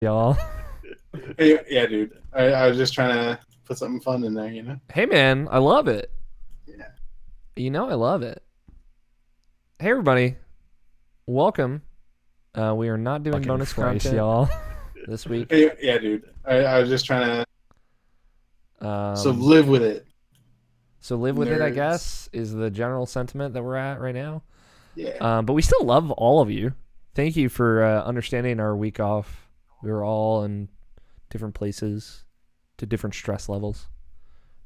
Y'all. Hey, yeah, dude. I was just trying to put something fun in there, Hey, man, I love it. Yeah. I love it. Hey, everybody. Welcome. We are not doing Fucking bonus Christ, content y'all. this week. Hey, yeah, dude. I was just trying to. So Um, live with it. so live with it, I nerds. guess, is the general sentiment that we're at right now. Yeah. But we still love all of you. Thank you for understanding our week off. We were all in different places to different stress levels.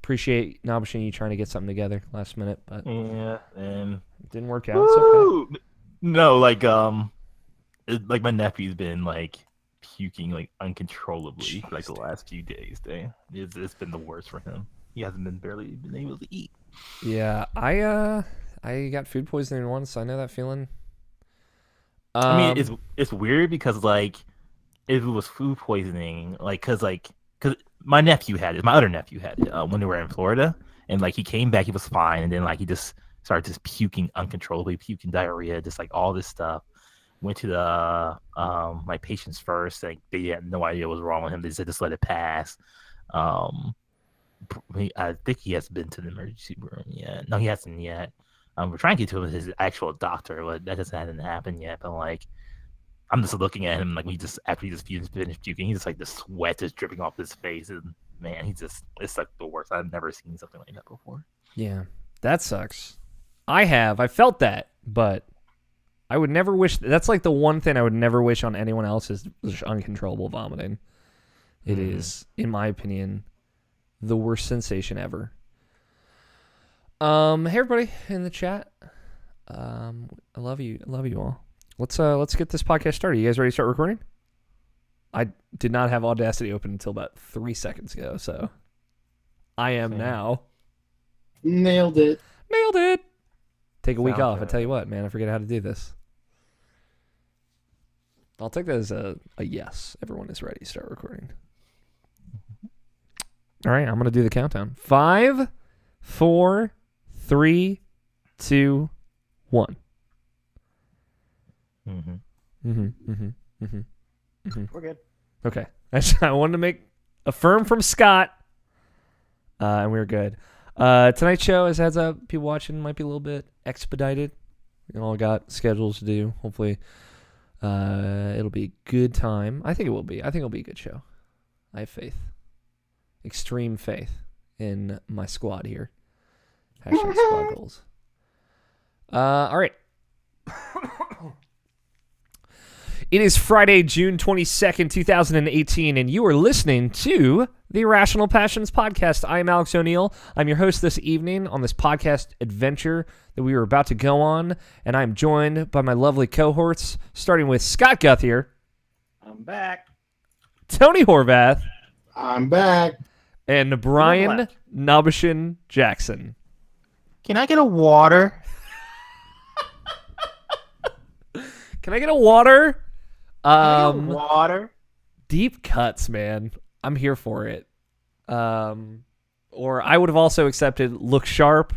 Appreciate Nabashin you trying to get something together last minute, but Yeah, and it didn't work out. It's okay. Woo! No, like my nephew's been like puking like uncontrollably for like the last few days. It's been the worst for him. He hasn't barely been able to eat. Yeah, I got food poisoning once. I know that feeling. I mean, it's weird because like if it was food poisoning, because my nephew had it, my other nephew had it when they were in Florida, and like he came back, he was fine, and then like he just started just puking uncontrollably, puking diarrhea, just like all this stuff. Went to the my patients first, like they had no idea what was wrong with him. They said just let it pass. Um, I think he hasn't been to the emergency room yet. No, he hasn't yet. We're trying to get to his actual doctor, but that hasn't happened yet. But like, I'm just looking at him like after he just finished puking, he's just like the sweat is dripping off his face, and man, it's like the worst. I've never seen something like that before. Yeah, that sucks. I felt that, but I would never wish. That's like the one thing I would never wish on anyone else is uncontrollable vomiting. It is, in my opinion, the worst sensation ever. Hey everybody in the chat. I love you. I love you all. Let's get this podcast started. You guys ready to start recording? I did not have Audacity open until about 3 seconds ago, so I am now. Nailed it. Nailed it. Take a week Sounds off. I good. tell you what, man, I forget how to do this. I'll take that as a yes. Everyone is ready to start recording. All right, I'm going to do the countdown. 5, 4, 3, 2, 1. We're good. Okay. I wanted to make a firm from Scott, and we were good. Tonight's show, as heads up, people watching might be a little bit expedited. We all got schedules to do. Hopefully, it'll be a good time. I think it will be. I think it'll be a good show. I have faith. Extreme faith in my squad here. Hashtag squad goals. All right. It is Friday, June 22nd, 2018, and you are listening to the Irrational Passions Podcast. I am Alex O'Neill. I'm your host this evening on this podcast adventure that we are about to go on, and I'm joined by my lovely cohorts, starting with Scott Guthier. I'm back. Tony Horvath. I'm back. And Brian Nabashin Jackson. Can I get a water? Can I get a water? Water? Deep cuts, man. I'm here for it. Or I would have also accepted look sharp.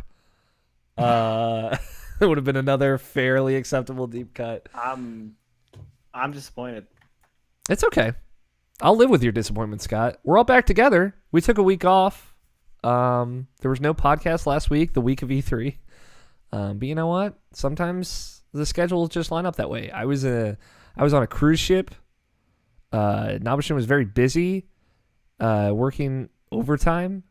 It would have been another fairly acceptable deep cut. I'm disappointed. It's okay. I'll live with your disappointment, Scott. We're all back together. We took a week off. There was no podcast last week, the week of E3. But you know what? Sometimes the schedules just line up that way. I was on a cruise ship. Nabashin was very busy, working overtime.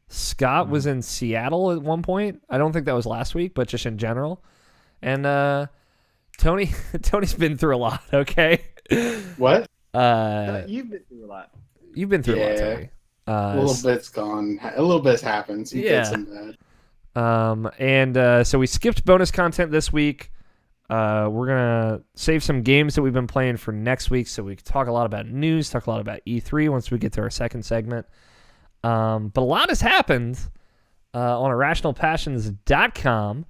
Scott was in Seattle at one point. I don't think that was last week, but just in general. And Tony's been through a lot. Okay. What? You've been through a lot. You've been through a lot, Yeah. Tony. A little bit's gone. A little bit's happened. Some Yeah. good, some bad. And so we skipped bonus content this week. We're gonna save some games that we've been playing for next week, so we can talk a lot about news, talk a lot about E3 once we get to our second segment. But a lot has happened on IrrationalPassions.com,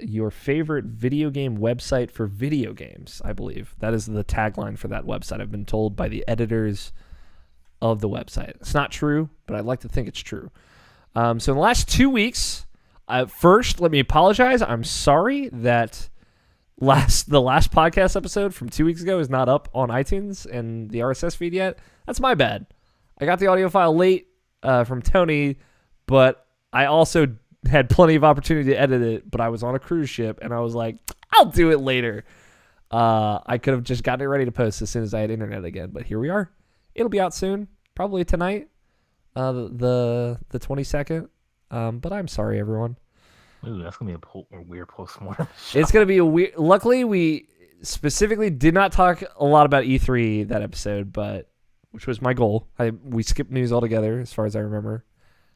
your favorite video game website for video games, I believe. That is the tagline for that website. I've been told by the editors of the website. It's not true, but I'd like to think it's true. So in the last 2 weeks, first, let me apologize. I'm sorry that the last podcast episode from 2 weeks ago is not up on iTunes and the RSS feed yet. That's my bad. I got the audio file late from Tony, but I also had plenty of opportunity to edit it, but I was on a cruise ship, and I was like, I'll do it later. I could have just gotten it ready to post as soon as I had internet again, but here we are. It'll be out soon, probably tonight, the 22nd. But I'm sorry, everyone. Ooh, that's gonna be a weird postmortem. It's gonna be a weird. Luckily, we specifically did not talk a lot about E3 that episode, but which was my goal. We skipped news altogether, as far as I remember,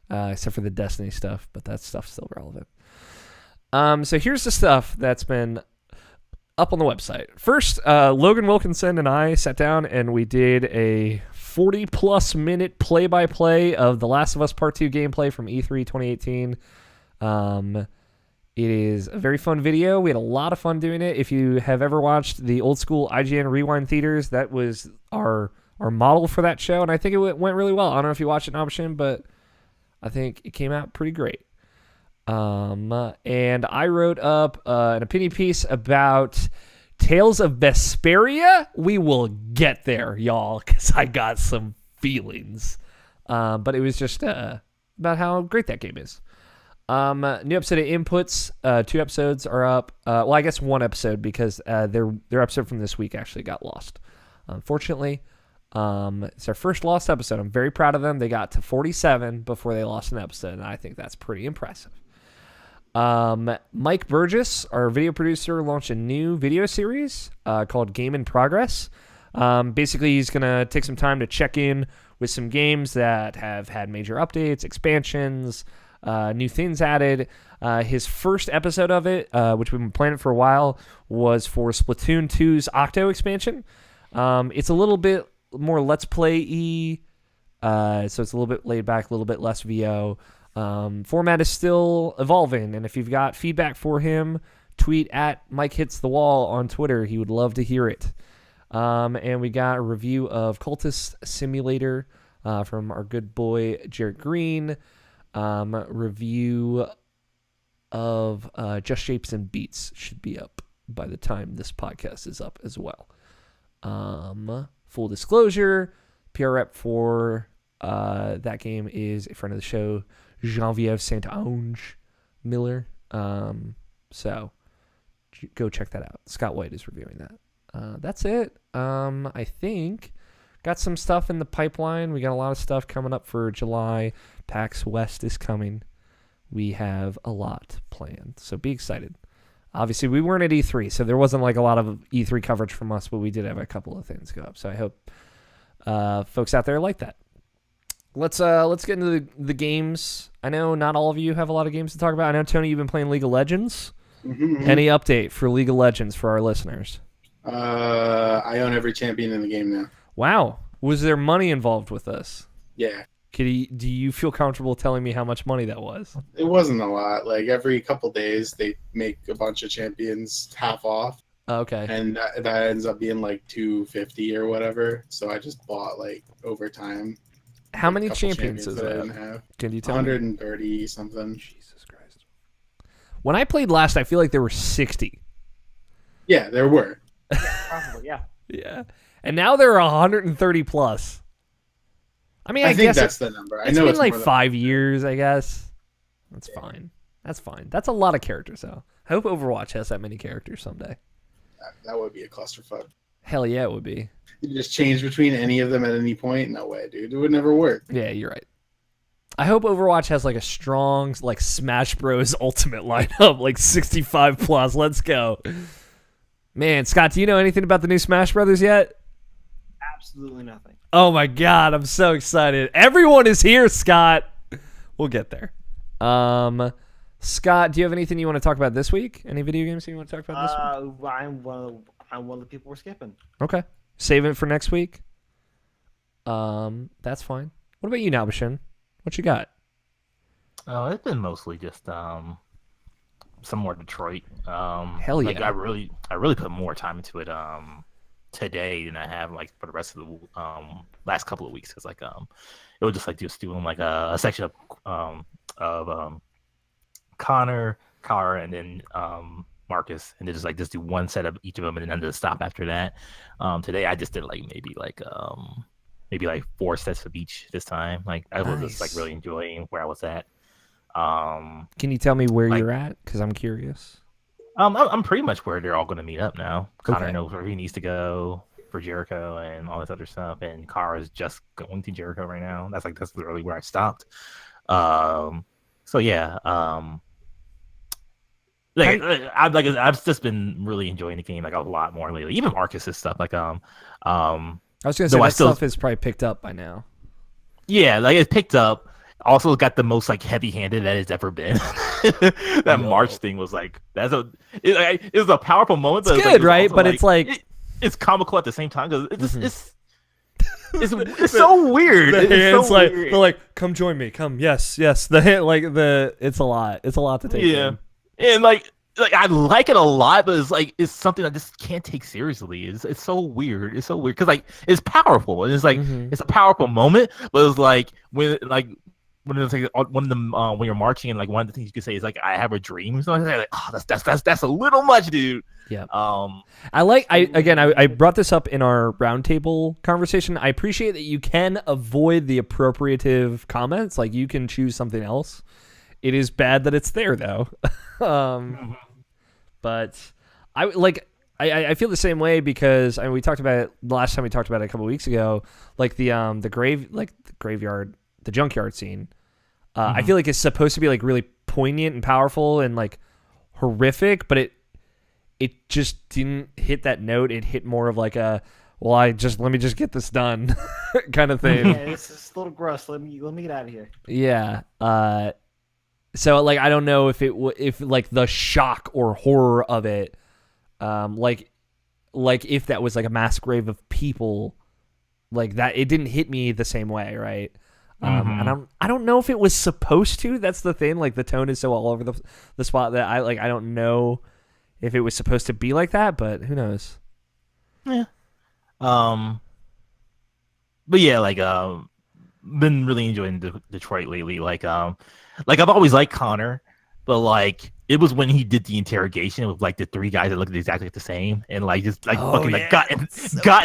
except for the Destiny stuff. But that stuff's still relevant. So here's the stuff that's been up on the website. First, Logan Wilkinson and I sat down and we did a 40-plus minute play-by-play of The Last of Us Part 2 gameplay from E3 2018. It is a very fun video. We had a lot of fun doing it. If you have ever watched the old school IGN Rewind theaters, that was our model for that show, and I think it went really well. I don't know if you watched it in option, but I think it came out pretty great. And I wrote up an opinion piece about Tales of Vesperia. We will get there, y'all, because I got some feelings. But it was just about how great that game is. New episode of Inputs. 2 episodes are up. Well, I guess 1 episode because their episode from this week actually got lost. Unfortunately, it's our first lost episode. I'm very proud of them. They got to 47 before they lost an episode, and I think that's pretty impressive. Mike Burgess, our video producer, launched a new video series called Game in Progress. Basically, he's going to take some time to check in with some games that have had major updates, expansions, new things added. His first episode of it, which we've been planning for a while, was for Splatoon 2's Octo expansion. It's a little bit more Let's Play-y, so it's a little bit laid back, a little bit less VO. Format is still evolving, and if you've got feedback for him, tweet at Mike Hits the Wall on Twitter. He would love to hear it. And we got a review of Cultist Simulator from our good boy Jarrett Green. Review of Just Shapes and Beats should be up by the time this podcast is up as well. Full disclosure, PR rep for that game is a friend of the show, Genevieve Saint-Onge Miller. So go check that out. Scott White is reviewing that. That's it. I think got some stuff in the pipeline. We got a lot of stuff coming up for July. PAX West is coming. We have a lot planned, so be excited. Obviously, we weren't at E3, so there wasn't like a lot of E3 coverage from us, but we did have a couple of things go up. So I hope folks out there like that. Let's get into the games. I know not all of you have a lot of games to talk about. I know, Tony, you've been playing League of Legends. Mm-hmm. Any update for League of Legends for our listeners? I own every champion in the game now. Wow. Was there money involved with this? Yeah. Do you feel comfortable telling me how much money that was? It wasn't a lot. Like every couple days, they make a bunch of champions half off. Okay. And that ends up being like $250 or whatever. So I just bought like over time. How many champions is that? Can you tell 130 me? something. Jesus Christ. When I played last, I feel like there were 60. Yeah, there were. Probably, yeah. Yeah. And now there are 130 plus. I mean, I think guess that's the number. I it's know been it's like more than 5 years, I guess. That's fine. That's fine. That's a lot of characters, though. I hope Overwatch has that many characters someday. that would be a clusterfuck. Hell yeah, it would be. You just change between any of them at any point? No way, dude. It would never work. Yeah, you're right. I hope Overwatch has like a strong like Smash Bros. Ultimate lineup, like 65 plus. Let's go. Man, Scott, do you know anything about the new Smash Brothers yet? Absolutely nothing. Oh my god, I'm so excited. Everyone is here, Scott. We'll get there. Scott, do you have anything you want to talk about this week? Any video games you want to talk about this week? I'm one of the people we're skipping. Okay. Save it for next week. That's fine. What about you, Nabashin? What you got? Oh, it's been mostly just some more Detroit. Hell yeah! Like I really put more time into it today than I have like for the rest of the last couple of weeks. Cause like it was just doing like a section of Connor, Carr, and then Marcus, and then just do one set of each of them, and then just stop after that. Today I just did maybe like 4 sets of each this time. Like I was just like Nice. really enjoying where I was at. Can you tell me where Like- you're at? Because I'm curious. I'm pretty much where they're all going to meet up now. Connor Okay. knows where he needs to go for Jericho and all this other stuff, and Kara's just going to Jericho right now. That's literally where I stopped. So yeah. I've just been really enjoying the game like a lot more lately. Even Marcus's stuff, like I was gonna say Though I that still- stuff is probably picked up by now. yeah, like it's picked up. Also got the most like heavy-handed that it's ever been. That March thing was like it was a powerful moment. It's But good, it was right? also, But it's like it's comical at the same time because it's so weird. The It's hands so like weird. they're like, come join me, come, yes. The hand, it's a lot. It's a lot to take in. And like I like it a lot, but it's something I just can't take seriously. It's so weird. It's so weird because like it's powerful and it's like it's a powerful moment, but it's like when it's like one of them when you're marching and like one of the things you could say is like I have a dream or something like that. Like that's a little much, dude. Yeah. I I brought this up in our roundtable conversation. I appreciate that you can avoid the appropriative comments. Like you can choose something else. It is bad that it's there though. But I feel the same way because we talked about it the last time we talked about it a couple weeks ago. Like the graveyard, the junkyard scene. I feel like it's supposed to be like really poignant and powerful and like horrific, but it just didn't hit that note. It hit more of like a let me just get this done kind of thing. Yeah, it's a little gross. Let me get out of here. Yeah. So like I don't know if if like the shock or horror of it, like if that was like a mass grave of people, like that it didn't hit me the same way, right? And I don't know if it was supposed to. That's the thing. Like the tone is so all over the spot that I don't know if it was supposed to be like that, but who knows? Yeah. But yeah, like been really enjoying Detroit lately. Like I've always liked Connor, but like it was when he did the interrogation with like the 3 guys that looked exactly the same and like just like fucking like got in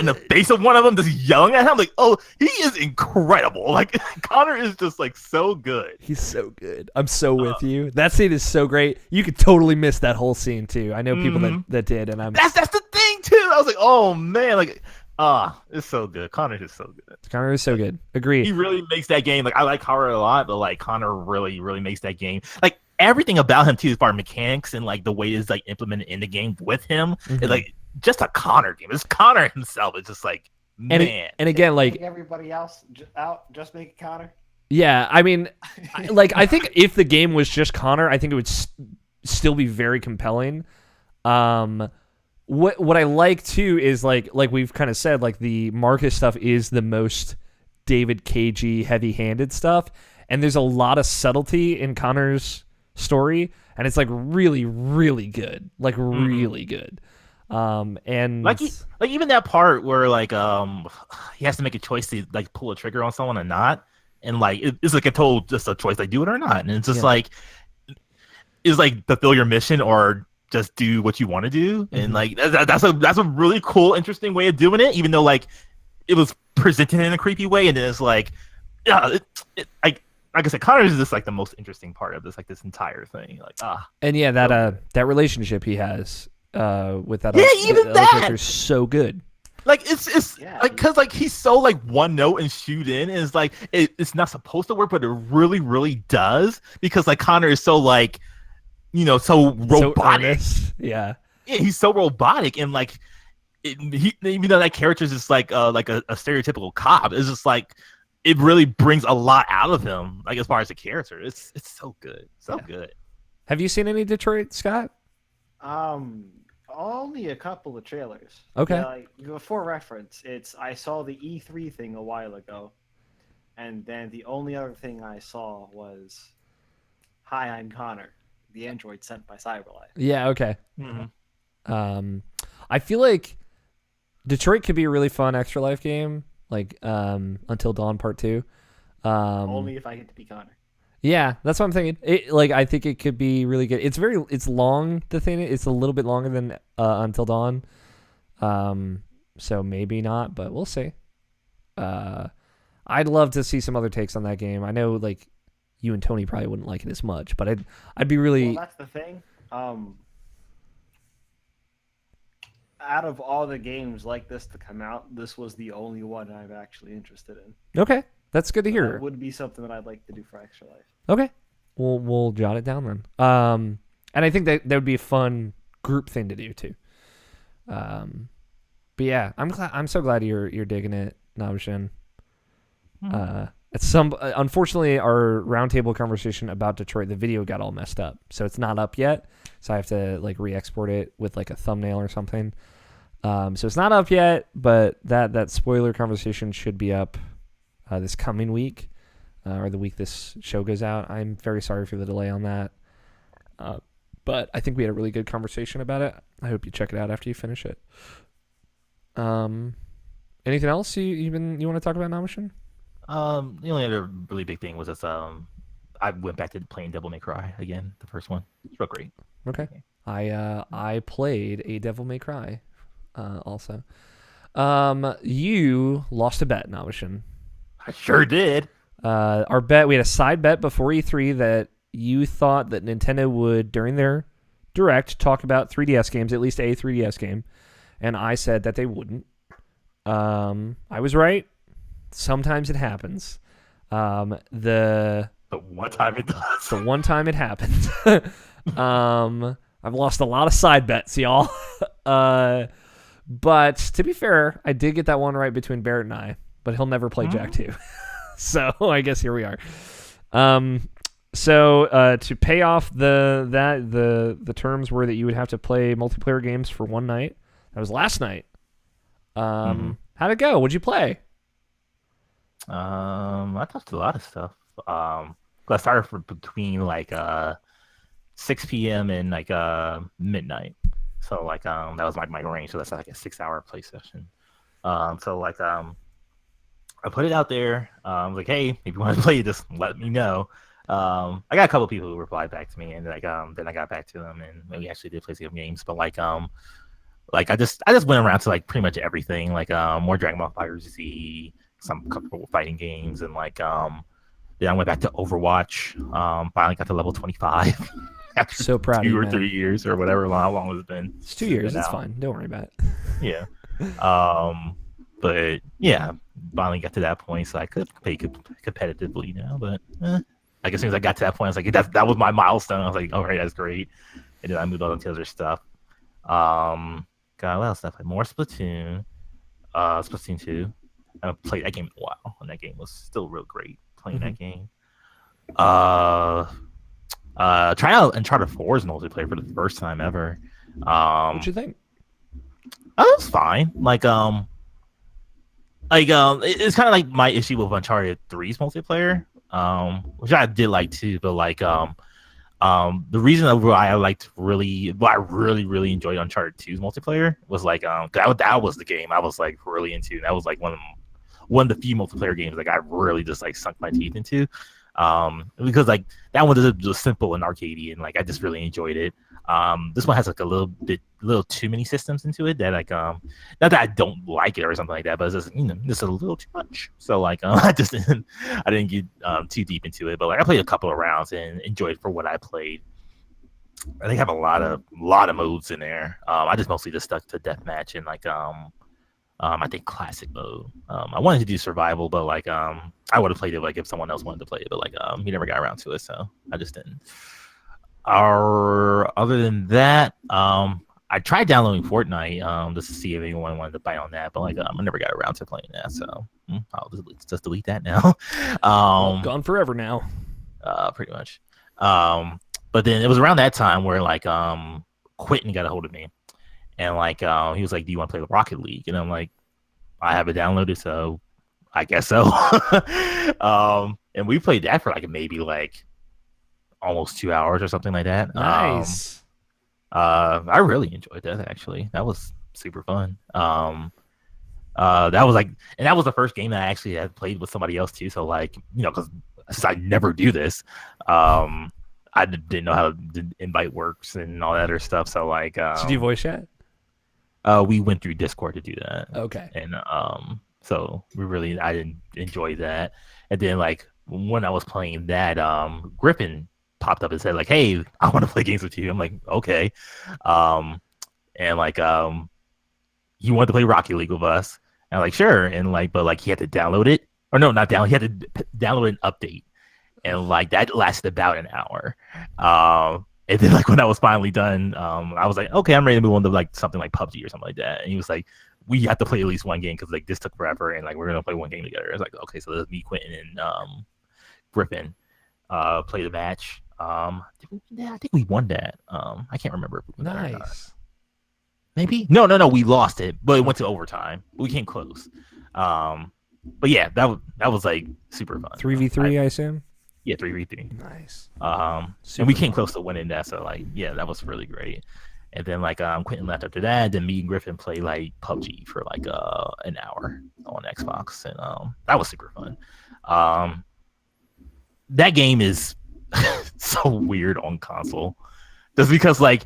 the face of one of them, just yelling at him like, oh, he is incredible. Like Connor is just like so good. He's so good. I'm so with you. That scene is so great. You could totally miss that whole scene too. I know people that did, and that's the thing too. I was like, oh man, like it's so good. Connor is so good. Connor is so good. Agreed. He really makes that game. Like I like Connor a lot, but like Connor really, really makes that game. Like everything about him too, as far as mechanics and like the way it's like implemented in the game with him, is like just a Connor game. It's Connor himself. It's just like man. And again, like Take everybody else out, just make it Connor. yeah, I mean, I think if the game was just Connor, I think it would still be very compelling. What I like too is like we've kind of said, like the Marcus stuff is the most David Cagey heavy-handed stuff, and there's a lot of subtlety in Connor's story, and it's like really, really good, like really good. And like even that part where like he has to make a choice to like pull a trigger on someone or not, and like it's like a total just a choice, like do it or not, and it's just like it's like fulfill your mission or just do what you want to do, and like that's a really cool, interesting way of doing it. Even though like it was presented in a creepy way, and then it's like, yeah, like I said, Connor is just like the most interesting part of this, like this entire thing. Like and yeah, that relationship he has with that even other that character is so good. Like it's like because like he's so like one note and shoot in, and it's like it's not supposed to work, but it really, really does because like Connor is so like, you know, so robotic. Yeah, he's so robotic, and like even though that character is just like a stereotypical cop, it's just like it really brings a lot out of him. Like as far as the character, it's so good, good. Have you seen any Detroit, Scott? Only a couple of trailers. Okay. Yeah, like, for reference, I saw the E3 thing a while ago, and then the only other thing I saw was, "Hi, I'm Connor," the android sent by Cyberlife. Yeah. Okay. I feel like Detroit could be a really fun Extra Life game, like Until Dawn Part 2. Only if I get to be Connor. Yeah, that's what I'm thinking. I think it could be really good. It's long. The thing, it's a little bit longer than Until Dawn. So maybe not, but we'll see. I'd love to see some other takes on that game. I know, like, you and Tony probably wouldn't like it as much, but I'd be really. Well, that's the thing. Out of all the games like this to come out, this was the only one I'm actually interested in. Okay, that's good to hear. That would be something that I'd like to do for Extra Life. Okay, we'll jot it down then. And I think that would be a fun group thing to do too. But yeah, I'm so glad you're digging it, Nabishin. Unfortunately, our roundtable conversation about Detroit, the video got all messed up, so it's not up yet. So I have to like re-export it with like a thumbnail or something. So it's not up yet, but that spoiler conversation should be up this coming week, or the week this show goes out. I'm very sorry for the delay on that, but I think we had a really good conversation about it. I hope you check it out after you finish it. Anything else you want to talk about, Namishin? The only other really big thing was this. I went back to playing Devil May Cry again, the first one. It's real great. Okay. I played a Devil May Cry, also. You lost a bet, Namishin. I sure did. Our bet, we had a side bet before E3 that you thought that Nintendo would, during their Direct, talk about 3DS games, at least a 3DS game, and I said that they wouldn't. I was right. Sometimes it happens. The one time it does. The one time it happened. I've lost a lot of side bets, y'all. But to be fair, I did get that one right between Barrett and I, but he'll never play Jack 2. So I guess here we are. So to pay off the terms were that you would have to play multiplayer games for one night. That was last night. How'd it go? What'd you play? I touched a lot of stuff. I started between like 6 p.m. and like midnight. So like that was like my range. So that's like a 6-hour play session. So like I put it out there. I was like, hey, if you want to play, just let me know. I got a couple of people who replied back to me, and like then I got back to them, and we actually did play some games. But like I just went around to like pretty much everything. Like more Dragon Ball FighterZ, some couple fighting games, and like then I went back to Overwatch. Finally got to level 25 after so proud 2 of you, or man. 3 years or whatever how long it's been. It's 2 years. It's fine. Don't worry about it. Yeah. But yeah, finally got to that point, so I could play competitively now. But like as soon as I got to that point, I was like, that was my milestone. I was like, all right, that's great. And then I moved on to other stuff. God, what else stuff? More Splatoon, Splatoon 2. I haven't played that game in a while, and that game was still real great playing that game. Trying out Uncharted 4's multiplayer for the first time ever. What'd you think? It was fine. It's kind of like my issue with Uncharted 3's multiplayer, which I did like too. But like, the reason why I really enjoyed Uncharted 2's multiplayer was like, that was the game I was like really into. That was like one of the few multiplayer games like I really just like sunk my teeth into. Because like that one was just simple and arcadey, and like I just really enjoyed it. This one has like a little too many systems into it that like not that I don't like it or something like that, but it's just just a little too much. So like I didn't get too deep into it, but like I played a couple of rounds and enjoyed it for what I played. They have a lot of modes in there. I just mostly just stuck to deathmatch and like I think classic mode. I wanted to do survival, but like I would have played it like if someone else wanted to play it, but like he never got around to it, so I just didn't. Other than that, I tried downloading Fortnite just to see if anyone wanted to buy on that, but like I never got around to playing that, so I'll just delete that now. Gone forever now. Pretty much. But then it was around that time where like Quentin got a hold of me. And like he was like, "Do you want to play the Rocket League?" And I'm like, "I have it downloaded, so I guess so." And we played that for like maybe like almost 2 hours or something like that. Nice. I really enjoyed that actually. That was super fun. That was like, and that was the first game that I actually had played with somebody else too. So like, because since I never do this, I didn't know how the invite works and all that other stuff. So like, Did you voice chat? we went through Discord to do that. Okay. And so I didn't enjoy that. And then like when I was playing that, Griffin popped up and said like, "Hey, I want to play games with you." I'm like, "Okay," and like he wanted to play Rocket League with us. And I'm like, "Sure," and like, but like he had to download it, or no, not download. He had to download an update, and like that lasted about an hour. And then like when I was finally done, I was like, "Okay, I'm ready to move on to like something like PUBG or something like that." And he was like, "We have to play at least one game because like this took forever, and like we're gonna play one game together." I was like, "Okay," so that's me, Quentin, and Griffin play the match. I think we won that. I can't remember if we won that or not. Nice. Maybe no, we lost it, but it went to overtime. We came close. But yeah, that was like super fun. 3v3, I assume. Yeah, 3v3. Nice. And we came close to winning that, so like, yeah, that was really great. And then like Quentin left after that. Then me and Griffin played like PUBG for like an hour on Xbox, and that was super fun. That game is so weird on console, just because like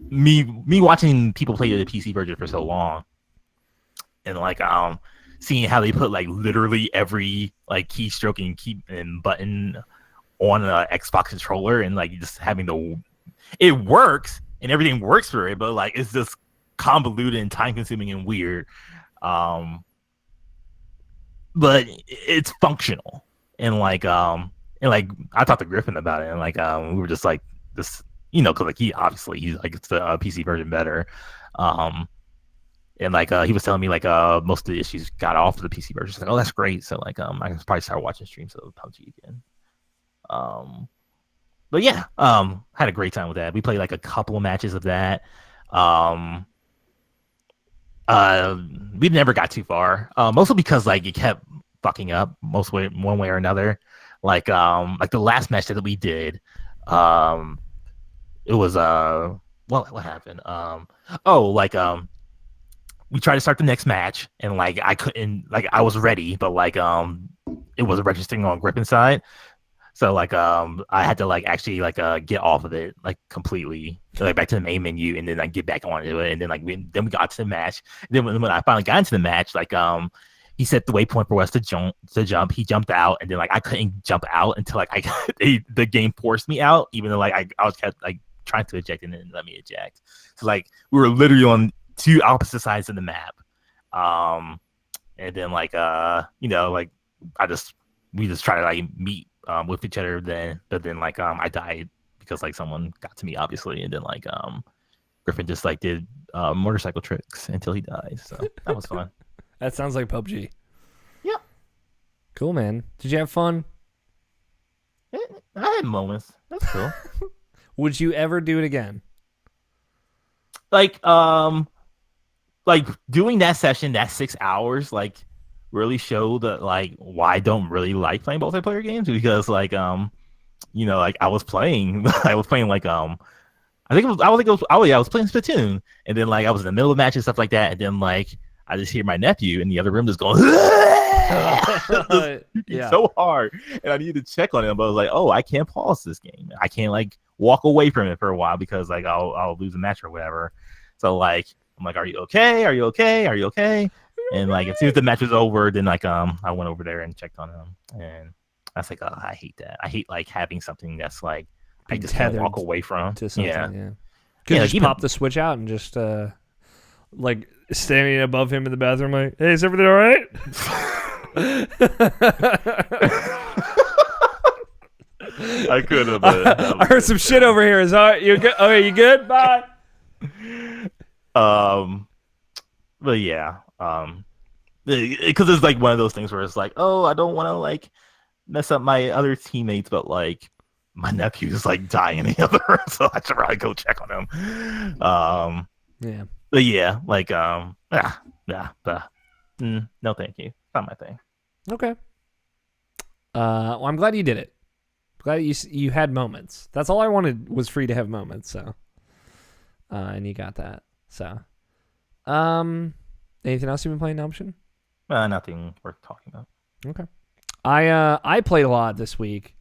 me watching people play the PC version for so long, and like seeing how they put like literally every like keystroke and button on an Xbox controller, and like just having it works and everything works for it, but like it's just convoluted and time consuming and weird. But it's functional, and like I talked to Griffin about it, and like we were just like this, because like he's like it's the PC version better. And like he was telling me like most of the issues got off of the PC version. Like, oh, that's great. So like I can probably start watching streams of PUBG again. But yeah, had a great time with that. We played like a couple of matches of that. We never got too far. Mostly because like it kept fucking up one way or another. Like the last match that we did, it was what happened? We tried to start the next match, and like I couldn't, like I was ready, but like it wasn't registering on Griffin's side. So like I had to like actually like get off of it like completely, like back to the main menu, and then like get back onto it, and then like we got to the match. And then when I finally got into the match, like he set the waypoint for us to jump. He jumped out, and then like I couldn't jump out until like the game forced me out, even though like I was kept like trying to eject and then let me eject. So like we were literally on two opposite sides of the map. And then like like we just try to like meet with each other then, but then like I died because like someone got to me obviously, and then like Griffin just like did motorcycle tricks until he died. So that was fun. That sounds like PUBG. Yeah. Cool, man. Did you have fun? I had moments. That's cool. Would you ever do it again? Like doing that session, that 6 hours, like really showed that like why I don't really like playing multiplayer games, because like like I was playing like I was playing Splatoon, and then like I was in the middle of matches and stuff like that, and then like I just hear my nephew in the other room just going yeah. so hard, and I needed to check on him, but I was like, oh, I can't pause this game. I can't like walk away from it for a while because like I'll lose a match or whatever. So like I'm like, are you okay? Are you okay? Are you okay? And like as soon as the match was over, then like I went over there and checked on him, and I was like, oh, I hate that. I hate like having something that's like I just can't walk away from. To something, yeah. Could just pop the switch out and just like standing above him in the bathroom, like, hey, is everything all right? I could have. I heard some shit over here. Is all right? You good? Okay, you good? Bye. But yeah, because it's like one of those things where it's like, oh, I don't want to like mess up my other teammates, but like my nephew is like dying in the other room, so I should probably go check on him. Yeah. But yeah, like no, thank you. Not my thing. Okay. Well, I'm glad you did it. Glad you had moments. That's all I wanted, was for you to have moments. So, and you got that. So, anything else you've been playing, Option? Nothing worth talking about. Okay. I played a lot this week.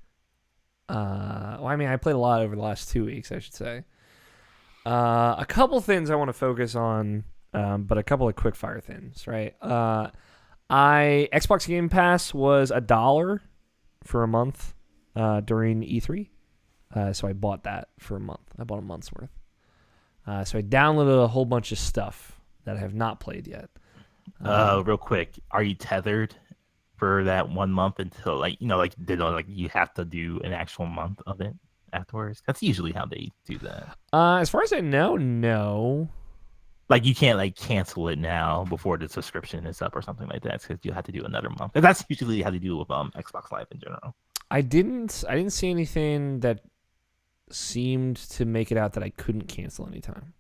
I played a lot over the last 2 weeks, I should say. A couple things I want to focus on, but a couple of quick fire things, right? Xbox Game Pass was $1 for a month during E3, so I bought that for a month. I bought a month's worth. So I downloaded a whole bunch of stuff that I have not played yet. Real quick, are you tethered for that 1 month until you have to do an actual month of it afterwards? That's usually how they do that. As far as I know, no. Like you can't cancel it now before the subscription is up or something like that, because you'll have to do another month. And that's usually how they do with Xbox Live in general. I didn't see anything that seemed to make it out that I couldn't cancel anytime.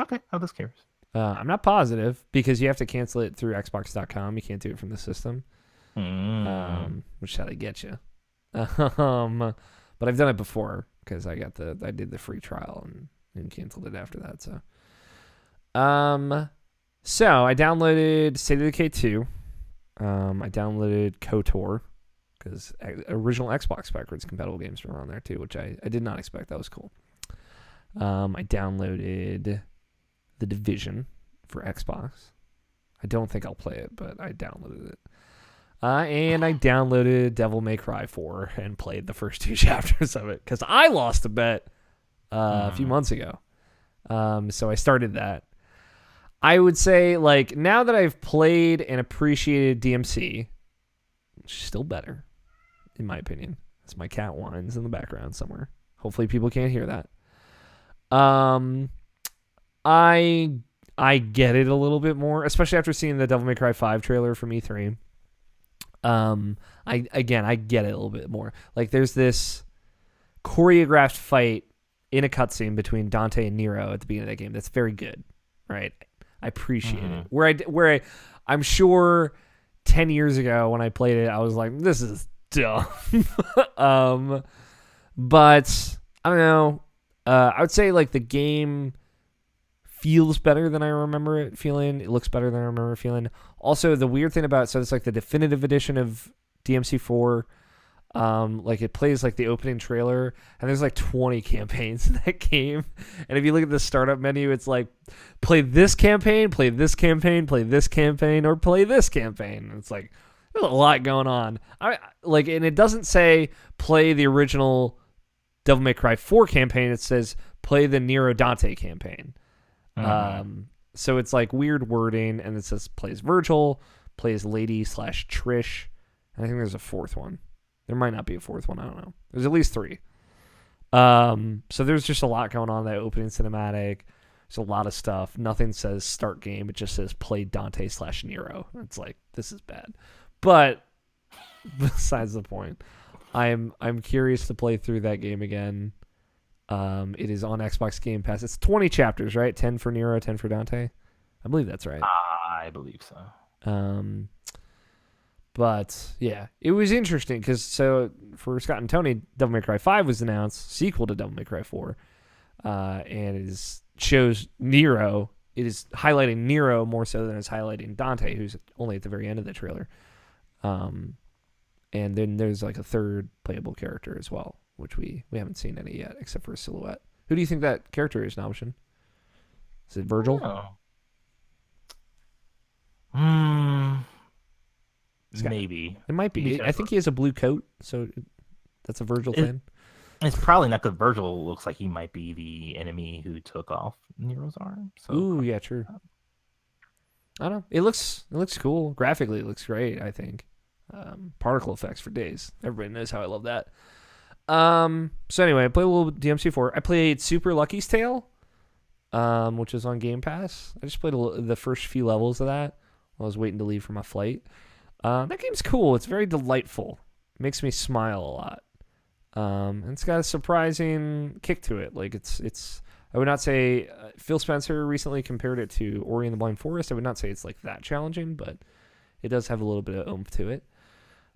Okay, I'm just curious. I'm not positive because you have to cancel it through Xbox.com. You can't do it from the system, which is how they get you. But I've done it before because I did the free trial and canceled it after that. So I downloaded State of Decay 2. I downloaded KOTOR because original Xbox backwards compatible games were on there too, which I did not expect. That was cool. I downloaded The Division for Xbox. I don't think I'll play it, but I downloaded it. And I downloaded Devil May Cry 4 and played the first 2 chapters of it because I lost a bet a few months ago. So I started that. I would say, like, now that I've played and appreciated DMC, which is still better, in my opinion. As my cat whines in the background somewhere. Hopefully people can't hear that. I get it a little bit more, especially after seeing the Devil May Cry 5 trailer from E3. I get it a little bit more. Like, there's this choreographed fight in a cutscene between Dante and Nero at the beginning of that game that's very good, right? I appreciate it. Where I'm sure 10 years ago when I played it, I was like, this is dumb. But I don't know. I would say like the game feels better than I remember it feeling. It looks better than I remember it feeling. Also, the weird thing about so it's like the definitive edition of DMC4. Like it plays like the opening trailer, and there's like 20 campaigns in that game. And if you look at the startup menu, it's like play this campaign, play this campaign, play this campaign, or play this campaign. And it's like there's a lot going on. And it doesn't say play the original Devil May Cry 4 campaign. It says play the Nero Dante campaign. So it's like weird wording, and it says plays Virgil, plays Lady / Trish, and I think there's a fourth one. There might not be a fourth one. I don't know. There's at least 3. So there's just a lot going on in that opening cinematic. There's a lot of stuff. Nothing says start game. It just says play Dante / Nero. It's like, this is bad. But besides the point, I'm curious to play through that game again. It is on Xbox Game Pass. It's 20 chapters, right? 10 for Nero, 10 for Dante. I believe that's right. I believe so. But yeah, it was interesting because so for Scott and Tony, Devil May Cry 5 was announced, sequel to Devil May Cry 4, and it shows Nero. It is highlighting Nero more so than it's highlighting Dante, who's only at the very end of the trailer. And then there's like a third playable character as well, which we haven't seen any yet except for a silhouette. Who do you think that character is, Nobshin? Is it Virgil? Maybe. It might be. I think he has a blue coat, so that's a Virgil thing. It's probably not because Virgil looks like he might be the enemy who took off Nero's arm. So ooh, yeah, true. I don't know. It looks cool. Graphically, it looks great, I think. Particle effects for days. Everybody knows how I love that. So anyway, I played a little DMC4. I played Super Lucky's Tale, which is on Game Pass. I just played the first few levels of that while I was waiting to leave for my flight. That game's cool. It's very delightful. It makes me smile a lot. And it's got a surprising kick to it. Like it's. I would not say Phil Spencer recently compared it to Ori and the Blind Forest. I would not say it's like that challenging, but it does have a little bit of oomph to it.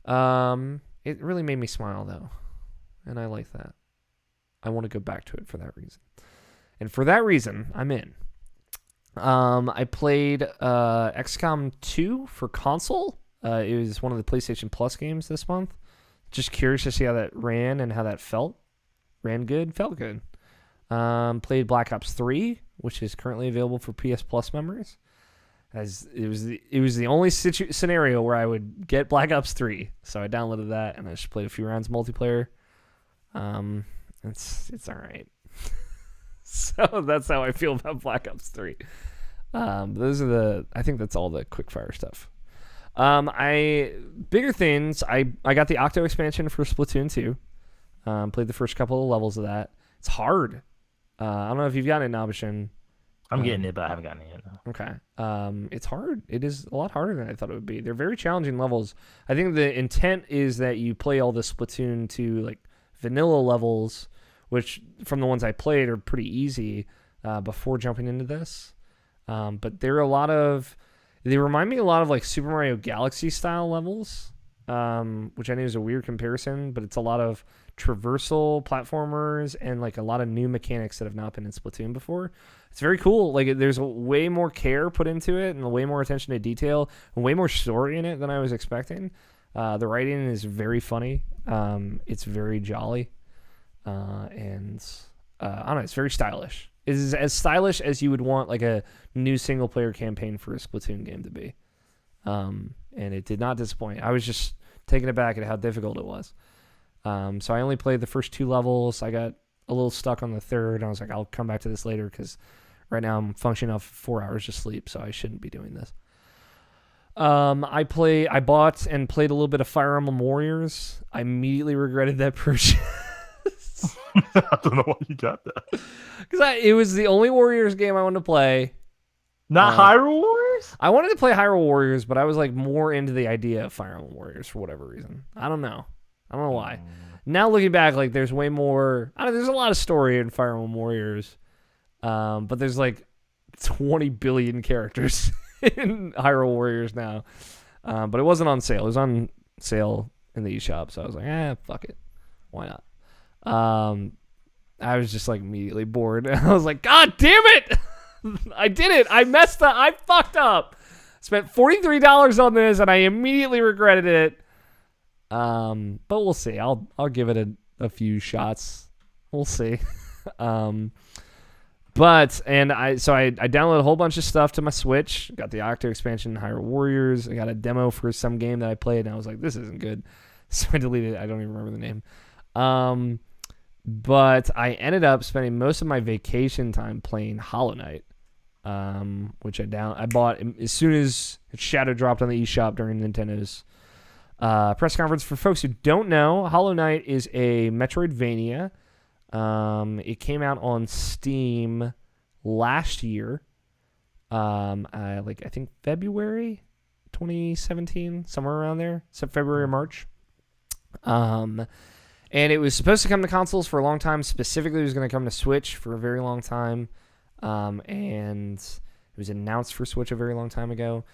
It really made me smile though, and I like that. I want to go back to it for that reason, and for that reason, I'm in. I played XCOM 2 for console. It was one of the PlayStation Plus games this month. Just curious to see how that ran and how that felt. Ran good, felt good. Played Black Ops 3, which is currently available for PS Plus members. As it was the only scenario where I would get Black Ops 3, so I downloaded that and I just played a few rounds multiplayer. It's all right. So that's how I feel about Black Ops 3. I think that's all the quickfire stuff. Bigger things. I got the Octo expansion for Splatoon 2. Played the first couple of levels of that. It's hard. I don't know if you've gotten it, Nabishin. I'm getting it, but I haven't gotten it yet. No. Okay. It's hard. It is a lot harder than I thought it would be. They're very challenging levels. I think the intent is that you play all the Splatoon 2 like vanilla levels, which from the ones I played are pretty easy before jumping into this. But they remind me a lot of like Super Mario Galaxy style levels, which I know is a weird comparison, but it's a lot of traversal platformers and like a lot of new mechanics that have not been in Splatoon before. It's very cool. Like there's way more care put into it and way more attention to detail and way more story in it than I was expecting. The writing is very funny. It's very jolly. And I don't know, it's very stylish. It is as stylish as you would want like a new single player campaign for a Splatoon game to be. And it did not disappoint. I was just taken aback at how difficult it was. So I only played the first 2 levels. I got a little stuck on the third. I was like, I'll come back to this later because right now I'm functioning off 4 hours of sleep, so I shouldn't be doing this. I bought and played a little bit of Fire Emblem Warriors. I immediately regretted that purchase. I don't know why you got that. Because it was the only Warriors game I wanted to play. Not Hyrule Warriors? I wanted to play Hyrule Warriors, but I was like more into the idea of Fire Emblem Warriors for whatever reason. I don't know why. Now looking back, like there's way more. There's a lot of story in Fire Emblem Warriors, but there's like 20 billion characters in Hyrule Warriors now. But it wasn't on sale. It was on sale in the eShop, so I was like, fuck it, why not? I was just like immediately bored. I was like, God damn it! I did it! I messed up! I fucked up! Spent $43 on this and I immediately regretted it. But we'll see. I'll give it a few shots. We'll see. I downloaded a whole bunch of stuff to my Switch. Got the Octo expansion, Hyrule Warriors. I got a demo for some game that I played and I was like, this isn't good. So I deleted it. I don't even remember the name. But I ended up spending most of my vacation time playing Hollow Knight, which I bought as soon as Shadow dropped on the eShop during Nintendo's press conference. For folks who don't know, Hollow Knight is a Metroidvania. It came out on Steam last year, I think February 2017, somewhere around there, February or March. And it was supposed to come to consoles for a long time. Specifically, it was going to come to Switch for a very long time. And it was announced for Switch a very long time ago.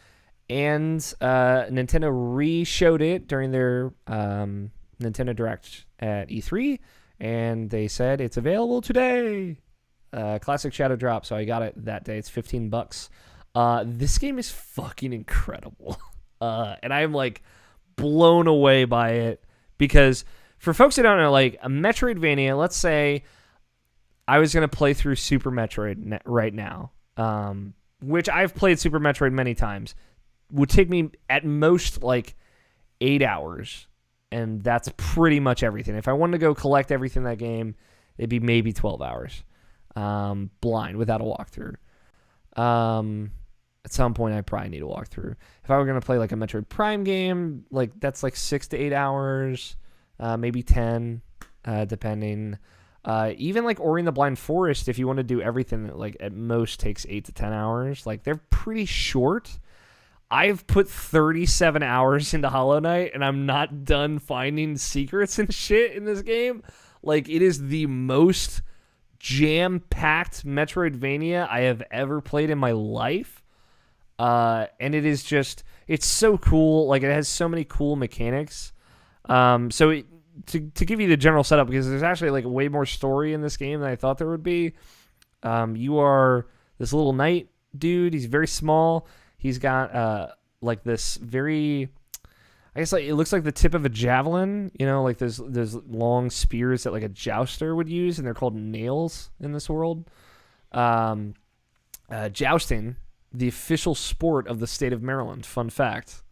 And Nintendo re-showed it during their Nintendo Direct at E3. And they said, it's available today. Classic Shadow drop, so I got it that day. It's $15. This game is fucking incredible. And I'm like blown away by it. Because for folks who don't know, like a Metroidvania, let's say I was going to play through Super Metroid right now, which I've played Super Metroid many times, would take me at most like 8 hours. And that's pretty much everything. If I wanted to go collect everything in that game, it'd be maybe 12 hours. Blind, without a walkthrough. At some point, I probably need a walkthrough. If I were going to play like a Metroid Prime game, like that's like 6 to 8 hours, maybe 10, depending. Even like Ori and the Blind Forest, if you want to do everything, that like at most takes 8 to 10 hours. Like they're pretty short. I've put 37 hours into Hollow Knight, and I'm not done finding secrets and shit in this game. Like, it is the most jam-packed Metroidvania I have ever played in my life. And it is just, it's so cool. Like, it has so many cool mechanics. To give you the general setup, because there's actually, like, way more story in this game than I thought there would be. You are this little knight dude. He's very small. He's got like this very I guess like it looks like the tip of a javelin, like those long spears that like a jouster would use, and they're called nails in this world. Jousting, the official sport of the state of Maryland. Fun fact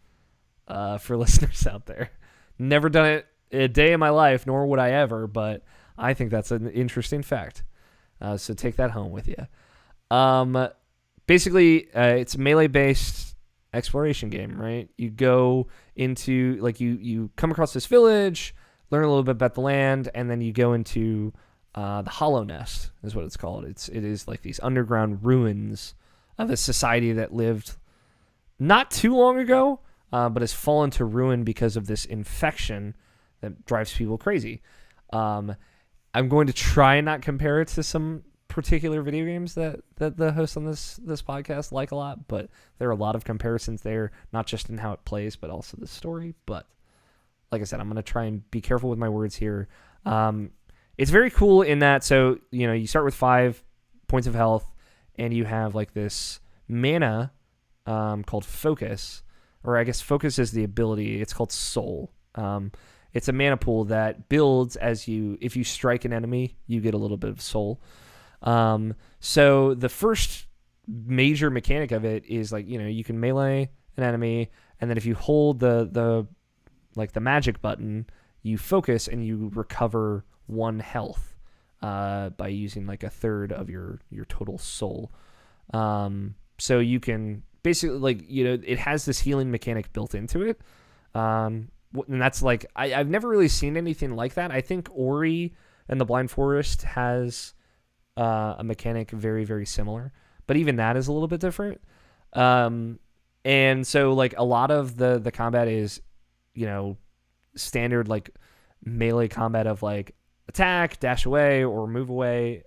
for listeners out there. Never done it a day in my life, nor would I ever, but I think that's an interesting fact. So take that home with you. Basically, it's a melee-based exploration game, right? You go into, like, you come across this village, learn a little bit about the land, and then you go into the Hollow Nest, is what it's called. It is like these underground ruins of a society that lived not too long ago, but has fallen to ruin because of this infection that drives people crazy. I'm going to try and not compare it to some particular video games that the hosts on this podcast like a lot, but there are a lot of comparisons there, not just in how it plays, but also the story. But like I said, I'm going to try and be careful with my words here. It's very cool in that, so, you start with 5 points of health, and you have like this mana called Focus, or I guess Focus is the ability. It's called Soul. It's a mana pool that builds if you strike an enemy, you get a little bit of soul. So the first major mechanic of it is like, you can melee an enemy, and then if you hold the magic button, you focus and you recover 1 health by using like a third of your total soul. So you can basically, like, it has this healing mechanic built into it. And that's like, I've never really seen anything like that. I think Ori and the Blind Forest has a mechanic very, very similar, but even that is a little bit different. And so like a lot of the combat is, standard like melee combat of like attack, dash away, or move away,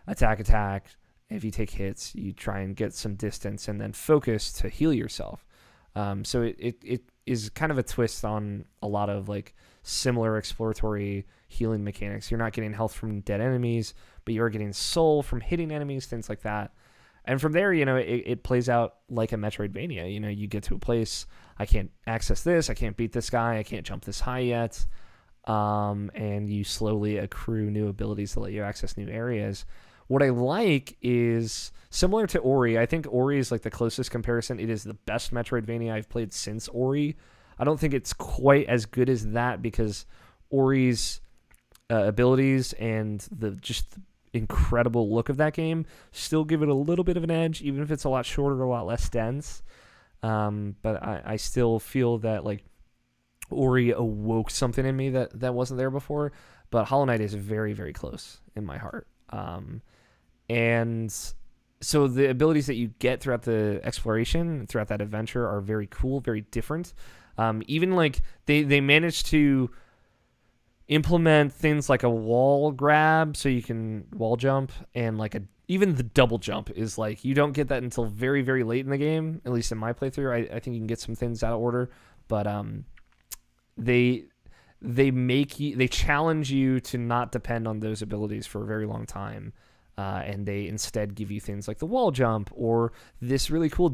attack. If you take hits, you try and get some distance, and then focus to heal yourself. So it is kind of a twist on a lot of like similar exploratory healing mechanics. You're not getting health from dead enemies, but you're getting soul from hitting enemies, things like that. And from there, it plays out like a Metroidvania. You get to a place, I can't access this, I can't beat this guy, I can't jump this high yet. And you slowly accrue new abilities to let you access new areas. What I like is similar to Ori. I think Ori is like the closest comparison. It is the best Metroidvania I've played since Ori. I don't think it's quite as good as that because Ori's abilities and the just incredible look of that game still give it a little bit of an edge, even if it's a lot shorter, a lot less dense. But I still feel that like Ori awoke something in me that wasn't there before. But Hollow Knight is very, very close in my heart. And so the abilities that you get throughout the exploration, throughout that adventure, are very cool, very different. Even like they managed to implement things like a wall grab, so you can wall jump, and like even the double jump is like you don't get that until very, very late in the game. At least in my playthrough, I think you can get some things out of order, but they challenge you to not depend on those abilities for a very long time. And they instead give you things like the wall jump or this really cool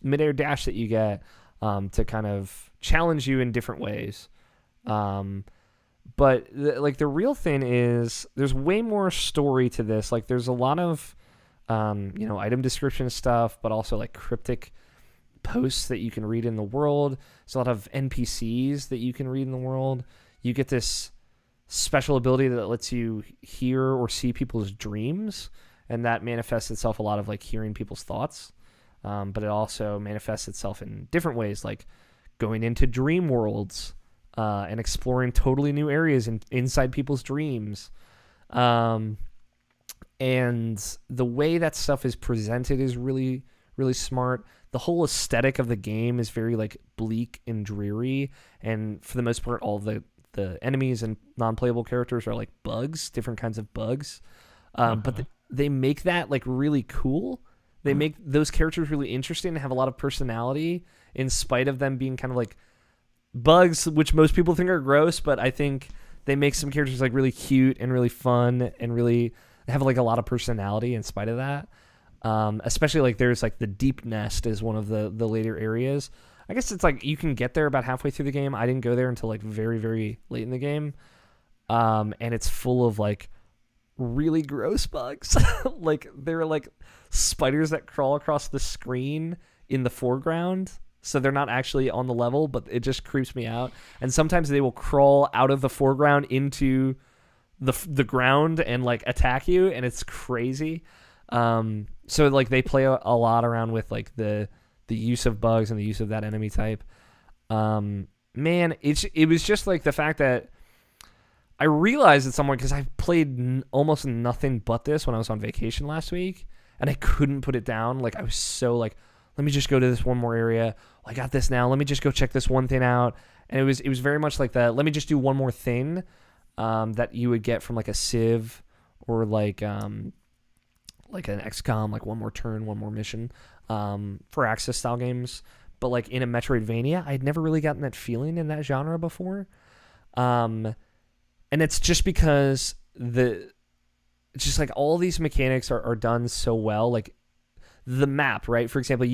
midair dash that you get to kind of challenge you in different ways. But the real thing is there's way more story to this. Like there's a lot of item description stuff, but also like cryptic posts that you can read in the world. There's a lot of NPCs that you can read in the world. You get this special ability that lets you hear or see people's dreams, and that manifests itself a lot of like hearing people's thoughts, but it also manifests itself in different ways, like going into dream worlds and exploring totally new areas inside people's dreams, and the way that stuff is presented is really, really smart. The whole aesthetic of the game is very like bleak and dreary, and for the most part all the enemies and non-playable characters are like bugs, different kinds of bugs. But they make that like really cool. They make those characters really interesting and have a lot of personality in spite of them being kind of like bugs, which most people think are gross, but I think they make some characters like really cute and really fun and really have like a lot of personality in spite of that. Especially like there's like the Deep Nest is one of the later areas. I guess it's like you can get there about halfway through the game. I didn't go there until like very, very late in the game. And it's full of like really gross bugs. Like they're like spiders that crawl across the screen in the foreground. So they're not actually on the level, but it just creeps me out. And sometimes they will crawl out of the foreground into the ground and like attack you, and it's crazy. So like they play a lot around with like the use of bugs and the use of that enemy type. Man, it was just like the fact that I realized at some point, because I played almost nothing but this when I was on vacation last week, and I couldn't put it down. Like I was so like, let me just go to this one more area. I got this now. Let me just go check this one thing out. And it was very much like that. Let me just do one more thing that you would get from like a Civ or like an XCOM, like one more turn, one more mission for Axis style games. But like in a Metroidvania, I'd never really gotten that feeling in that genre before. And it's just because just like all these mechanics are done so well. Like the map, right? For example,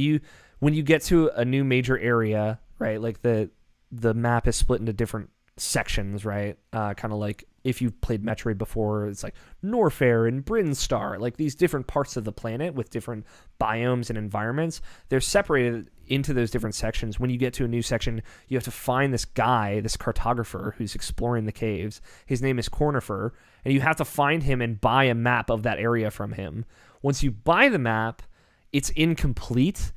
when you get to a new major area, right? Like the map is split into different sections, right? Kind of like if you've played Metroid before, it's like Norfair and Brinstar, like these different parts of the planet with different biomes and environments. They're separated into those different sections. When you get to a new section, you have to find this guy, this cartographer who's exploring the caves. His name is Cornifer, and you have to find him and buy a map of that area from him. Once you buy the map, it's incomplete.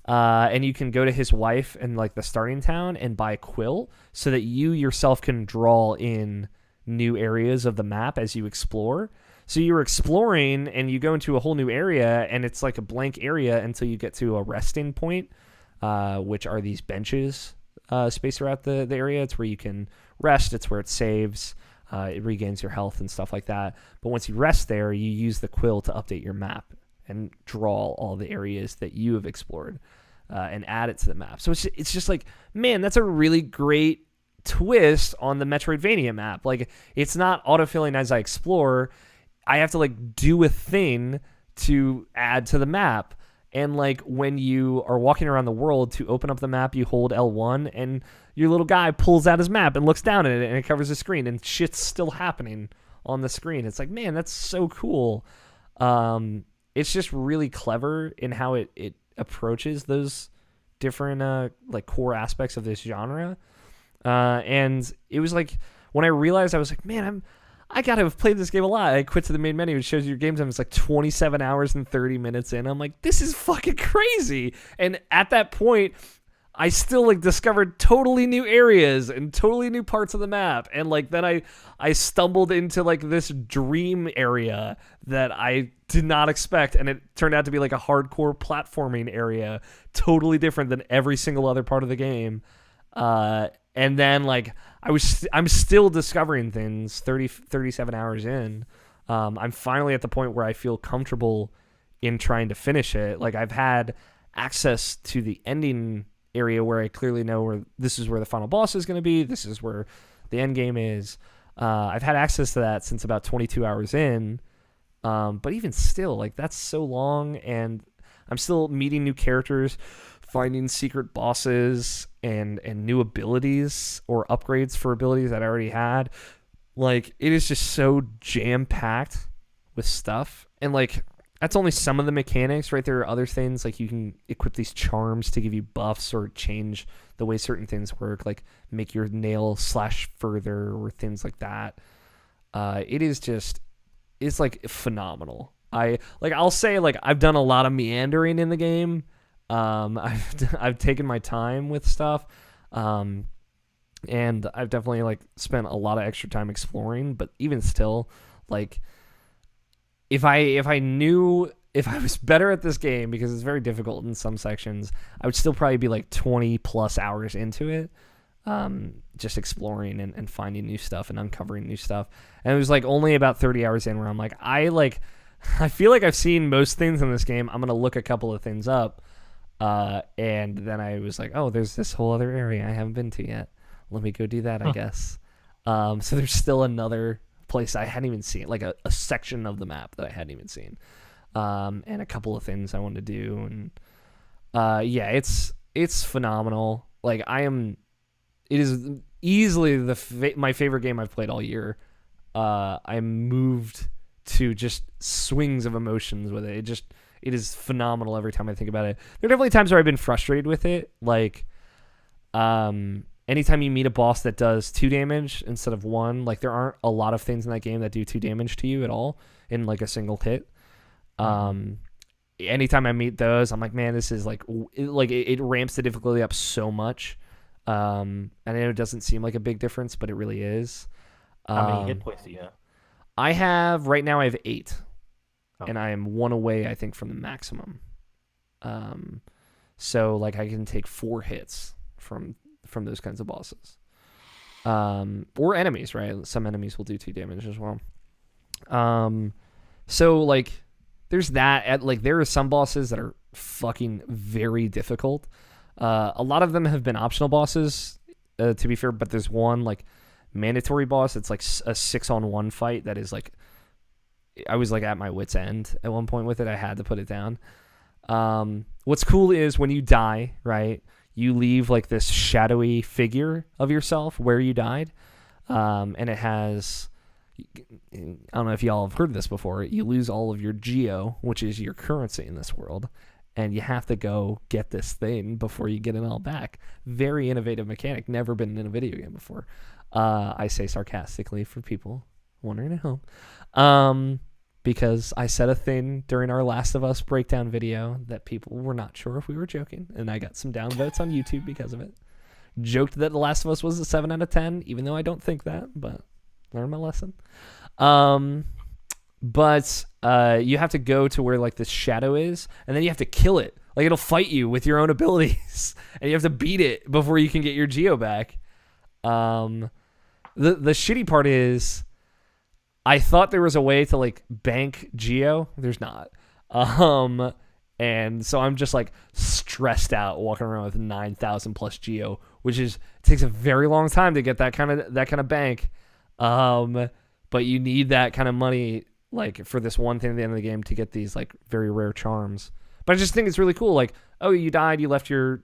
And you can go to his wife in like the starting town and buy a quill so that you yourself can draw in new areas of the map as you explore. So you're exploring and you go into a whole new area, and it's like a blank area until you get to a resting point, which are these benches spaced throughout the area. It's where you can rest. It's where it saves. It regains your health and stuff like that. But once you rest there, you use the quill to update your map and draw all the areas that you have explored and add it to the map. So it's just like, man, that's a really great twist on the Metroidvania map. Like, it's not autofilling as I explore. I have to like do a thing to add to the map. And like when you are walking around the world, to open up the map, you hold L1 and your little guy pulls out his map and looks down at it, and it covers the screen, and shit's still happening on the screen. It's like, man, that's so cool. It's just really clever in how it approaches those different like core aspects of this genre. And it was like when I realized, I was like, man, I gotta have played this game a lot. I quit to the main menu. It shows you your game time. It's like 27 hours and 30 minutes in. I'm like, this is fucking crazy. And at that point, I still like discovered totally new areas and totally new parts of the map. And like then I stumbled into like this dream area that I did not expect, and it turned out to be like a hardcore platforming area, totally different than every single other part of the game. And then like I'm still discovering things 37 hours in. I'm finally at the point where I feel comfortable in trying to finish it. Like I've had access to the ending area where I clearly know where this is where the final boss is going to be. This is where the end game is. I've had access to that since about 22 hours in. But even still, like that's so long, and I'm still meeting new characters, finding secret bosses and new abilities or upgrades for abilities that I already had. Like it is just so jam-packed with stuff. And like that's only some of the mechanics, right? There are other things, like you can equip these charms to give you buffs or change the way certain things work, like make your nail slash further or things like that. It's like phenomenal. I'll say like I've done a lot of meandering in the game. I've taken my time with stuff. And I've definitely like spent a lot of extra time exploring, but even still, like if I was better at this game, because it's very difficult in some sections, I would still probably be like 20 plus hours into it. Just exploring and finding new stuff and uncovering new stuff. And it was like only about 30 hours in where I'm like, I feel like I've seen most things in this game. I'm going to look a couple of things up. And then I was like, oh, there's this whole other area I haven't been to yet. Let me go do that, I guess. So there's still another place I hadn't even seen, like a section of the map that I hadn't even seen. And a couple of things I wanted to do. And yeah, It's phenomenal. Like it is easily my favorite game I've played all year. I'm moved to just swings of emotions with it. It is phenomenal every time I think about it. There are definitely times where I've been frustrated with it. Like, anytime you meet a boss that does 2 damage instead of 1, like there aren't a lot of things in that game that do 2 damage to you at all in like a single hit. Anytime I meet those, I'm like, man, this is like it ramps the difficulty up so much. And I know it doesn't seem like a big difference, but it really is. How many hit points do you have? I have 8, Oh. and I am 1 away, I think, from the maximum. So like I can take 4 hits from those kinds of bosses, or enemies, right? Some enemies will do 2 damage as well. So like there's that. Like there are some bosses that are fucking very difficult. A lot of them have been optional bosses, to be fair, but there's one like mandatory boss. It's like a 6-on-1 fight that is like, I was like at my wit's end at one point with it. I had to put it down. What's cool is when you die, right, you leave like this shadowy figure of yourself where you died. And it has, I don't know if y'all have heard this before, you lose all of your geo, which is your currency in this world. And you have to go get this thing before you get it all back. Very innovative mechanic. Never been in a video game before. I say sarcastically for people wondering at home. Because I said a thing during our Last of Us breakdown video that people were not sure if we were joking. And I got some downvotes on YouTube because of it. Joked that The Last of Us was a 7 out of 10, even though I don't think that. But learned my lesson. But you have to go to where like this shadow is, and then you have to kill it. Like it'll fight you with your own abilities, and you have to beat it before you can get your geo back. The shitty part is, I thought there was a way to like bank geo. There's not. And so I'm just like stressed out walking around with 9,000 plus geo, which takes a very long time to get that kind of bank. But you need that kind of money like for this one thing at the end of the game to get these like very rare charms. But I just think it's really cool. Like, oh, you died, you left your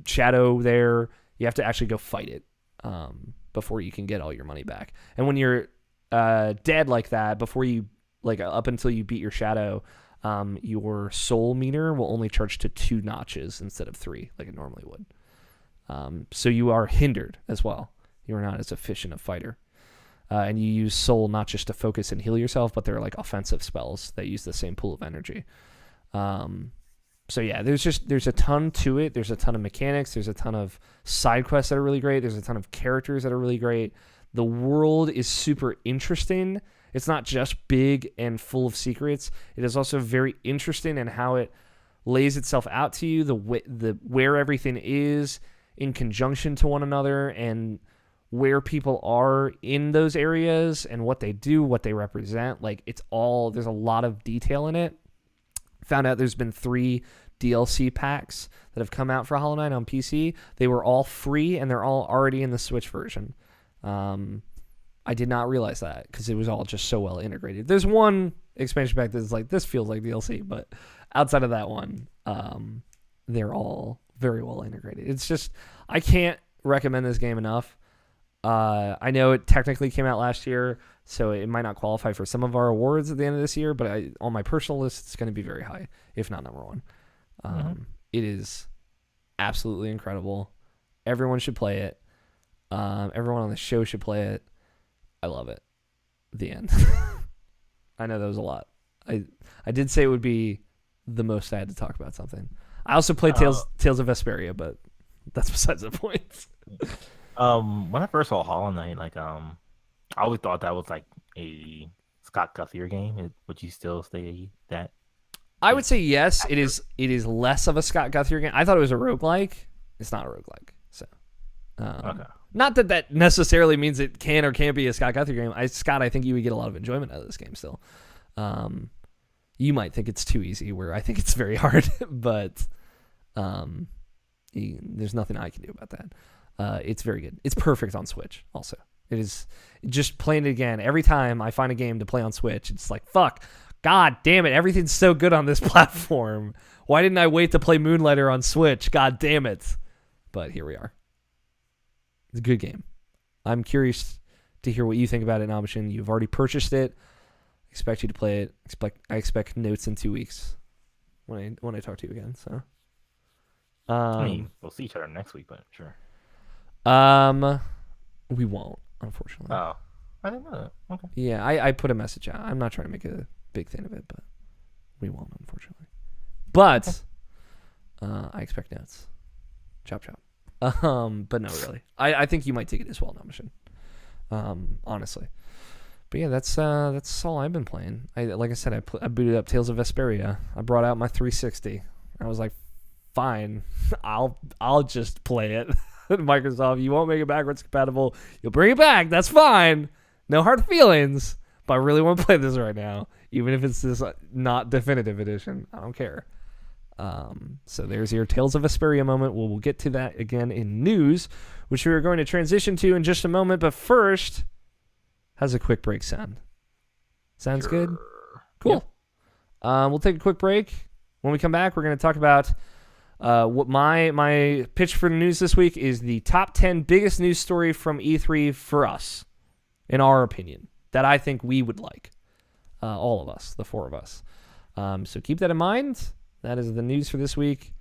shadow there. You have to actually go fight it before you can get all your money back. And when you're dead like that, before you like up until you beat your shadow, your soul meter will only charge to 2 notches instead of 3 like it normally would. So you are hindered as well. You are not as efficient a fighter. And you use soul not just to focus and heal yourself, but they're like offensive spells that use the same pool of energy. So yeah, there's a ton to it. There's a ton of mechanics. There's a ton of side quests that are really great. There's a ton of characters that are really great. The world is super interesting. It's not just big and full of secrets. It is also very interesting in how it lays itself out to you, the where everything is in conjunction to one another, and where people are in those areas and what they do, what they represent. Like there's a lot of detail in it. Found out there's been 3 DLC packs that have come out for Hollow Knight on PC. They were all free and they're all already in the Switch version. I did not realize that because it was all just so well integrated. There's one expansion pack that's like, this feels like DLC, but outside of that one, they're all very well integrated. It's just, I can't recommend this game enough. I know it technically came out last year, so it might not qualify for some of our awards at the end of this year, but on my personal list, it's going to be very high, if not number 1. It is absolutely incredible. Everyone should play it. Everyone on the show should play it. I love it. The end. I know that was a lot. I did say it would be the most I had to talk about something. I also played Tales of Vesperia, but that's besides the point. When I first saw Hollow Knight, like I always thought that was like a Scott Guthier game. Would you still say that? I would say yes. It is less of a Scott Guthier game. I thought it was a roguelike. It's not a roguelike. So okay. Not that necessarily means it can or can't be a Scott Guthier game. Scott, I think you would get a lot of enjoyment out of this game still. You might think it's too easy, where I think it's very hard, but there's nothing I can do about that. It's very good. It's perfect on Switch also. It is just playing it again. Every time I find a game to play on Switch, it's like, fuck, God damn it, everything's so good on this platform. Why didn't I wait to play Moonlighter on Switch? God damn it. But here we are. It's a good game. I'm curious to hear what you think about it, Nabashin. You've already purchased it. I expect you to play it. I expect notes in 2 weeks when I talk to you again. So, I mean, we'll see each other next week, but sure. We won't, unfortunately. Oh, I didn't know that. Okay. Yeah, I put a message out. I'm not trying to make a big thing of it, but we won't, unfortunately. But I expect notes. Chop chop. But no, really. I think you might take it as well, Nabashin. Honestly. But yeah, that's all I've been playing. Like I said, I booted up Tales of Vesperia. I brought out my 360. I was like, fine, I'll just play it. Microsoft, you won't make it backwards compatible. You'll bring it back. That's fine. No hard feelings. But I really want to play this right now, even if it's this not definitive edition. I don't care. So there's your Tales of Vesperia moment. We'll get to that again in news, which we are going to transition to in just a moment. But first, how's a quick break sound? Sounds Sure. good? Cool. We'll take a quick break. When we come back, we're going to talk about what my pitch for the news this week is the top 10 biggest news story from E3 for us, in our opinion, that I think we would like. All of us, the four of us. So keep that in mind. That is the news for this week,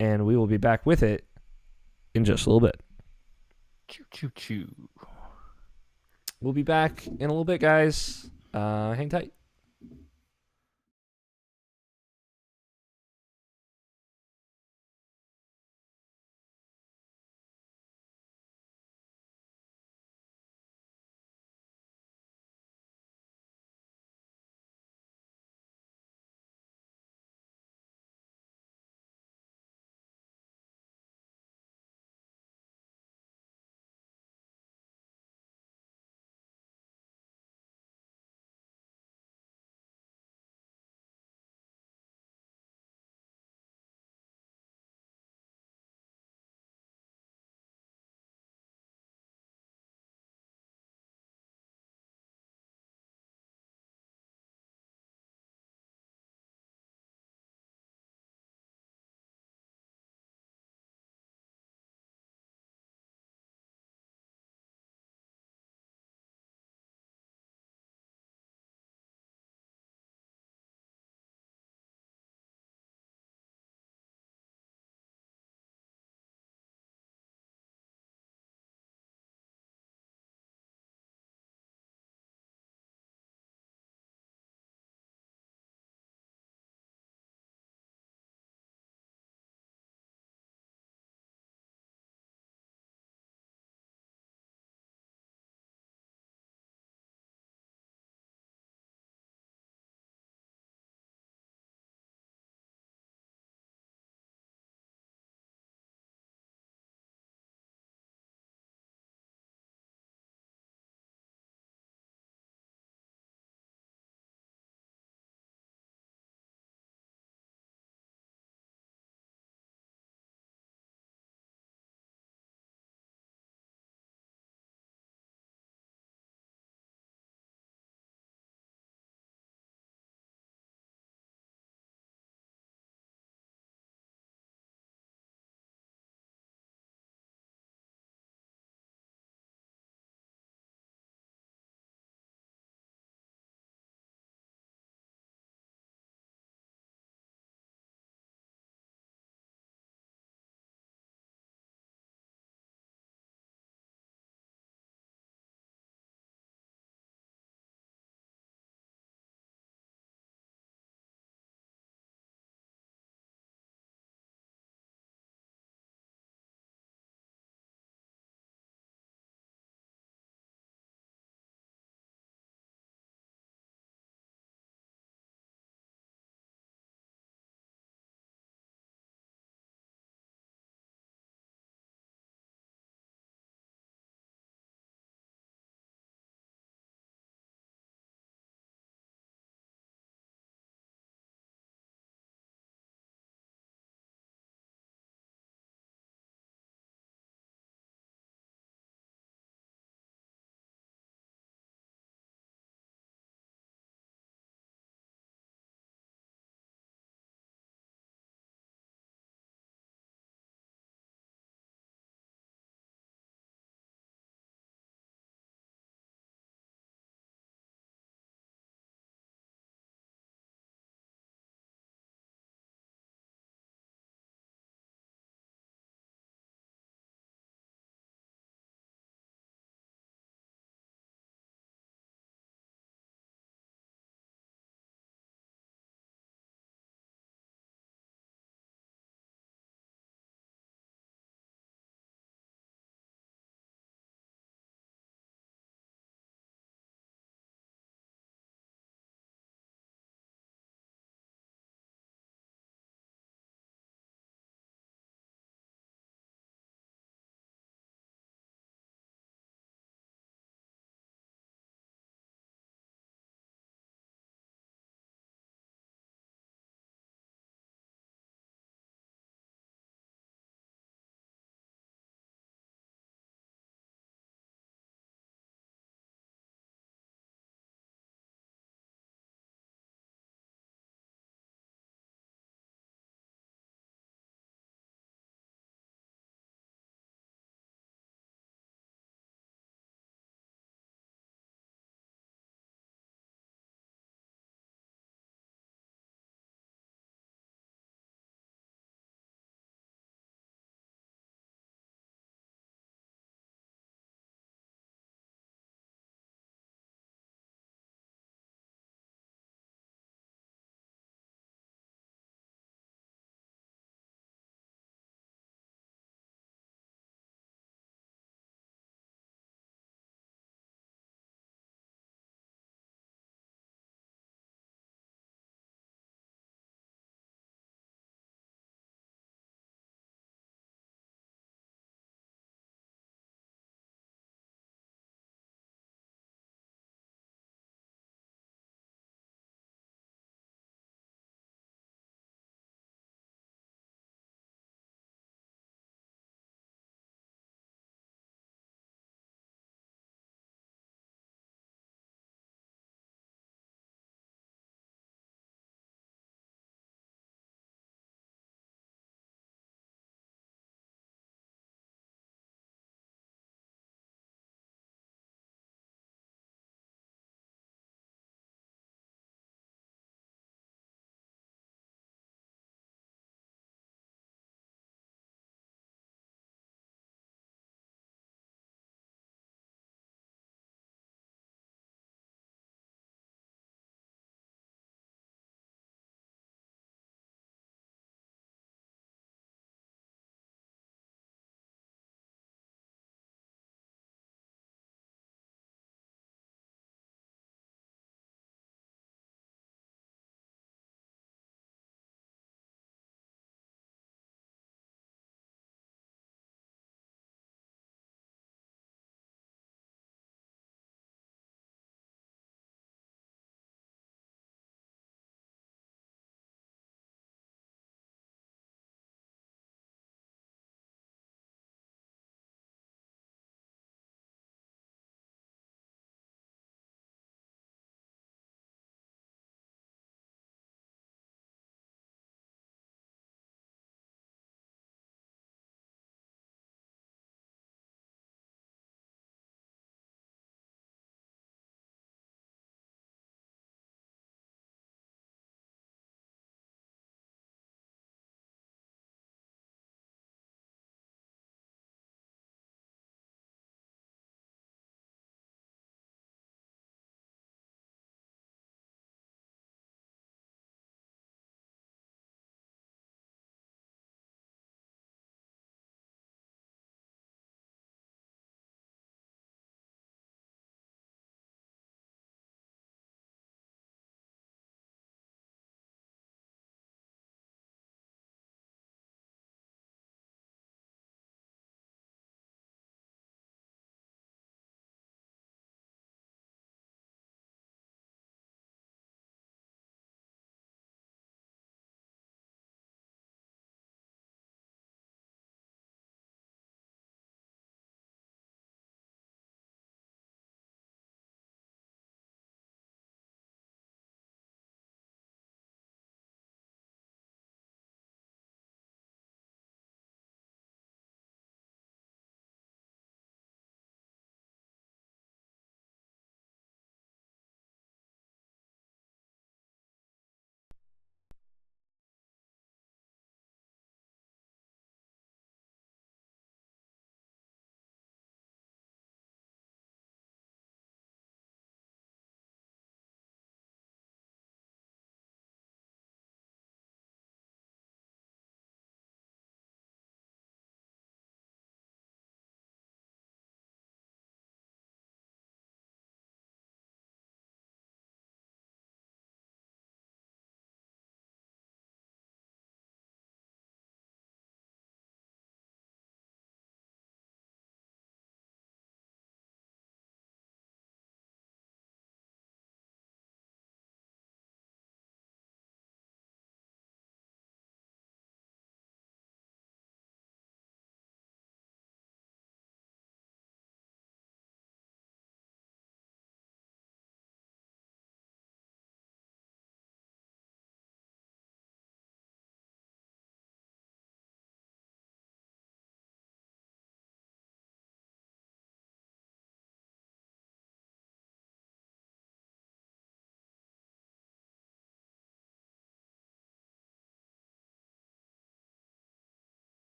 and we will be back with it in just a little bit. Choo choo choo. We'll be back in a little bit, guys. Hang tight.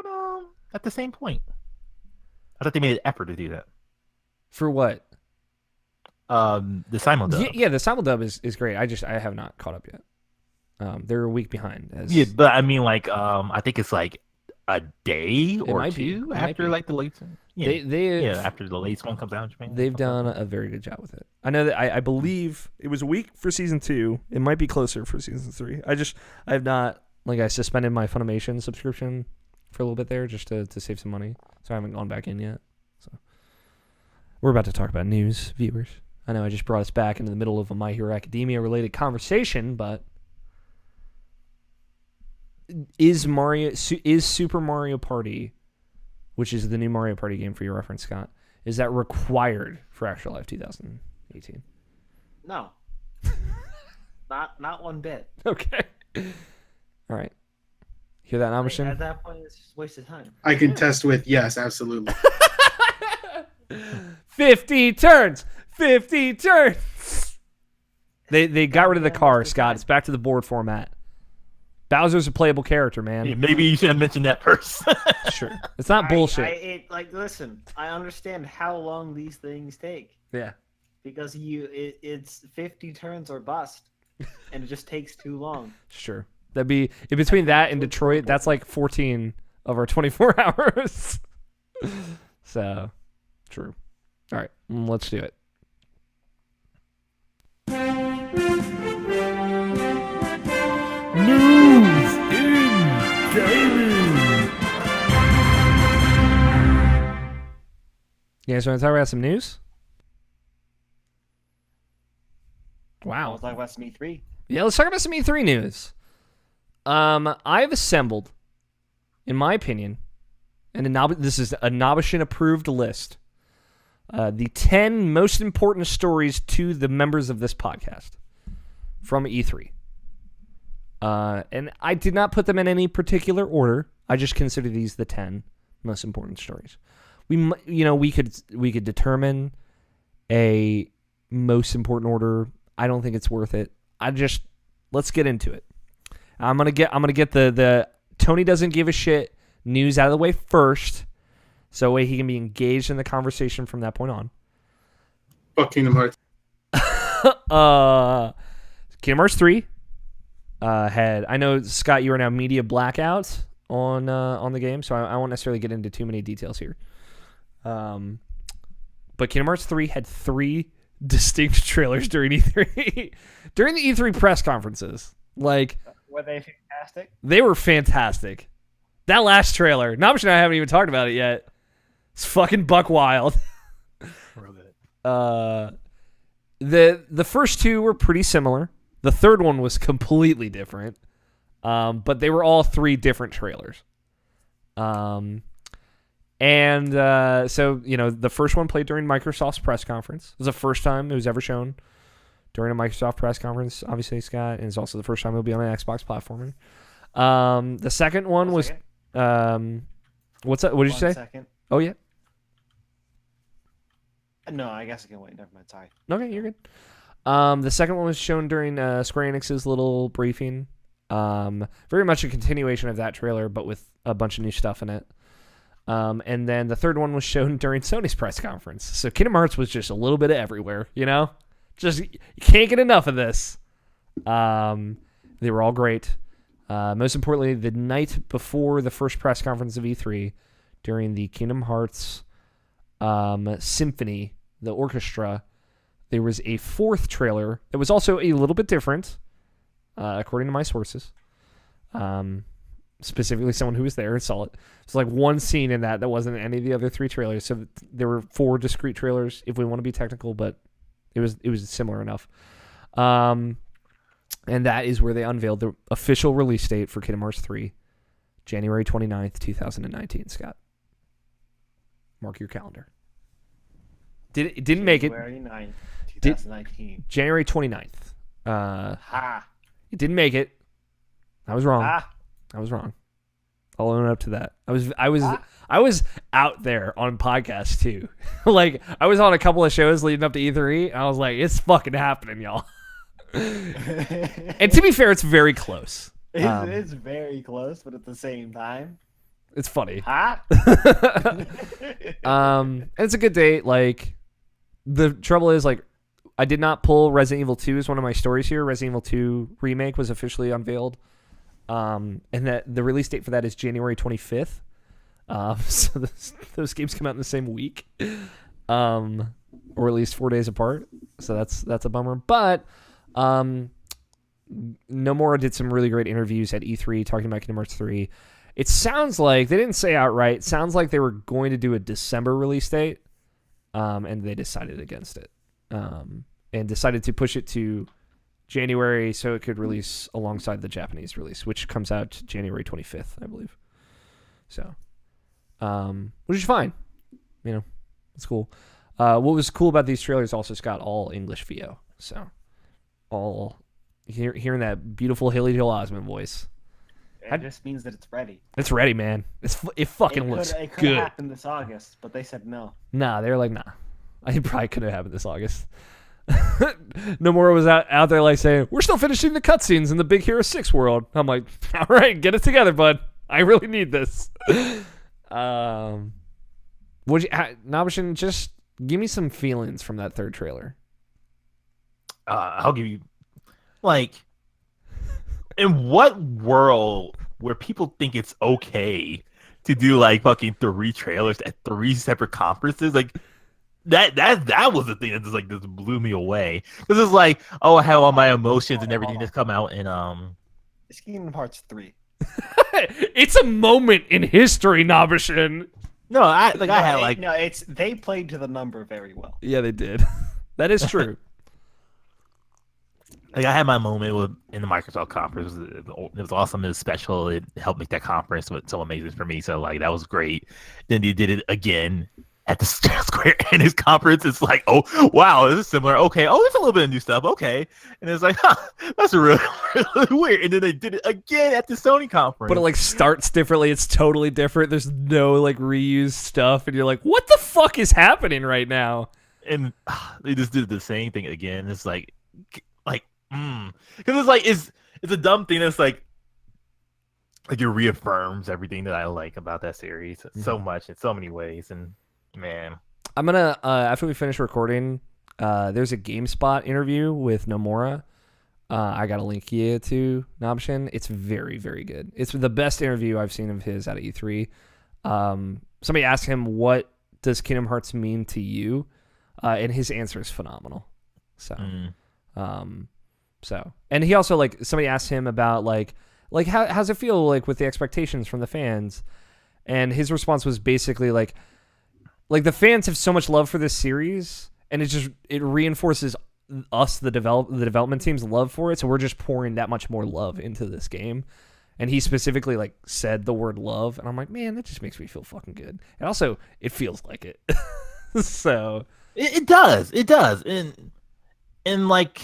about at the same point? I thought they made an effort to do that. For what? The simuldub. Yeah, the simuldub is great. I have not caught up yet. They're a week behind. Yeah, but I mean, like, I think it's like a day or might be. two It might after be. like the late. Yeah, after the latest one comes out in Japan. They've something done like a very good job with it. I know that I believe it was a week for season 2. It might be closer for season 3. I have not, like, I suspended my Funimation subscription for a little bit there just to save some money. So I haven't gone back in yet. So we're about to talk about news, viewers. I know I just brought us back into the middle of a My Hero Academia related conversation, but is Super Mario Party, which is the new Mario Party game for your reference, Scott, is that required for Extra Life 2018? No. Not one bit. Okay. All right. Hear that, Like, Namishin? at that point, it's just a waste of time. I can test with yes, absolutely. 50 turns. 50 turns. They got rid of the car, Scott. It's back to the board format. Bowser's a playable character, man. Yeah, maybe you should have mentioned that first. Sure. It's not bullshit. Listen, I understand how long these things take Yeah. because it's 50 turns or bust, and it just takes too long. Sure. That'd be in between that and Detroit. That's like 14 of our 24 hours. So, true. All right, let's do it. News in gaming. You guys want to talk about some news? Wow. I'll talk about some E3. Yeah, let's talk about some E3 news. I've assembled, in my opinion, and this is a Nabishin approved list, the 10 most important stories to the members of this podcast from E3. And I did not put them in any particular order. I just consider these the 10 most important stories. We could determine a most important order. I don't think it's worth it. Let's get into it. I'm gonna get the Tony doesn't give a shit news out of the way first, so way he can be engaged in the conversation from that point on. Fuck Kingdom Hearts. Kingdom Hearts 3 I know, Scott, you are now media blackout on the game, so I won't necessarily get into too many details here. But Kingdom Hearts 3 had 3 distinct trailers during E3. During the E3 press conferences. Like, Were they fantastic? they were fantastic. That last trailer, Namish and I haven't even talked about it yet. It's fucking buck wild. The first 2 were pretty similar. The third one was completely different. But they were all 3 different trailers. So, the first one played during Microsoft's press conference. It was the first time it was ever shown during a Microsoft press conference, obviously, Scott, and it's also the first time it'll be on an Xbox platformer. The second one was... what's that? What did you say? 1 second. Oh, yeah? No, I guess I can wait. Never mind. Sorry. Okay, you're good. The second one was shown during Square Enix's little briefing. Very much a continuation of that trailer, but with a bunch of new stuff in it. And then the third one was shown during Sony's press conference. So Kingdom Hearts was just a little bit of everywhere, you know? Just, you can't get enough of this. They were all great. Most importantly, the night before the first press conference of E3, during the Kingdom Hearts Symphony, the orchestra, there was a 4th trailer that was also a little bit different, according to my sources. Specifically, someone who was there and saw it. It's like one scene in that wasn't any of the other 3 trailers. So there were 4 discrete trailers, if we want to be technical, but it was similar enough. And that is where they unveiled the official release date for Kingdom Hearts 3, January 29th, 2019, Scott. Mark your calendar. It didn't make it. January 9th, 2019. January 29th. Ha. It didn't make it. I was wrong. Ah. I was wrong. I'll own up to that. I was out there on podcasts too. Like, I was on a couple of shows leading up to E3, and I was like, it's fucking happening, y'all. And to be fair, it's very close. It's very close, but at the same time, It's funny. Huh? And it's a good date. Like, the trouble is, like, I did not pull Resident Evil 2 as one of my stories here. Resident Evil 2 Remake was officially unveiled. And that the release date for that is January 25th. So those games come out in the same week. Or at least 4 days apart. So that's a bummer. But Nomura did some really great interviews at E3 talking about Kingdom Hearts 3. It sounds like, they didn't say outright, it sounds like they were going to do a December release date. And they decided against it. And decided to push it to January so it could release alongside the Japanese release, which comes out January 25th, I believe. So, which is fine. You know, it's cool. What was cool about these trailers also, Scott, all English VO. So, all hearing that beautiful Haley Joel Osment voice. It just means that it's ready. It's ready, man. It fucking looks It could good. have happened this August, but they said no. Nah, they were like, nah. I probably could have happened this August. Nomura was out there like saying, we're still finishing the cutscenes in the Big Hero 6 world. I'm like, all right, get it together, bud. I really need this. Nabishin, just give me some feelings from that third trailer. I'll give you, like, in what world where people think it's okay to do like fucking 3 trailers at 3 separate conferences, like that was the thing that just blew me away, because it's like, oh, I have all my emotions and everything that's come out in It's Kingdom Hearts 3. It's a moment in history, Nabishin. They played to the number very well. Yeah, they did. That is true. Like, I had my moment in the Microsoft conference. It was awesome. It was special. It helped make that conference so amazing for me. So, like, that was great. Then they did it again at the Square Enix conference. It's like, oh, wow, this is similar. Okay, oh, there's a little bit of new stuff. Okay. And it's like, huh, that's really, really weird. And then they did it again at the Sony conference. But it, like, starts differently. It's totally different. There's no, like, reused stuff. And you're like, what the fuck is happening right now? And they just did the same thing again. It's like because it's like it's a dumb thing that's like it reaffirms everything that I like about that series so much in so many ways. And man, I'm gonna after we finish recording, there's a GameSpot interview with Nomura. I got a link here to Nabishin. It's very, very good. It's the best interview I've seen of his at E3. Somebody asked him, what does Kingdom Hearts mean to you? And his answer is phenomenal. So and he also, like, somebody asked him about like how's it feel, like, with the expectations from the fans, and his response was basically like the fans have so much love for this series, and it reinforces us, the development team's love for it, so we're just pouring that much more love into this game. And he specifically, like, said the word love, and I'm like, man, that just makes me feel fucking good. And also, it feels like it. So it does, and like,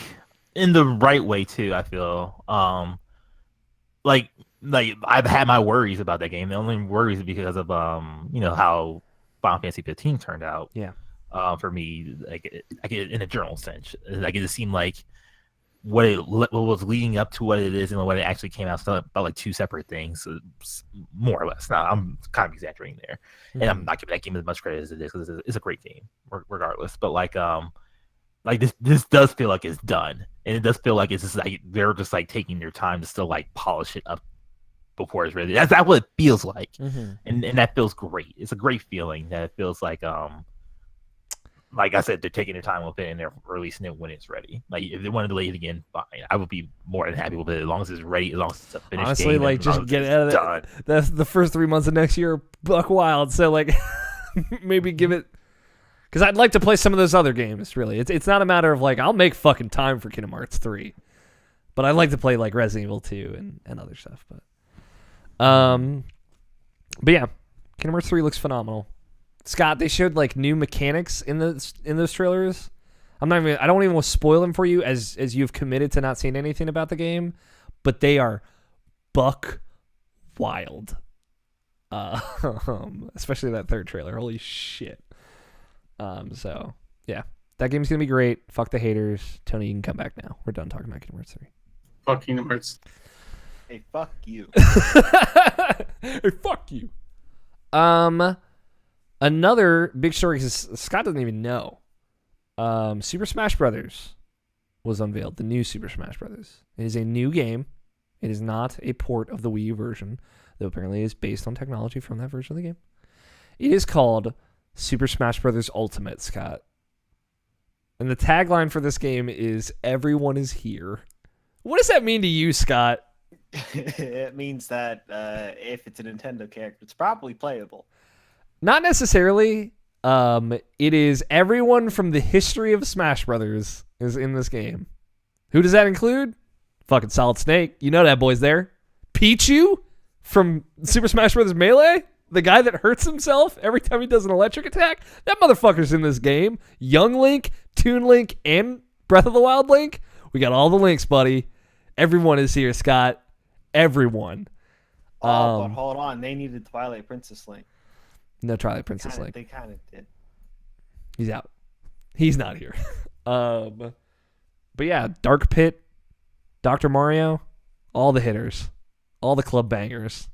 in the right way too, I feel. Like I've had my worries about that game. The only worries because of how Final Fantasy 15 turned out. Yeah. For me, like in a general sense, like it just seemed like what was leading up to what it is and what it actually came out about like 2 separate things, more or less. Now I'm kind of exaggerating there, and I'm not giving that game as much credit as it is, because it's a great game regardless. But like this does feel like it's done, and it does feel like it's just like they're just like taking their time to still like polish it up before it's ready. That's what it feels like, and that feels great. It's a great feeling that it feels like I said, they're taking their time with it and they're releasing it when it's ready. Like, if they want to delay it again, fine. I would be more than happy with it as long as it's ready, as long as it's a finished honestly, game. like, just get out of it. That's the first 3 months of next year are buck wild. So, like, maybe give it. Because I'd like to play some of those other games, really. It's not a matter of, like, I'll make fucking time for Kingdom Hearts 3. But I'd like to play, like, Resident Evil 2 and other stuff. But yeah, Kingdom Hearts 3 looks phenomenal. Scott, they showed, like, new mechanics in those trailers. I don't even want to spoil them for you, as you've committed to not seeing anything about the game. But they are buck wild. Especially that third trailer. Holy shit. So, yeah. That game's going to be great. Fuck the haters. Tony, you can come back now. We're done talking about Kingdom Hearts 3. Fuck Kingdom Hearts. Hey, fuck you. Hey, fuck you. Another big story because Scott doesn't even know. Super Smash Brothers was unveiled. The new Super Smash Brothers. It is a new game. It is not a port of the Wii U version, though apparently it is based on technology from that version of the game. It is called Super Smash Brothers Ultimate, Scott. And the tagline for this game is "Everyone is here." What does that mean to you, Scott? It means that if it's a Nintendo character, it's probably playable. Not necessarily. It is everyone from the history of Smash Brothers is in this game. Who does that include? Fucking Solid Snake. You know that boy's there. Pichu from Super Smash Brothers Melee? The guy that hurts himself every time he does an electric attack? That motherfucker's in this game. Young Link, Toon Link, and Breath of the Wild Link. We got all the links, buddy. Everyone is here, Scott. Everyone. But hold on. They needed Twilight Princess Link. No Twilight Princess Link. They kind of did. He's out. He's not here. But yeah, Dark Pit, Dr. Mario, all the hitters, all the club bangers.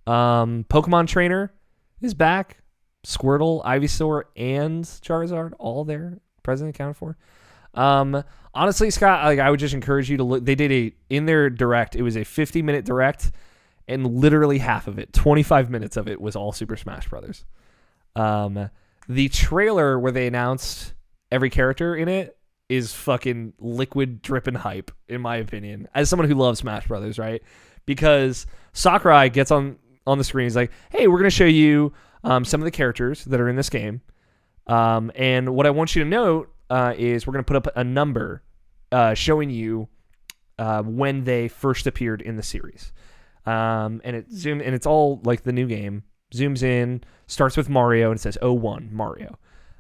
Pokemon Trainer is back. Squirtle, Ivysaur, and Charizard, all there, present, accounted for. Honestly, Scott, I would just encourage you to look. They did in their direct. It was a 50-minute direct, and literally half of it, 25 minutes of it, was all Super Smash Brothers. The trailer where they announced every character in it is fucking liquid dripping hype, in my opinion, as someone who loves Smash Brothers, right? Because Sakurai gets on the screen. He's like, hey, we're going to show you some of the characters that are in this game. And what I want you to note is we're going to put up a number showing you when they first appeared in the series. And it's all like the new game. Zooms in, starts with Mario, and it says 01, Mario.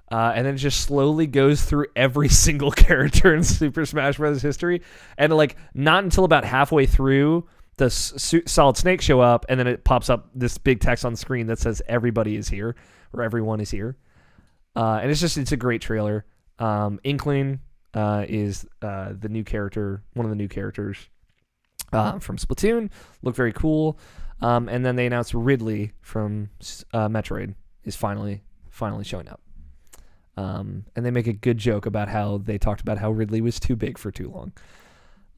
And then it just slowly goes through every single character in Super Smash Bros. History. And like not until about halfway through, the Solid Snake show up, and then it pops up this big text on the screen that says everybody is here, or everyone is here. And it's a great trailer. Inkling is the new character, one of the new characters from Splatoon. Looked very cool. And then they announced Ridley from Metroid is finally showing up. And they make a good joke about how they talked about how Ridley was too big for too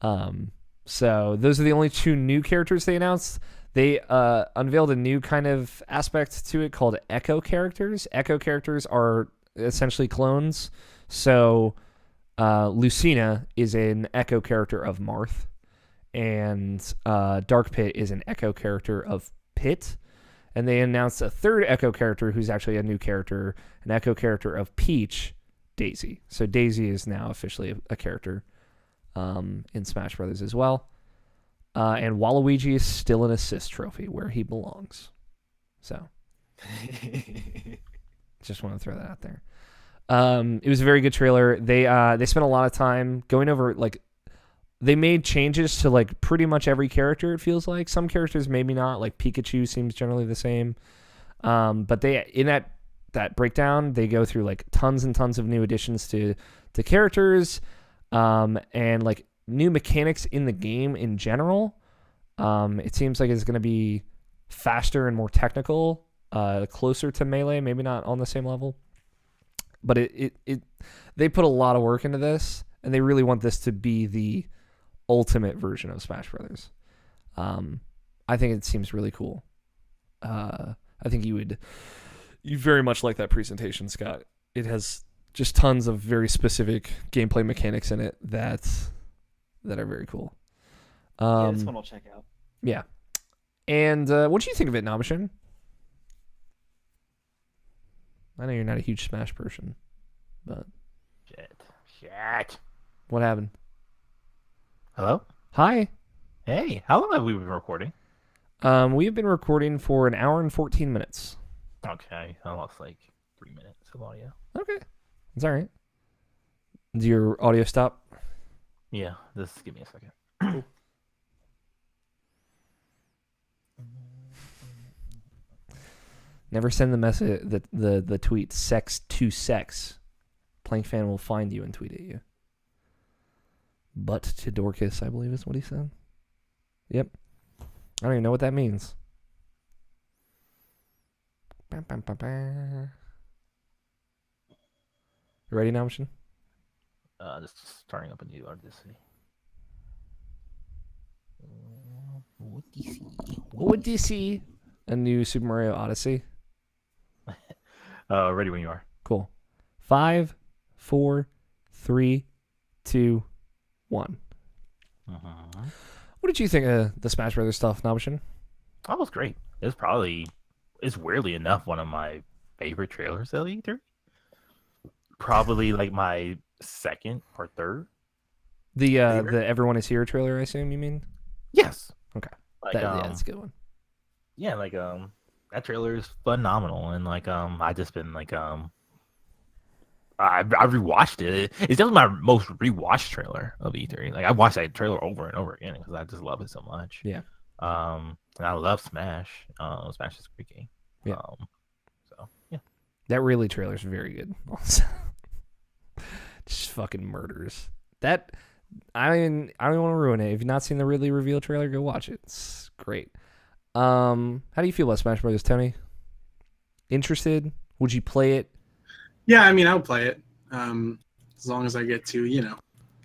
long. So those are the only two new characters they announced. They unveiled a new kind of aspect to it called Echo characters. Echo characters are essentially clones. So Lucina is an Echo character of Marth, and Dark Pit is an Echo character of Pit. And they announced a third Echo character who's actually a new character, an Echo character of Peach, Daisy. So Daisy is now officially a character in Smash Brothers as well. And Waluigi is still an assist trophy where he belongs. So just want to throw that out there. It was a very good trailer. They spent a lot of time going over, like, they made changes to like pretty much every character, it feels like. Some characters maybe not, like Pikachu seems generally the same. But they in that breakdown, they go through like tons and tons of new additions to characters, and like new mechanics in the game in general. It seems like it's going to be faster and more technical, closer to Melee, maybe not on the same level. But they put a lot of work into this, and they really want this to be the ultimate version of Smash Brothers. I think it seems really cool. I think you very much like that presentation, Scott. It has just tons of very specific gameplay mechanics in it that are very cool. Yeah, this one I'll check out. Yeah. And what do you think of it, Nabashin? I know you're not a huge Smash person, but Shit. What happened? Hello? Hi. Hey, how long have we been recording? We've been recording for an hour and 14 minutes. Okay, I lost like 3 minutes of audio. Okay. It's all right. Did your audio stop? Yeah, just give me a second. Never send the message, the tweet, sex to sex. Plank fan will find you and tweet at you. Butt to Dorcas, I believe is what he said. Yep. I don't even know what that means. Bam, bam, bam, bam. You ready now, Mission? Just starting up a new Odyssey. What do you see? A new Super Mario Odyssey. Ready when you are. Cool. 5, 4, 3, 2, 1. Uh-huh. What did you think of the Smash Brothers stuff, Nobishin? That was great. It's weirdly enough one of my favorite trailers of E3. Probably like my second or third. The Favorite? Everyone Is Here trailer, I assume you mean? Yes. Okay. Like Yeah, that's a good one. yeah, like that trailer is phenomenal, and like I just been like I rewatched it. It's definitely my most rewatched trailer of E3. Like I watched that trailer over and over again because I just love it so much. Yeah. And I love Smash. Smash is a great game. Yeah. So yeah. That really trailer's very good. Also. Just fucking murders. That I don't even want to ruin it. If you've not seen the Ridley reveal trailer, go watch it. It's great. How do you feel about Smash Brothers, Tony? Interested? Would you play it? Yeah, I mean, I'll play it. As long as I get to,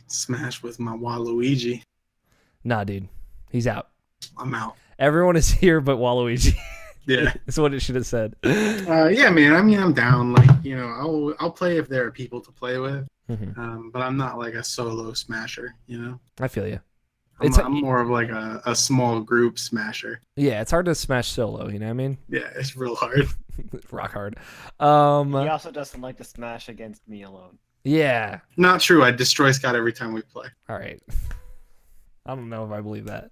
smash with my Waluigi. Nah, dude. He's out. I'm out. Everyone is here but Waluigi. Yeah. That's what it should have said. Yeah, man. I mean, I'm down. Like, I'll play if there are people to play with. Mm-hmm. But I'm not like a solo smasher. I feel you. I'm more of like a small group smasher. Yeah, it's hard to smash solo. You know what I mean? Yeah, it's real hard. Rock hard. He also doesn't like to smash against me alone. Yeah. Not true. I destroy Scott every time we play. All right. I don't know if I believe that.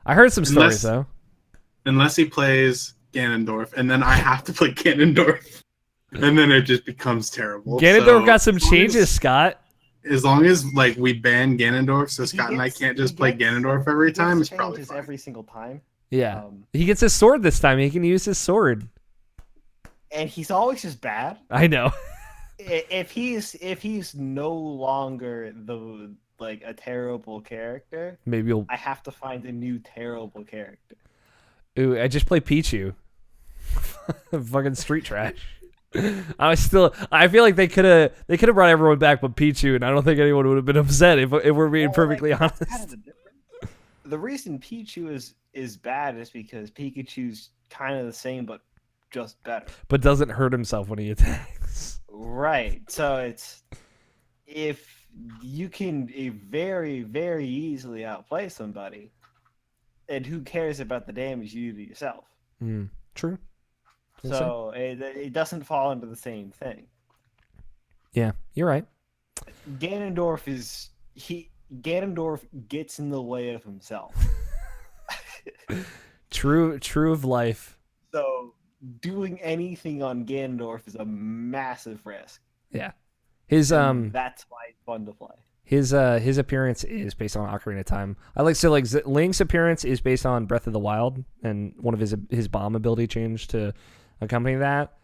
I heard some stories though. Unless he plays Ganondorf, and then I have to play Ganondorf, and then it just becomes terrible. Ganondorf got some changes, Scott. As long as like we ban Ganondorf, so Scott and I can't just play Ganondorf every time, it's probably fine. Every single time. Yeah. He gets his sword this time. He can use his sword. And he's always just bad. I know. If he's no longer a terrible character, maybe I have to find a new terrible character. Ooh, I just play Pichu. Fucking street trash. I feel like they could have brought everyone back but Pichu, and I don't think anyone would have been upset if we're being perfectly honest. The reason Pichu is bad is because Pikachu's kind of the same but just better. But doesn't hurt himself when he attacks. Right. So it's if you can very, very easily outplay somebody, and who cares about the damage you do to yourself? True. So it doesn't fall into the same thing. Yeah, you're right. Ganondorf gets in the way of himself. True of life. So doing anything on Ganondorf is a massive risk. Yeah. His that's why it's fun to play. His appearance is based on Ocarina of Time. Link's appearance is based on Breath of the Wild, and one of his bomb ability changed to accompany that.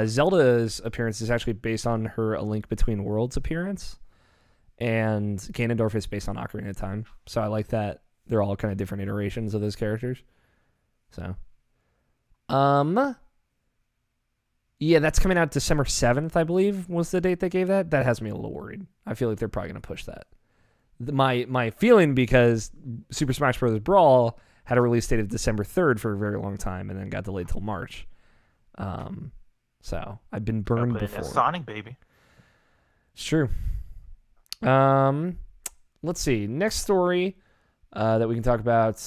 Zelda's appearance is actually based on her A Link Between Worlds appearance, and Ganondorf is based on Ocarina of Time. So I like that they're all kind of different iterations of those characters. So, yeah, that's coming out December 7th, I believe, was the date they gave that. That has me a little worried. I feel like they're probably going to push that. My feeling, because Super Smash Bros. Brawl had a release date of December 3rd for a very long time and then got delayed till March. So I've been burned before. Sonic, baby. It's true. Let's see. Next story that we can talk about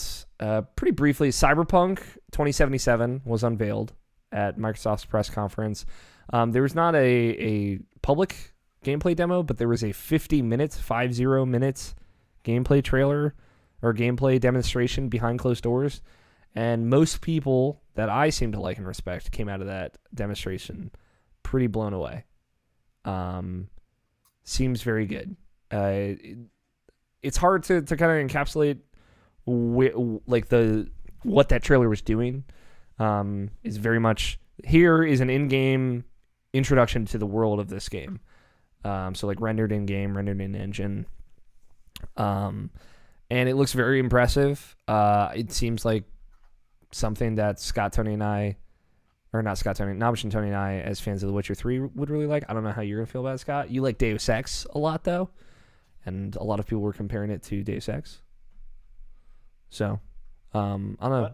pretty briefly. Cyberpunk 2077 was unveiled at Microsoft's press conference. There was not a public gameplay demo, but there was a 50 minutes gameplay trailer or gameplay demonstration behind closed doors. And most people that I seem to like and respect came out of that demonstration pretty blown away. Seems very good. It's hard to kind of encapsulate what that trailer was doing. Is very much, here is an in-game introduction to the world of this game. So like rendered in-game, rendered in-engine. And it looks very impressive. It seems like something that Scott, Tony, and I or not Scott, Tony, Nabish and Tony and I, as fans of The Witcher 3, would really like. I don't know how you're going to feel about it, Scott. You like Deus Ex a lot, though, and a lot of people were comparing it to Deus Ex. So, I don't know.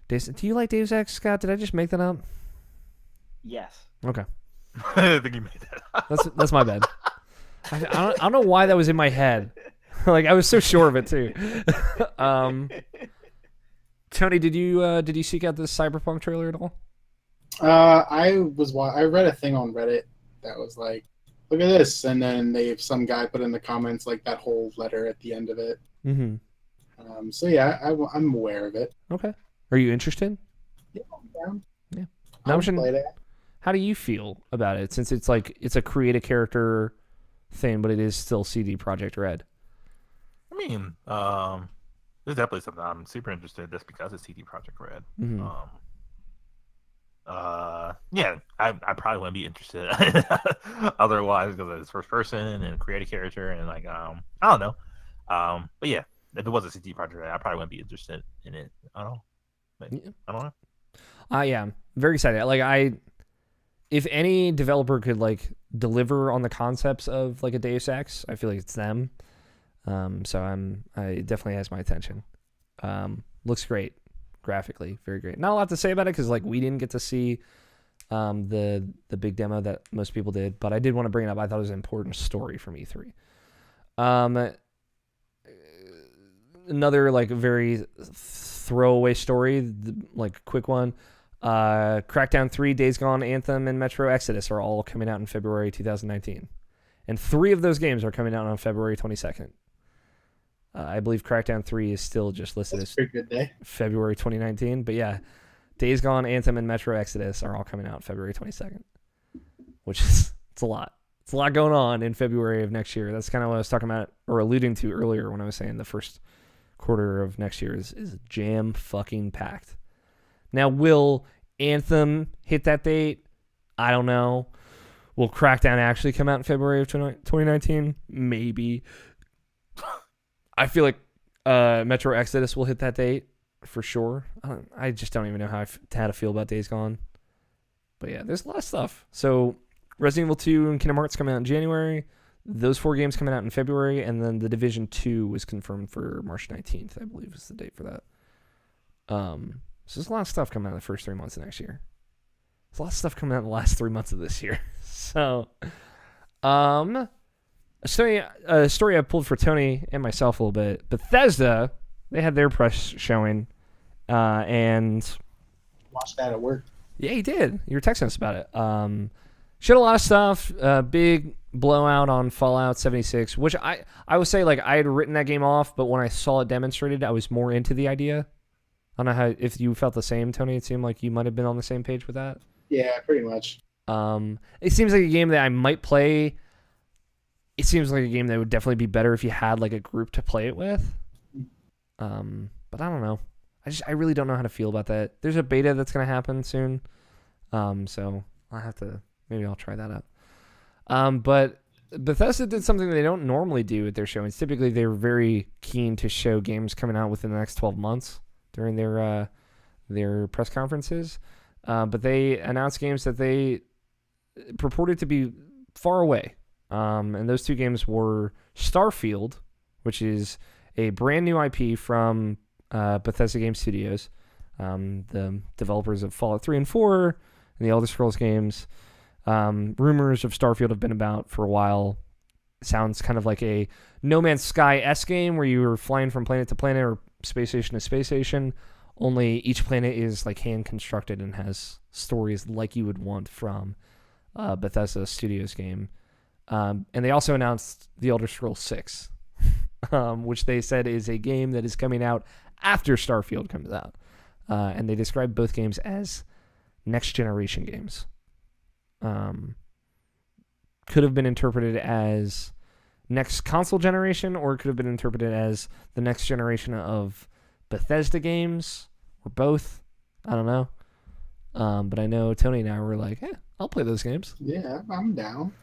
Do you like Deus Ex, Scott? Did I just make that up? Yes. Okay. I think you made that up. That's my bad. I don't know why that was in my head. Like, I was so sure of it, too. Tony, did you seek out this Cyberpunk trailer at all? I read a thing on Reddit that was like, look at this, and then some guy put in the comments like that whole letter at the end of it. Mm-hmm. So yeah, I'm aware of it. Okay. Are you interested? Yeah, I'm down. Yeah. I'll play that. How do you feel about it? Since it's a create a character thing, but it is still CD Projekt Red. I mean, there's definitely something I'm super interested in just because it's CD Projekt Red. Mm-hmm. Yeah, I probably wouldn't be interested otherwise because it's first person and create a character and like I don't know. But yeah, if it was a CD Projekt Red, I probably wouldn't be interested in it. I don't know. Yeah. I don't know. Yeah, I'm very excited. Like if any developer could like deliver on the concepts of like a Deus Ex, I feel like it's them. So it definitely has my attention. Looks great graphically, very great. Not a lot to say about it because like we didn't get to see the big demo that most people did, but I did want to bring it up. I thought it was an important story from E3. Another like very throwaway story, like quick one. Crackdown 3, Days Gone, Anthem, and Metro Exodus are all coming out in February 2019. And 3 of those games are coming out on February 22nd. I believe Crackdown 3 is still just listed as pretty good day. February 2019. But yeah, Days Gone, Anthem, and Metro Exodus are all coming out February 22nd. Which is, it's a lot. It's a lot going on in February of next year. That's kind of what I was talking about or alluding to earlier when I was saying the first quarter of next year is jam fucking packed. Now, will Anthem hit that date? I don't know. Will Crackdown actually come out in February of 2019? Maybe. I feel like Metro Exodus will hit that date for sure. I just don't even know how to feel about Days Gone. But yeah, there's a lot of stuff. So Resident Evil 2 and Kingdom Hearts coming out in January. Those 4 games coming out in February. And then The Division 2 was confirmed for March 19th, I believe is the date for that. So there's a lot of stuff coming out in the first 3 months of next year. There's a lot of stuff coming out in the last 3 months of this year. So, a story I pulled for Tony and myself a little bit. Bethesda, they had their press showing, and Watched that at work. yeah, he did. You were texting us about it. Showed a lot of stuff. Big blowout on Fallout 76, which I would say like I had written that game off, but when I saw it demonstrated, I was more into the idea. I don't know if you felt the same, Tony. It seemed like you might have been on the same page with that. Yeah, pretty much. It seems like a game that I might play. It seems like a game that would definitely be better if you had like a group to play it with. But I don't know. I really don't know how to feel about that. There's a beta that's gonna happen soon. So maybe I'll try that out. But Bethesda did something they don't normally do at their showings. Typically, they're very keen to show games coming out within the next 12 months during their press conferences. But they announced games that they purported to be far away. And those 2 games were Starfield, which is a brand new IP from Bethesda Game Studios, the developers of Fallout 3 and 4 and the Elder Scrolls games. Rumors of Starfield have been about for a while. Sounds kind of like a No Man's Sky-esque game where you were flying from planet to planet or space station to space station, only each planet is like hand constructed and has stories like you would want from Bethesda Studios game. And they also announced The Elder Scrolls 6, which they said is a game that is coming out after Starfield comes out. And they described both games as next generation games. Could have been interpreted as next console generation, or it could have been interpreted as the next generation of Bethesda games, or both. I don't know. But I know Tony and I were like, I'll play those games. Yeah, I'm down.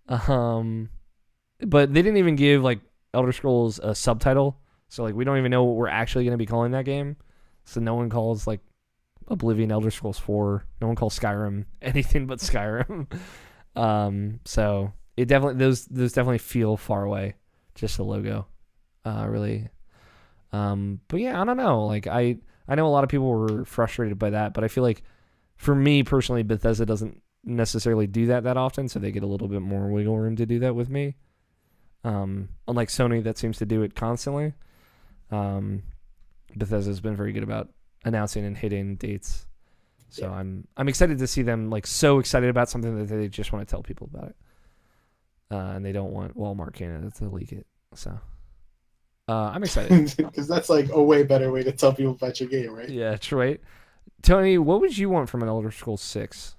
But they didn't even give like Elder Scrolls a subtitle, so like we don't even know what we're actually going to be calling that game. So no one calls like Oblivion, Elder Scrolls 4. No one calls Skyrim anything but Skyrim. So it definitely those definitely feel far away. Just the logo, really. But yeah, I don't know. Like I know a lot of people were frustrated by that, but I feel like for me personally, Bethesda doesn't necessarily do that often, so they get a little bit more wiggle room to do that with me. Unlike Sony, that seems to do it constantly. Bethesda's been very good about announcing and hitting dates. So yeah. I'm excited to see them like so excited about something that they just want to tell people about it. And they don't want Walmart Canada to leak it. So I'm excited. Because that's like a way better way to tell people about your game, right? Yeah, true. Right. Tony, what would you want from an Elder Scrolls 6?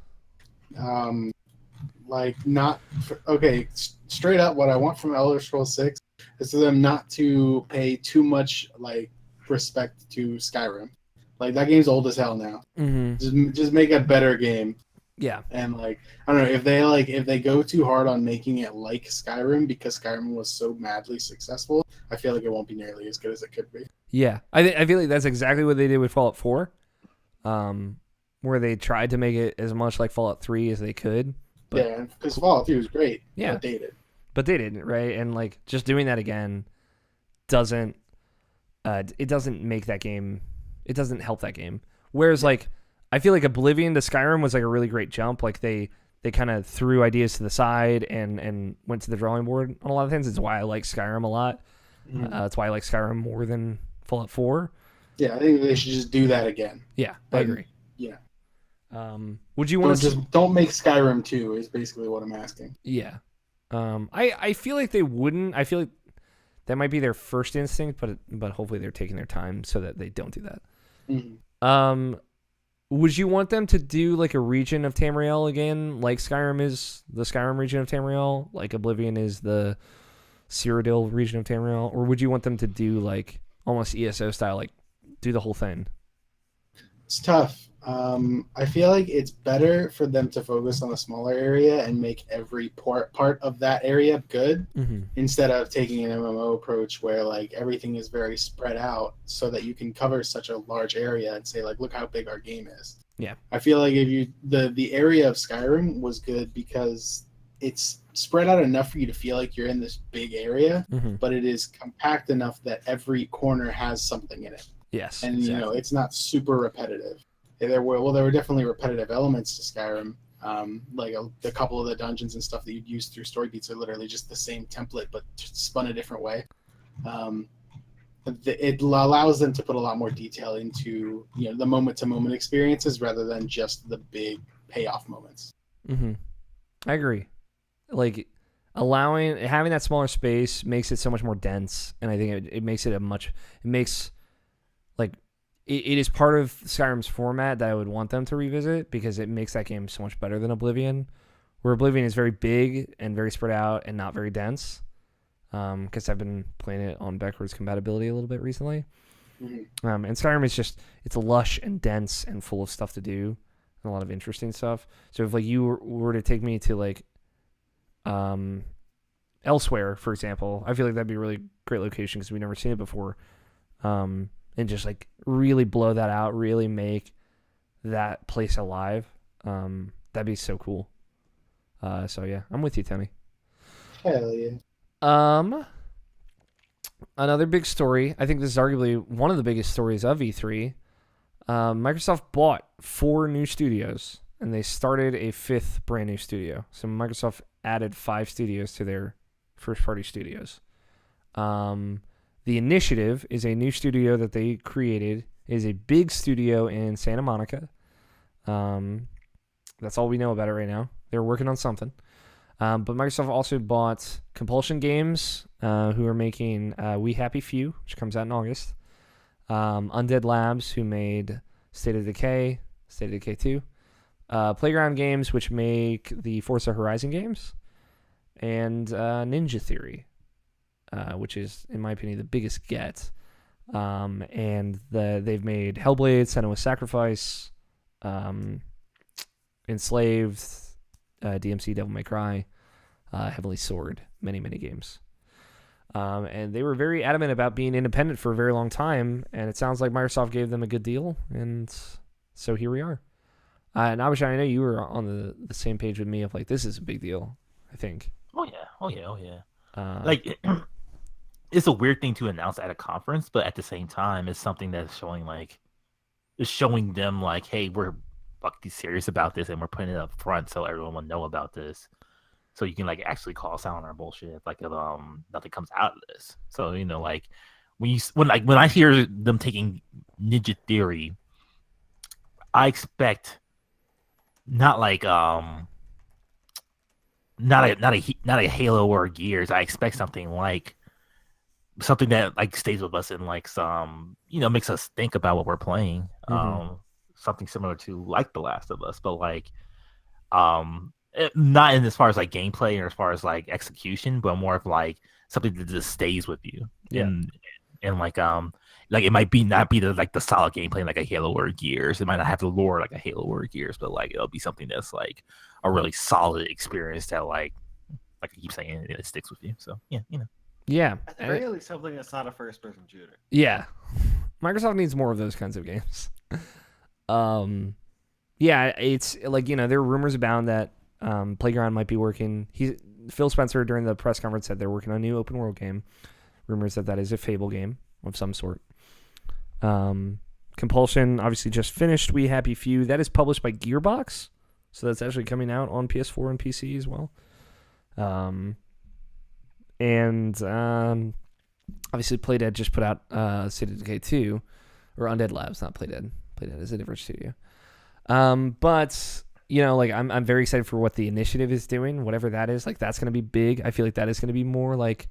Straight up, what I want from Elder Scrolls 6 is for them not to pay too much like respect to Skyrim. Like that game's old as hell now. Mm-hmm. Just make a better game. Yeah. And like I don't know if they go too hard on making it like Skyrim because Skyrim was so madly successful, I feel like it won't be nearly as good as it could be. Yeah, I feel like that's exactly what they did with Fallout 4, where they tried to make it as much like Fallout 3 as they could. But, yeah, because Fallout 3 was great. Yeah, but they didn't, right? And like just doing that again doesn't make that game. It doesn't help that game. Whereas like I feel like Oblivion to Skyrim was like a really great jump. Like they kind of threw ideas to the side and went to the drawing board on a lot of things. It's why I like Skyrim a lot. Mm-hmm. That's why I like Skyrim more than Fallout 4. Yeah, I think they should just do that again. Yeah, I agree. Yeah. Would you want to don't make Skyrim 2 is basically what I'm asking. Yeah. I feel like they wouldn't. I feel like that might be their first instinct, but hopefully they're taking their time so that they don't do that. Mm-hmm. Would you want them to do like a region of Tamriel again, like Skyrim is the Skyrim region of Tamriel, like Oblivion is the Cyrodiil region of Tamriel, or would you want them to do like almost ESO style, like do the whole thing? It's tough. I feel like it's better for them to focus on a smaller area and make every part of that area good, instead of taking an MMO approach where like everything is very spread out so that you can cover such a large area and say like, look how big our game is. Yeah. I feel like if the area of Skyrim was good because it's spread out enough for you to feel like you're in this big area, but it is compact enough that every corner has something in it. Yes. And exactly. It's not super repetitive. There were definitely repetitive elements to Skyrim. Like a couple of the dungeons and stuff that you'd use through story beats are literally just the same template, but spun a different way. It allows them to put a lot more detail into the moment-to-moment experiences rather than just the big payoff moments. I agree. Like having that smaller space makes it so much more dense, and I think it makes it it is part of Skyrim's format that I would want them to revisit because it makes that game so much better than Oblivion, where Oblivion is very big and very spread out and not very dense. Because I've been playing it on backwards compatibility a little bit recently. And Skyrim is it's lush and dense and full of stuff to do and a lot of interesting stuff. So if like you were to take me to like Elsewhere, for example, I feel like that'd be a really great location because we've never seen it before. And just like really blow that out, really make that place alive. That'd be so cool. So yeah, I'm with you, Tony. Hell yeah. Another big story. I think this is arguably one of the biggest stories of E3. Microsoft bought 4 new studios, and they started a 5th brand new studio. So Microsoft added 5 studios to their first-party studios. The Initiative is a new studio that they created. It is a big studio in Santa Monica. That's all we know about it right now. They're working on something. But Microsoft also bought Compulsion Games, who are making We Happy Few, which comes out in August. Undead Labs, who made State of Decay 2. Playground Games, which make the Forza Horizon games. And Ninja Theory, which is, in my opinion, the biggest get. And they've made Hellblade, Senua's Sacrifice, Enslaved, DMC Devil May Cry, Heavenly Sword, many, many games. And they were very adamant about being independent for a very long time, and it sounds like Microsoft gave them a good deal, and So here we are. And Abhishek, I know you were on the same page with me of like, this is a big deal, I think. Oh yeah. Like, it's a weird thing to announce at a conference, but at the same time, it's something that's showing them like, hey, we're fucking serious about this, and we're putting it up front so everyone will know about this. So you can like actually call us out on our bullshit, like if nothing comes out of this. So like when I hear them taking Ninja Theory, I expect not like not a Halo or Gears. I expect something that like stays with us and like some makes us think about what we're playing. Something similar to like The Last of Us, but like not in as far as like gameplay or as far as like execution, but more of like something that just stays with you. Yeah. And like it might not be the solid gameplay like a Halo or Gears. It might not have the lore like a Halo or Gears, but like it'll be something that's like a really solid experience that like I keep saying, it sticks with you. So yeah. Yeah. At the very least, something that's not a first-person shooter. Yeah. Microsoft needs more of those kinds of games. Yeah, it's like, there are rumors abound that Playground might be working. Phil Spencer during the press conference said they're working on a new open world game. Rumors that is a Fable game of some sort. Compulsion obviously just finished We Happy Few. That is published by Gearbox, so that's actually coming out on PS4 and PC as well. Obviously Playdead just put out State of Decay 2, or Undead Labs, not Playdead. Playdead is a different studio. But like I'm very excited for what the initiative is doing, whatever that is. Like that's gonna be big. I feel like that is gonna be more like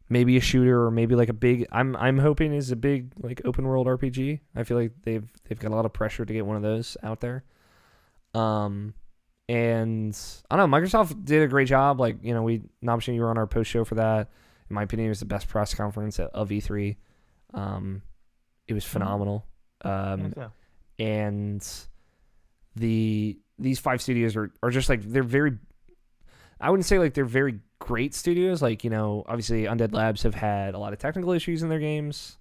maybe a shooter or maybe like a big. I'm hoping is a big like open world RPG. I feel like they've got a lot of pressure to get one of those out there. And I don't know, Microsoft did a great job. Like, Nabshin, you were on our post show for that. In my opinion, it was the best press conference of E3. It was phenomenal. And these 5 studios are just like, they're very, I wouldn't say like they're very great studios. Like, obviously Undead Labs have had a lot of technical issues in their games.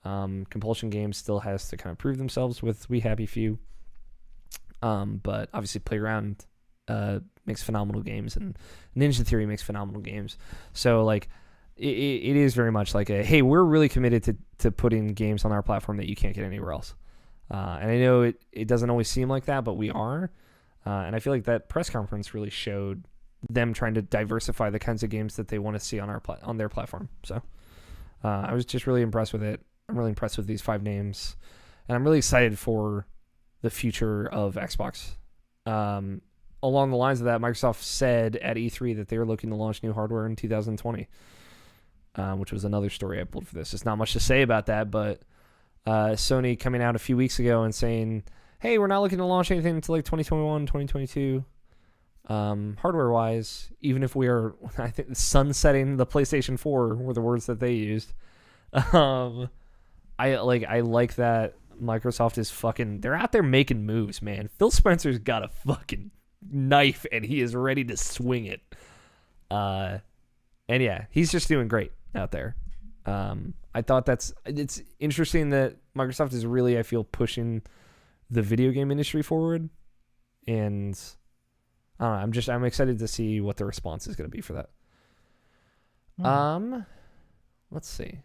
Compulsion Games still has to kind of prove themselves with We Happy Few. But obviously Playground makes phenomenal games, and Ninja Theory makes phenomenal games. So like it is very much like hey, we're really committed to putting games on our platform that you can't get anywhere else. And I know it doesn't always seem like that, but we are. And I feel like that press conference really showed them trying to diversify the kinds of games that they want to see on their platform. So I was just really impressed with it. I'm really impressed with these 5 names, and I'm really excited for the future of Xbox. Along the lines of that, Microsoft said at E3 that they were looking to launch new hardware in 2020, which was another story I pulled for this. There's not much to say about that, but Sony coming out a few weeks ago and saying, hey, we're not looking to launch anything until like 2021, 2022, hardware-wise, even if we are, I think, sunsetting the PlayStation 4 were the words that they used. I like that Microsoft is they're out there making moves, man. Phil Spencer's got a fucking knife and he is ready to swing it. And yeah, he's just doing great out there. I thought it's interesting that Microsoft is really, I feel, pushing the video game industry forward. And I don't know, I'm excited to see what the response is going to be for that. Let's see.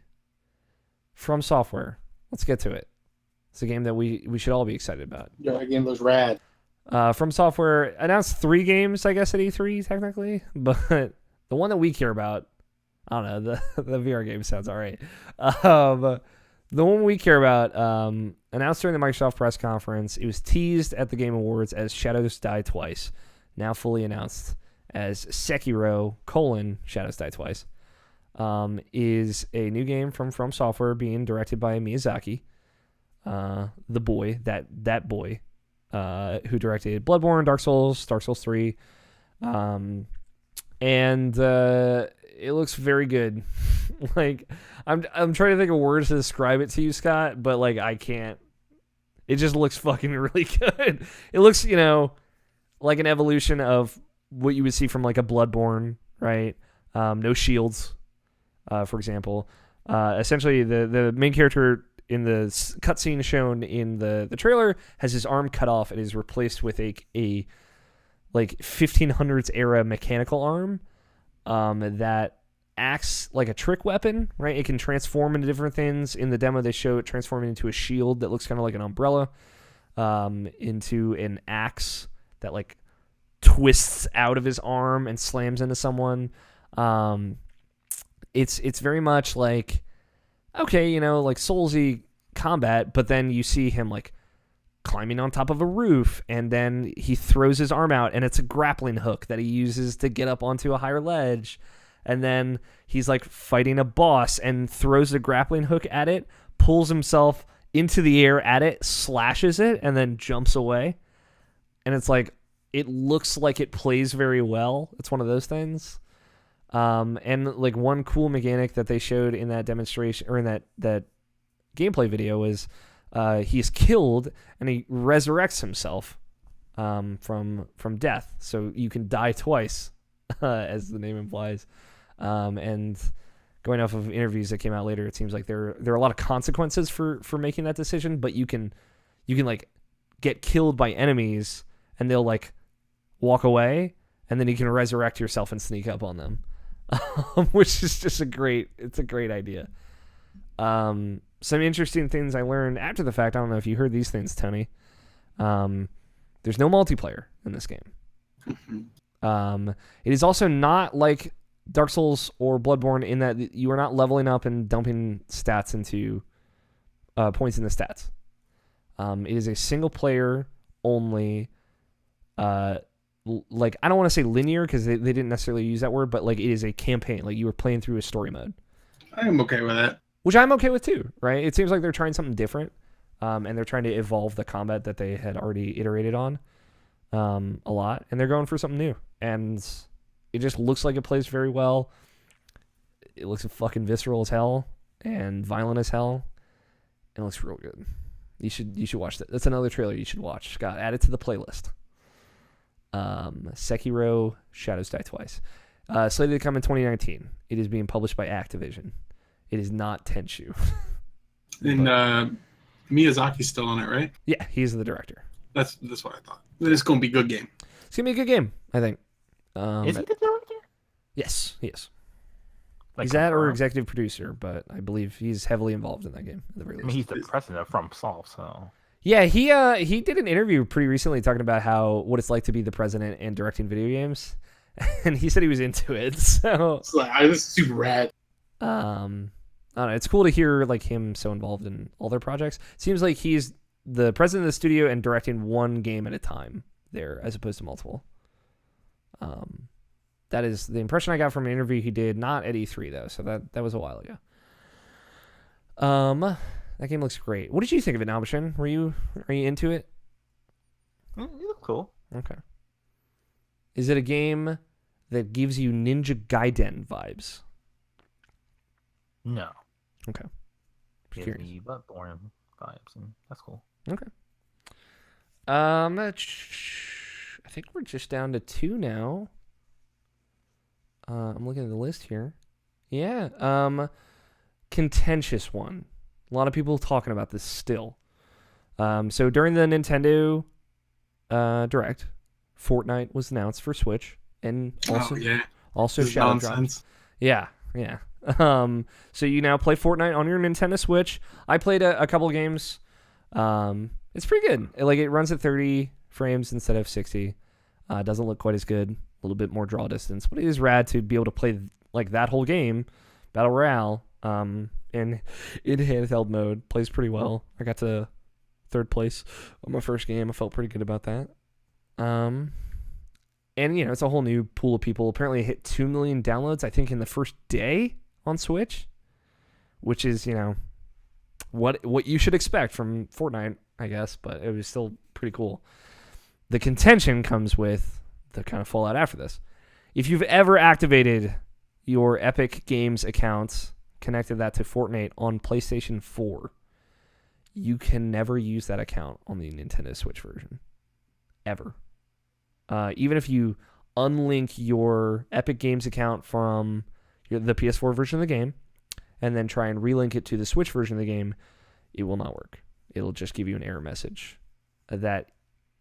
From Software. Let's get to it. It's a game that we should all be excited about. Yeah, that game looks rad. From Software announced 3 games, I guess, at E3 technically, but the one that we care about, I don't know, the VR game sounds all right. The one we care about, announced during the Microsoft press conference, it was teased at the Game Awards as Shadows Die Twice, now fully announced as Sekiro: Shadows Die Twice, is a new game from Software being directed by Miyazaki. The boy, that boy, who directed Bloodborne, Dark Souls 3, and it looks very good. Like I'm trying to think of words to describe it to you, Scott, but like I can't. It just looks fucking really good. It looks, like an evolution of what you would see from like a Bloodborne, right? No shields, for example. Essentially, the main character cutscene shown in the trailer, has his arm cut off and is replaced with a like 1500s era mechanical arm that acts like a trick weapon, right? It can transform into different things. In the demo, they show it transforming into a shield that looks kind of like an umbrella, into an axe that like twists out of his arm and slams into someone. It's very much like, okay, like Soulsy combat, but then you see him like climbing on top of a roof, and then he throws his arm out, and it's a grappling hook that he uses to get up onto a higher ledge. And then he's like fighting a boss and throws the grappling hook at it, pulls himself into the air at it, slashes it, and then jumps away. And it's like, it looks like it plays very well. It's one of those things. And like one cool mechanic that they showed in that demonstration, or in that gameplay video, is he's killed and he resurrects himself from death. So you can die twice, as the name implies. And going off of interviews that came out later, it seems like there are a lot of consequences for making that decision, but you can like get killed by enemies and they'll like walk away, and then you can resurrect yourself and sneak up on them, which is just a great idea. Some interesting things I learned after the fact. I don't know if you heard these things, Tony. There's no multiplayer in this game. It is also not like Dark Souls or Bloodborne in that you are not leveling up and dumping stats into points in the stats. It is a single player only, like, I don't want to say linear because they didn't necessarily use that word, but like it is a campaign. Like you were playing through a story mode. I am okay with that. Which I'm okay with too, right? It seems like they're trying something different, and they're trying to evolve the combat that they had already iterated on a lot, and they're going for something new. And it just looks like it plays very well. It looks fucking visceral as hell and violent as hell. It looks real good. You should watch that. That's another trailer you should watch. Scott, add it to the playlist. Sekiro Shadows Die Twice. Slated to come in 2019. It is being published by Activision. It is not Tenchu. And Miyazaki's still on it, right? Yeah, he's the director. That's what I thought. It's going to be a good game. It's going to be a good game, I think. Is he the director? Yes, he is. Like, he's that or executive producer, but I believe he's heavily involved in that game. At the very least. He's the president from Solve, so... Yeah, he did an interview pretty recently talking about what it's like to be the president and directing video games, and he said he was into it. So It's like, this is super rad. I don't know. It's cool to hear like him so involved in all their projects. Seems like he's the president of the studio and directing one game at a time there, as opposed to multiple. That is the impression I got from an interview he did, not at E3 though. So that was a while ago. That game looks great. What did you think of it, Nalbashin? Are you into it? You look cool. Okay. Is it a game that gives you Ninja Gaiden vibes? No. Okay. Gives Curious. me Bloodborne vibes, and that's cool. Okay. I think we're just down to 2 now. I'm looking at the list here. Yeah. Contentious one. A lot of people talking about this still. So during the Nintendo Direct, Fortnite was announced for Switch, and also This is Shadow nonsense. Drop. Yeah. So you now play Fortnite on your Nintendo Switch. I played a couple games. It's pretty good. It runs at 30 frames instead of 60. Doesn't look quite as good. A little bit more draw distance, but it is rad to be able to play like that whole game, Battle Royale, in handheld mode. Plays pretty well. I got to 3rd place on my first game. I felt pretty good about that. And it's a whole new pool of people. Apparently it hit 2 million downloads, I think, in the first day on Switch, which is, what you should expect from Fortnite, I guess, but it was still pretty cool. The contention comes with the kind of fallout after this. If you've ever activated your Epic Games account, connected that to Fortnite on PlayStation 4, you can never use that account on the Nintendo Switch version. Ever. Even if you unlink your Epic Games account from the PS4 version of the game, and then try and relink it to the Switch version of the game, it will not work. It'll just give you an error message that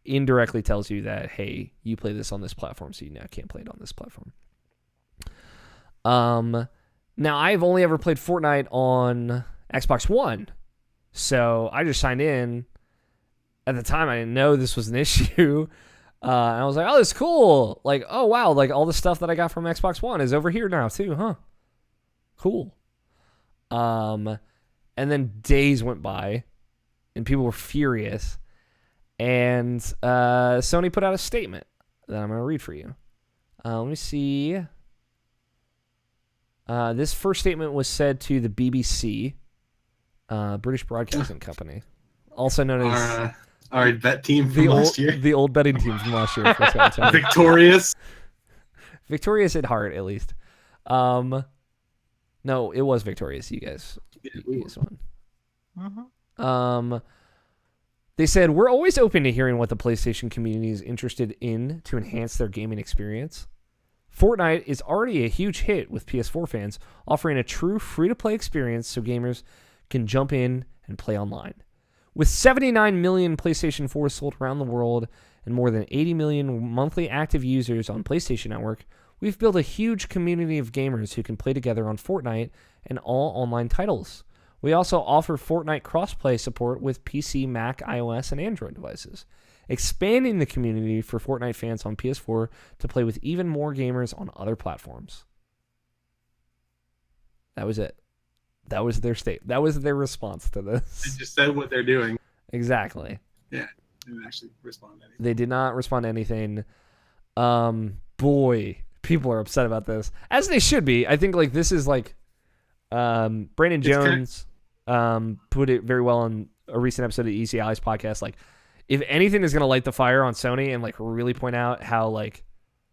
indirectly tells you that, hey, you play this on this platform, so you now can't play it on this platform. Now, I've only ever played Fortnite on Xbox One, so I just signed in. At the time, I didn't know this was an issue, and I was like, oh, this is cool. Like, oh, wow, like all the stuff that I got from Xbox One is over here now, too, huh? Cool. And then days went by, and people were furious. And Sony put out a statement that I'm going to read for you. Let me see. This first statement was said to the BBC, British Broadcasting Company, also known as our bet team from last year. The old betting team from last year. Victorious. Victorious at heart, at least. No, it was victorious. You guys won. Uh-huh. They said, we're always open to hearing what the PlayStation community is interested in to enhance their gaming experience. Fortnite is already a huge hit with PS4 fans, offering a true free-to-play experience so gamers can jump in and play online. With 79 million PlayStation 4s sold around the world and more than 80 million monthly active users on PlayStation Network, we've built a huge community of gamers who can play together on Fortnite and all online titles. We also offer Fortnite crossplay support with PC, Mac, iOS, and Android devices, expanding the community for Fortnite fans on PS4 to play with even more gamers on other platforms. That was it. That was their That was their response to this. They just said what they're doing. Exactly. Yeah, they didn't actually respond to anything. They did not respond to anything. Boy, people are upset about this, as they should be. I think like this is like Brandon Jones put it very well on a recent episode of the ECI's podcast. Like, if anything is going to light the fire on Sony and like really point out how like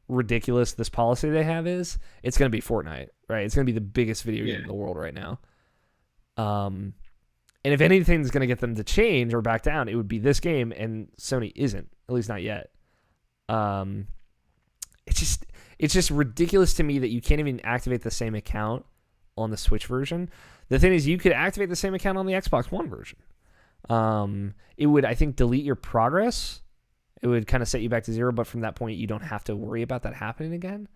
ridiculous this policy they have is, it's going to be Fortnite, right? It's going to be the biggest video game in the world right now. And if anything's going to get them to change or back down, it would be this game, and Sony isn't, at least not yet. It's just ridiculous to me that you can't even activate the same account on the Switch version. The thing is, you could activate the same account on the Xbox One version. It would, I think, delete your progress. It would kind of set you back to zero, but from that point, you don't have to worry about that happening again.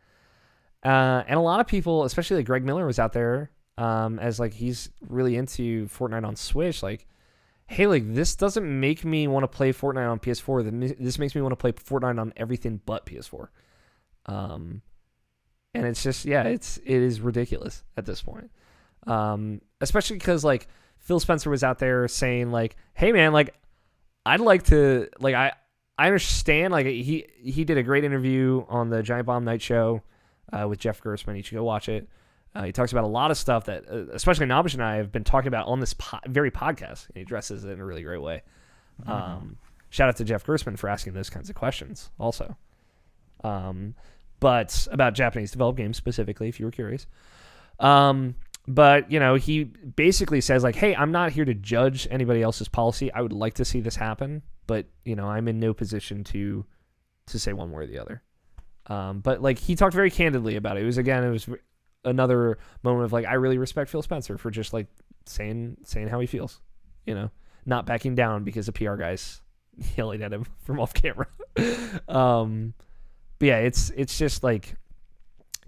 And a lot of people, especially like Greg Miller was out there, as like he's really into Fortnite on Switch, like, hey, like this doesn't make me want to play Fortnite on PS4. This makes me want to play Fortnite on everything but PS4. And it's just, it is ridiculous at this point. Especially because like Phil Spencer was out there saying like, hey man, like I'd like to, like I understand, like he did a great interview on the Giant Bomb Night Show with Jeff Gerstmann. You should go watch it. He talks about a lot of stuff that, especially Nabish and I have been talking about on this very podcast. And he addresses it in a really great way. Shout out to Jeff Gerstmann for asking those kinds of questions also. But about Japanese developed games specifically, if you were curious. But, you know, he basically says like, hey, I'm not here to judge anybody else's policy. I would like to see this happen, but, you know, I'm in no position to say one way or the other. But like he talked very candidly about it. It was another moment of like, I really respect Phil Spencer for just like saying how he feels, you know, not backing down because the PR guy's yelling at him from off camera. But yeah, it's just like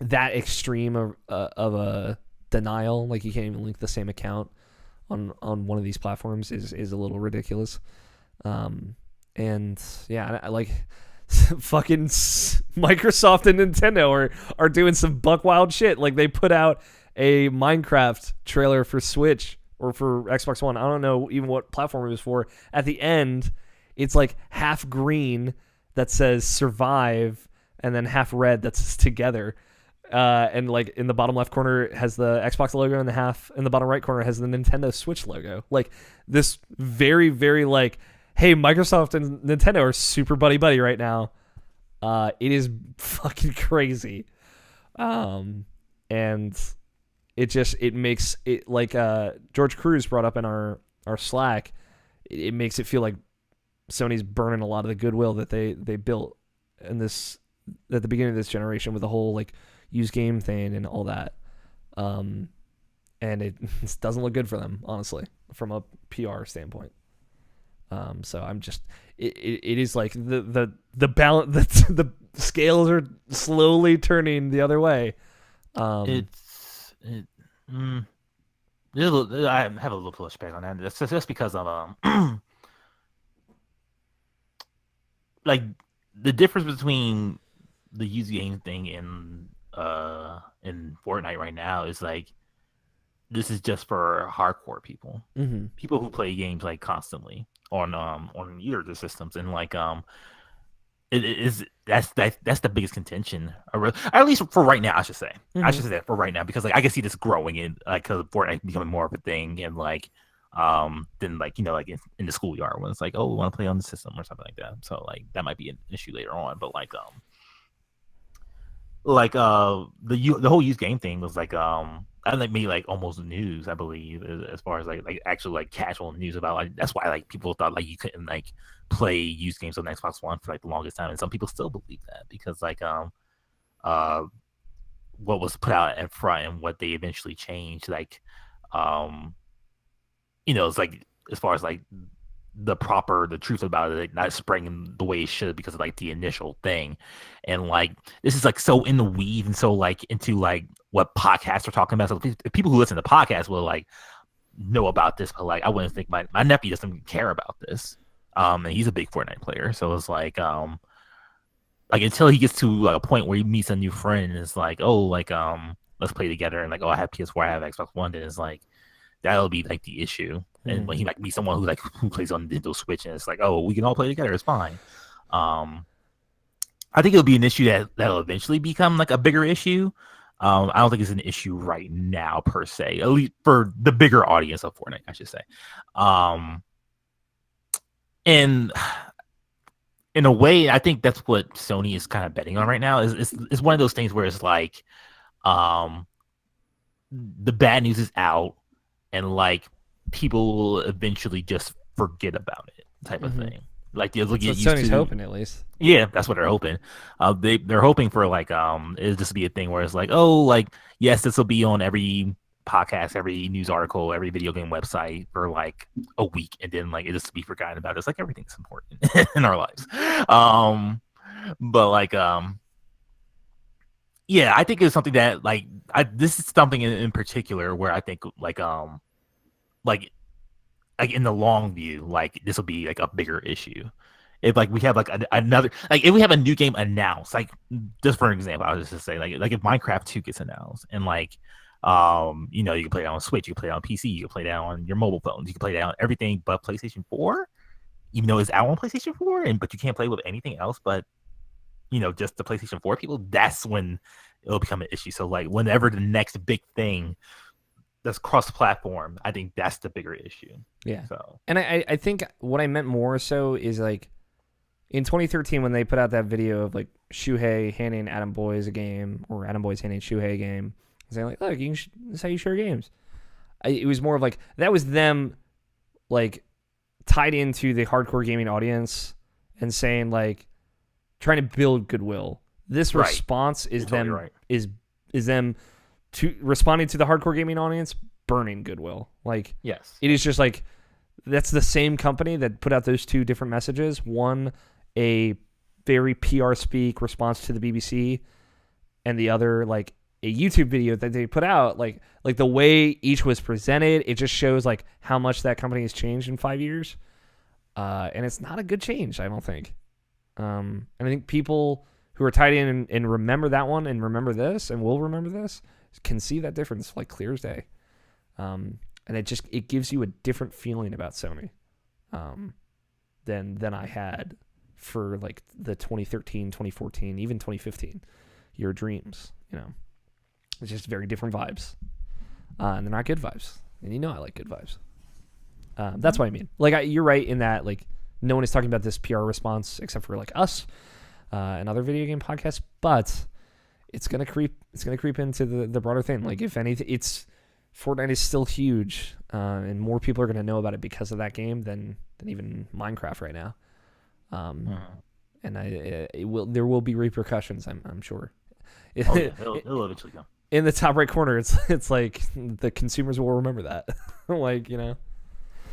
that extreme of a denial. Like you can't even link the same account on one of these platforms is a little ridiculous. And yeah, I like fucking Microsoft and Nintendo are doing some buck wild shit. Like they put out a Minecraft trailer for Switch or for Xbox One. I don't know even what platform it was for. At the end, it's like half green that says survive and then half red that says together. And like in the bottom left corner it has the Xbox logo and in the bottom right corner has the Nintendo Switch logo. Like this very, very like, hey, Microsoft and Nintendo are super buddy right now. It is fucking crazy. And it makes it like George Cruz brought up in our Slack. It makes it feel like Sony's burning a lot of the goodwill that they built in this at the beginning of this generation with the whole like used game thing and all that. and it doesn't look good for them, honestly, from a PR standpoint. So I'm just it is like the balance the scales are slowly turning the other way. I have a little pushback on that. That's just because of like the difference between the used game thing in Fortnite right now is like this is just for hardcore people, people who play games like constantly on either of the systems, and like it is that's the biggest contention, or at least for right now. I should say that for right now, because like I can see this growing in like because Fortnite becoming more of a thing, and like then like like in the schoolyard when it's like, oh, we want to play on the system or something like that. So like that might be an issue later on, but like the whole used game thing was like I think made like almost news, I believe, as far as like actual like casual news about like that's why like people thought like you couldn't like play used games on Xbox One for like the longest time, and some people still believe that because like what was put out in front and what they eventually changed, like it's like as far as like the truth about it, like, not spreading the way it should because of like the initial thing, and like this is like so in the weed and so like into like what podcasts are talking about. So people who listen to podcasts will like know about this, but like I wouldn't think my nephew doesn't care about this. And he's a big Fortnite player, so it's like until he gets to like a point where he meets a new friend and it's like, oh, like let's play together, and like, oh, I have PS4, I have Xbox One, then it's like that'll be like the issue. And when he like meets someone who plays on Nintendo Switch, and it's like, oh, we can all play together, it's fine. I think it'll be an issue that'll eventually become like a bigger issue. I don't think it's an issue right now per se, at least for the bigger audience of Fortnite, I should say. And in a way, I think that's what Sony is kind of betting on right now. Is one of those things where it's like, the bad news is out, and like people will eventually just forget about it, type of thing. Like they'll get used to. Sony's hoping, at least. Yeah, that's what they're hoping. They're hoping for like it'll just be a thing where it's like, oh, like yes, this will be on every podcast, every news article, every video game website for like a week, and then like it just be forgotten about. It's like everything's important in our lives. But like yeah, I think it's something that like this is something in particular where I think like in the long view, like this will be like a bigger issue. If like we have like another, like if we have a new game announced, like just for an example, I was just to say like if Minecraft 2 gets announced, and like you can play it on Switch, you can play it on PC, you can play it on your mobile phones, you can play it on everything but PlayStation 4, even though it's out on PlayStation 4, but you can't play with anything else but just the PlayStation 4 people, that's when it'll become an issue. So like whenever the next big thing that's cross-platform, I think that's the bigger issue. Yeah. So, and I think what I meant more so is like in 2013 when they put out that video of like Shuhei handing Adam Boyes a game, or Adam Boyes handing Shuhei a game, saying like, look, this is how you share games. It was more of like that was them like tied into the hardcore gaming audience and saying like trying to build goodwill. This response is You're totally right. is them to responding to the hardcore gaming audience, burning goodwill. Like, yes, it is just like that's the same company that put out those two different messages. One, a very PR speak response to the BBC, and the other like a YouTube video that they put out. Like the way each was presented, it just shows like how much that company has changed in 5 years. And it's not a good change, I don't think. And I think people who are tied in and remember that one and remember this and will remember this can see that difference like clear as day. And it gives you a different feeling about Sony than I had for like the 2013, 2014, even 2015 Your Dreams. It's just very different vibes, and they're not good vibes. And I like good vibes. That's what I mean. Like you're right in that like no one is talking about this PR response except for like us and other video game podcasts, but it's gonna creep into the broader thing. Like if anything, Fortnite is still huge, and more people are gonna know about it because of that game than even Minecraft right now. And there will be repercussions, I'm sure. It'll eventually come. in the top right corner, it's like the consumers will remember that. Like, you know.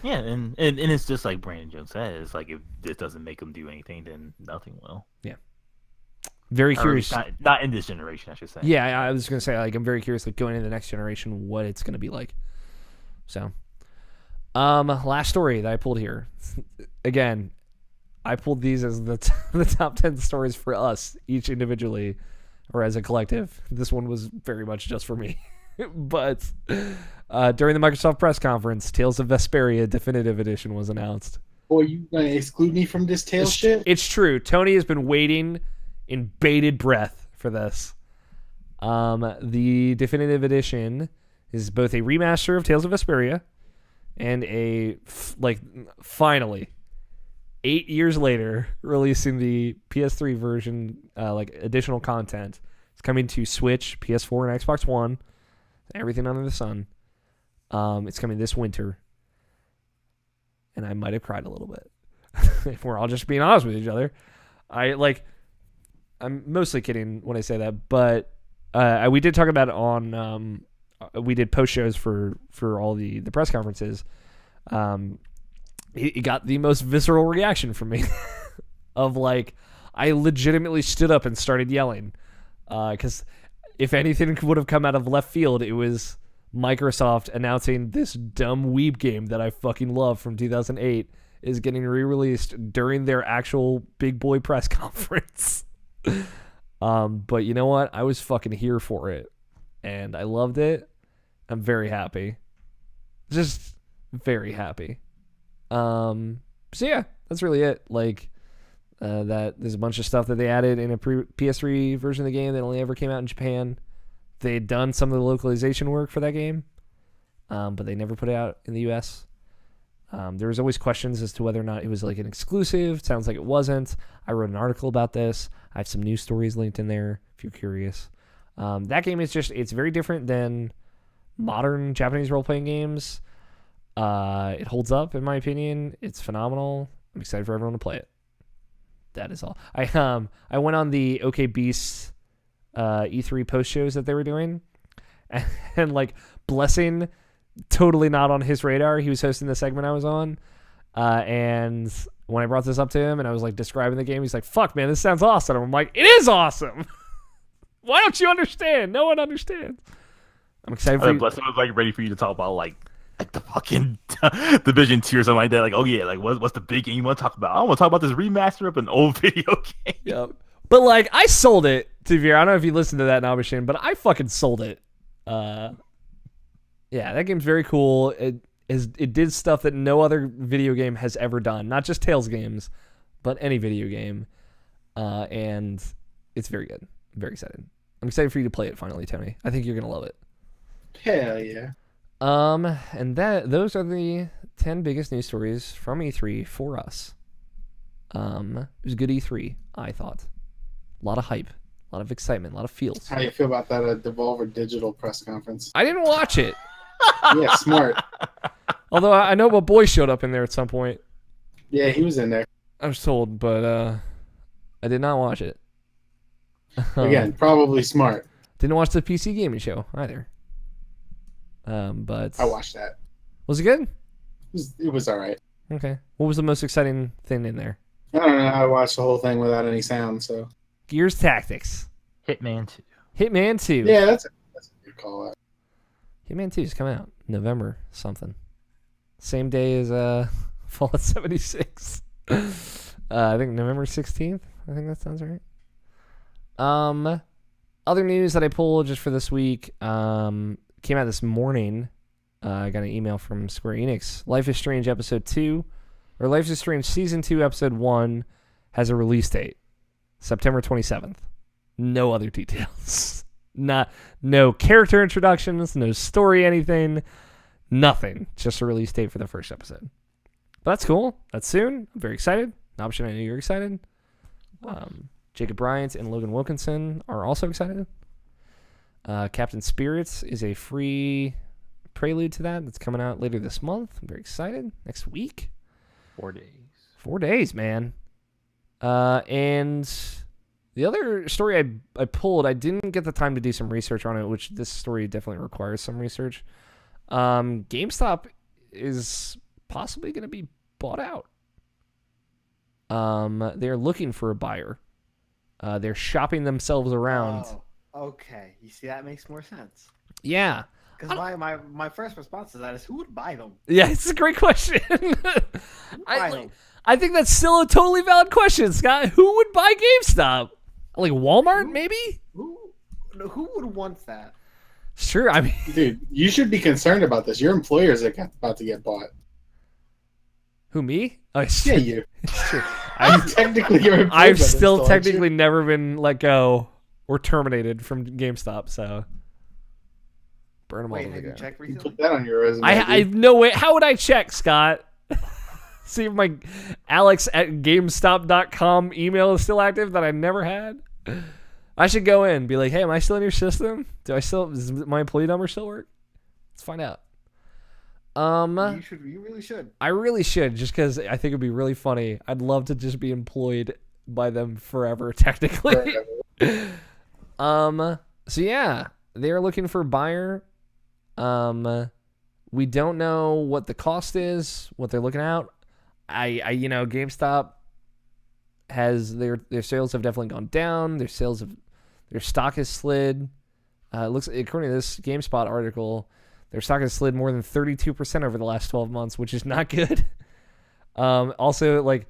Yeah, and it's just like Brandon Jones said. It's like if this doesn't make them do anything, then nothing will. Yeah. Very curious. Not in this generation, I should say. Yeah, I was gonna say, like, I'm very curious, like, going into the next generation, what it's gonna be like. So, last story that I pulled here. Again, I pulled these as the top 10 stories for us, each individually, or as a collective. This one was very much just for me. But during the Microsoft press conference, Tales of Vesperia Definitive Edition was announced. Boy, you gonna exclude me from this Tales shit? It's true. Tony has been waiting in bated breath for this. The Definitive Edition is both a remaster of Tales of Vesperia and finally, 8 years later, releasing the PS3 version, additional content. It's coming to Switch, PS4, and Xbox One. Everything under the sun. It's coming this winter. And I might have cried a little bit. If we're all just being honest with each other. I'm mostly kidding when I say that, but we did talk about it on we did post shows for all the press conferences. It got the most visceral reaction from me of like, I legitimately stood up and started yelling. Because if anything would have come out of left field, it was Microsoft announcing this dumb weeb game that I fucking love from 2008 is getting re-released during their actual big boy press conference. But you know what? I was fucking here for it. And I loved it. I'm very happy. Just very happy. So yeah, that's really it. Like, that there's a bunch of stuff that they added in a PS3 version of the game that only ever came out in Japan. They had done some of the localization work for that game, but they never put it out in the US. There was always questions as to whether or not it was like an exclusive. It sounds like it wasn't. I wrote an article about this. I have some news stories linked in there if you're curious. That game is it's very different than modern Japanese role-playing games. It holds up, in my opinion. It's phenomenal. I'm excited for everyone to play it. That is all. I went on the OK Beast E3 post shows that they were doing, and like Blessing, totally not on his radar. He was hosting the segment I was on, and when I brought this up to him and I was like describing the game, he's like, "Fuck, man, this sounds awesome." I'm like, "It is awesome." Why don't you understand? No one understands. I'm excited for you. Blessing was like ready for you to talk about like the fucking Division 2 or something like that. Like, oh yeah, like what's the big game you want to talk about? I want to talk about this remaster of an old video game. Yep. But like, I sold it to Veer. I don't know if you listened to that, Nabashin, but I fucking sold it. Yeah, that game's very cool. It did stuff that no other video game has ever done. Not just Tales games, but any video game. And it's very good. I'm very excited. I'm excited for you to play it finally, Tony. I think you're gonna love it. Hell yeah. And those are the 10 biggest news stories from E3 for us. It was a good E3, I thought. A lot of hype, a lot of excitement, a lot of feels. How do you feel about that Devolver Digital press conference? I didn't watch it. Yeah, smart. Although I know my boy showed up in there at some point. Yeah, he was in there. I was told, but I did not watch it. Again, probably smart. Didn't watch the PC gaming show either. But I watched that. Was it good? It was all right. Okay. What was the most exciting thing in there? I don't know. I watched the whole thing without any sound, so. Gears Tactics. Hitman 2. Hitman 2. Yeah, that's a good call out. Hitman 2 is coming out November something. Same day as Fallout 76. I think November 16th. I think that sounds right. Other news that I pulled just for this week came out this morning. I got an email from Square Enix. Life is Strange Episode 2, or Life is Strange Season 2 Episode 1 has a release date. September 27th. No other details. No character introductions, no story anything, nothing. Just a release date for the first episode. But that's cool. That's soon. I'm very excited. Nabashin, I know you're excited. Jacob Bryant and Logan Wilkinson are also excited. Captain Spirits is a free prelude to that. That's coming out later this month. I'm very excited. Next week. 4 days. 4 days, man. And The other story I pulled, I didn't get the time to do some research on it, which this story definitely requires some research. GameStop is possibly going to be bought out. They're looking for a buyer. They're shopping themselves around. Oh, okay. You see, that makes more sense. Yeah. Because my first response to that is, who would buy them? Yeah, it's a great question. Buy them? I think that's still a totally valid question, Scott. Who would buy GameStop? Like Walmart, maybe? Who would want that? Sure, I mean... Dude, you should be concerned about this. Your employer's about to get bought. Who, me? Oh, yeah, you. Sure. Technically, your employer. I've still technically never been let go or terminated from GameStop, so... Burn them all to the ground. Check You put that on your resume. I no way. How would I check, Scott? See if my alex@gamestop.com email is still active that I never had. I should go in and be like, hey, am I still in your system? Does my employee number still work? Let's find out. You really should. I really should, just because I think it'd be really funny. I'd love to just be employed by them forever, technically. So yeah, they're looking for a buyer. We don't know what the cost is, what they're looking at. GameStop has their sales have definitely gone down. Their stock has slid. It looks, according to this GameSpot article, their stock has slid more than 32% over the last 12 months, which is not good. Also, like,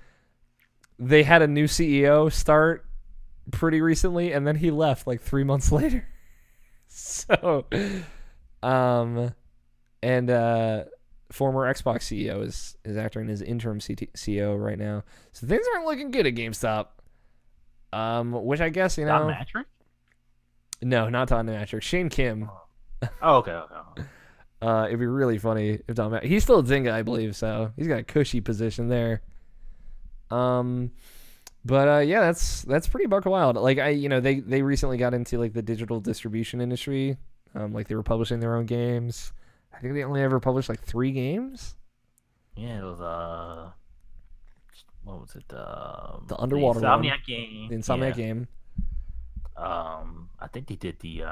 they had a new CEO start pretty recently, and then he left like 3 months later. So, former Xbox CEO is acting as interim CEO right now. So things aren't looking good at GameStop. Which I guess, you know. Don Matrick? No, not Don Matrick. Shane Kim. Oh, okay. It'd be really funny if Don Matrick. He's still a Zynga, I believe, so he's got a cushy position there. Yeah, that's pretty buck wild. Like they recently got into like the digital distribution industry. Like they were publishing their own games. I think they only ever published like 3 games. Yeah, it was what was it? The underwater the Insomniac game. The Insomniac game. I think they did the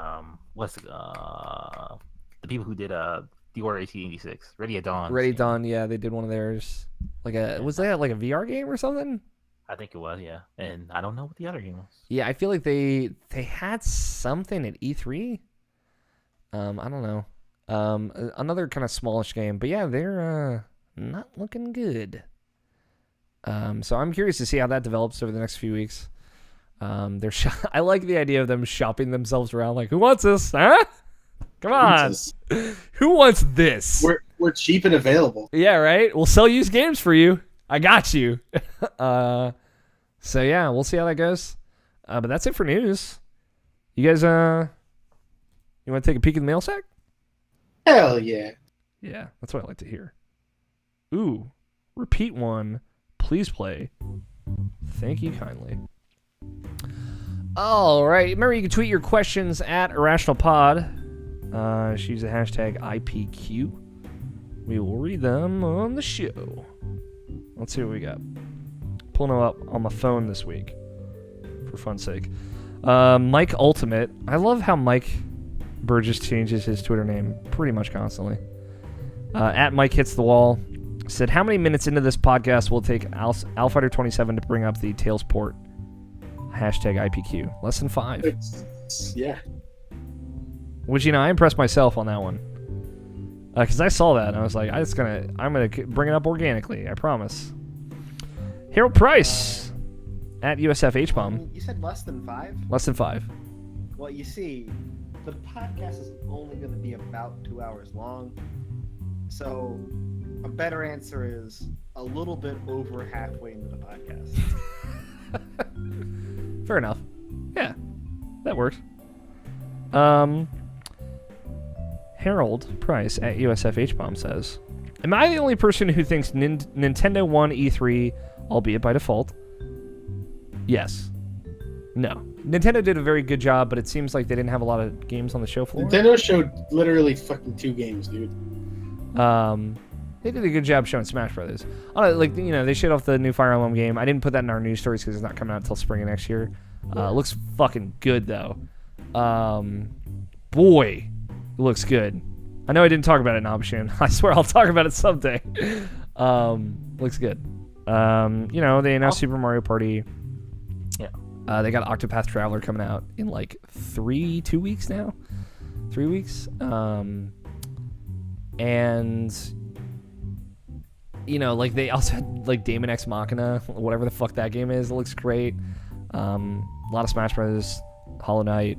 people who did the Order 1886, Ready at Dawn. Ready at Dawn, yeah, they did one of theirs. Was that like a VR game or something? I think it was, yeah. And I don't know what the other game was. Yeah, I feel like they had something at E3. I don't know. Another kind of smallish game, but yeah, they're not looking good. So I'm curious to see how that develops over the next few weeks. I like the idea of them shopping themselves around. Like, who wants this? Huh? Come on, who wants this? We're cheap and available. Yeah, right. We'll sell used games for you. I got you. So yeah, we'll see how that goes. But that's it for news. You guys, you want to take a peek at the mail sack? Hell yeah. Yeah, that's what I like to hear. Ooh, repeat one. Please play. Thank you kindly. All right. Remember, you can tweet your questions at IrrationalPod. Use the hashtag IPQ. We will read them on the show. Let's see what we got. Pulling them up on my phone this week, for fun's sake. Mike Ultimate. I love how Mike Burgess changes his Twitter name pretty much constantly. At Mike Hits the Wall said, how many minutes into this podcast will it take Alfighter27 to bring up the Tails port? Hashtag IPQ. Less than 5. Yeah. Which, I impressed myself on that one. Because I saw that and I was like, I'm gonna bring it up organically. I promise. Harold Price at USF H-Bomb. You said less than 5? Less than 5. Well, you see, the podcast is only going to be about 2 hours long. So a better answer is a little bit over halfway into the podcast. Fair enough. Yeah, that works. Harold Price at USF H-Bomb says, am I the only person who thinks Nintendo won E3, albeit by default? Yes. No. Nintendo did a very good job, but it seems like they didn't have a lot of games on the show floor. Nintendo showed literally fucking 2 games, dude. They did a good job showing Smash Brothers. They showed off the new Fire Emblem game. I didn't put that in our news stories because it's not coming out until spring of next year. Looks fucking good though. Boy, it looks good. I know I didn't talk about it in Abishan. I swear I'll talk about it someday. Looks good. They announced Super Mario Party. Yeah. They got Octopath Traveler coming out in like 2 weeks now. 3 weeks. And like they also had like Daemon X Machina, whatever the fuck that game is. It looks great. A lot of Smash Bros. Hollow Knight.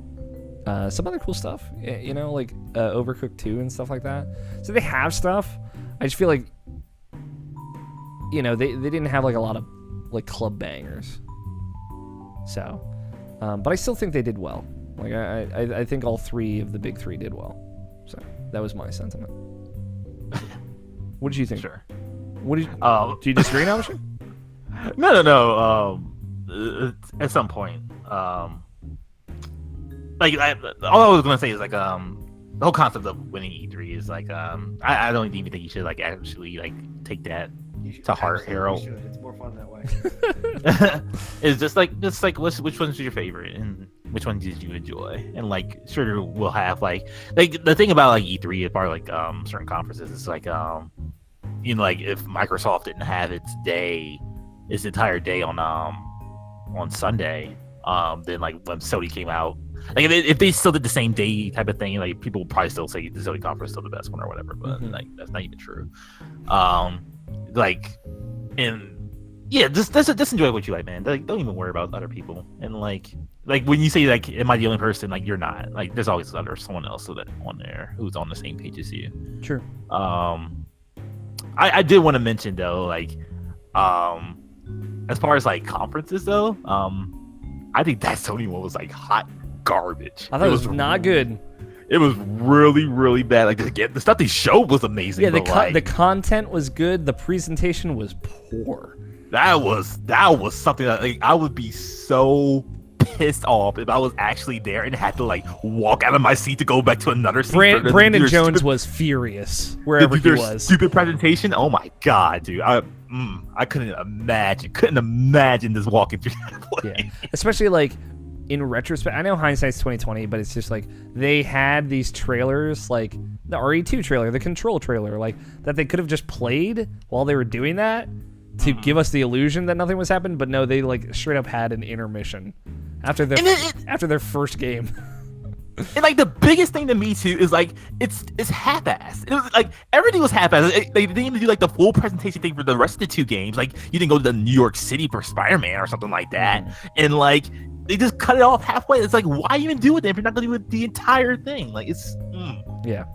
Some other cool stuff, like Overcooked 2 and stuff like that. So they have stuff. I just feel like, they didn't have like a lot of like club bangers. So, but I still think they did well. Like I think all 3 of the big 3 did well. So that was my sentiment. What did you think? Sure. What did you, do you disagree now, Michelle? No. At some point, all I was gonna say is like the whole concept of winning E3 is like I don't even think you should like actually like take that to heart, Harold. It's more fun that way. It's just like which one's your favorite and which one did you enjoy? And like sure we'll have like the thing about like E3 is probably like certain conferences. It's like like if Microsoft didn't have its entire day on Sunday, then like when Sony came out, like if they still did the same day type of thing, like people would probably still say the Sony conference is still the best one or whatever, but like that's not even true. Just enjoy what you like, man. Like, don't even worry about other people. And like when you say like, am I the only person? Like you're not. Like there's always someone else on there who's on the same page as you. Sure. I did want to mention though, like, as far as like conferences though, I think that Sony one was like hot garbage. I thought it was not good. It was really, really bad. Like the stuff they showed was amazing. Yeah, the content was good. The presentation was poor. That was something that like, I would be so pissed off if I was actually there and had to like walk out of my seat to go back to another seat. Brandon Jones was furious wherever he was. Stupid presentation. Oh my god, dude! I couldn't imagine this walking through that place. Yeah, especially like in retrospect. I know hindsight's 2020, but it's just like they had these trailers, like the RE2 trailer, the Control trailer, like that they could have just played while they were doing that to give us the illusion that nothing was happening. But no, they like straight up had an intermission after their first game. And like the biggest thing to me too is like it's half-assed. It was like everything was half-assed. They didn't even do like the full presentation thing for the rest of the 2 games. Like you didn't go to the New York City for Spider-Man or something like that. And like they just cut it off halfway. It's like, why even do it then if you're not gonna do it the entire thing? Like it's yeah.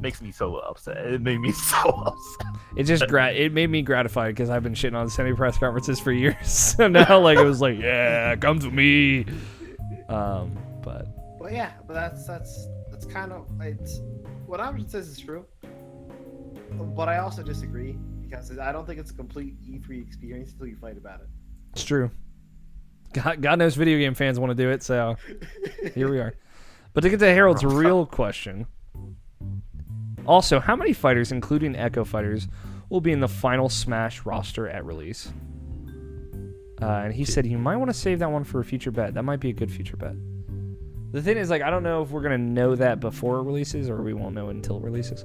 Makes me so upset. It made me so upset. It just it made me gratified because I've been shitting on Sony press conferences for years. So now like it was like, yeah, come to me. But yeah, but that's kind of what Amjad says is true. But I also disagree because I don't think it's a complete E3 experience until you fight about it. It's true. God knows video game fans want to do it, so here we are. But to get to Harold's real question. Also, how many fighters, including Echo fighters, will be in the final Smash roster at release? And he said you might want to save that one for a future bet. That might be a good future bet. The thing is, like, I don't know if we're going to know that before it releases or we won't know it until it releases.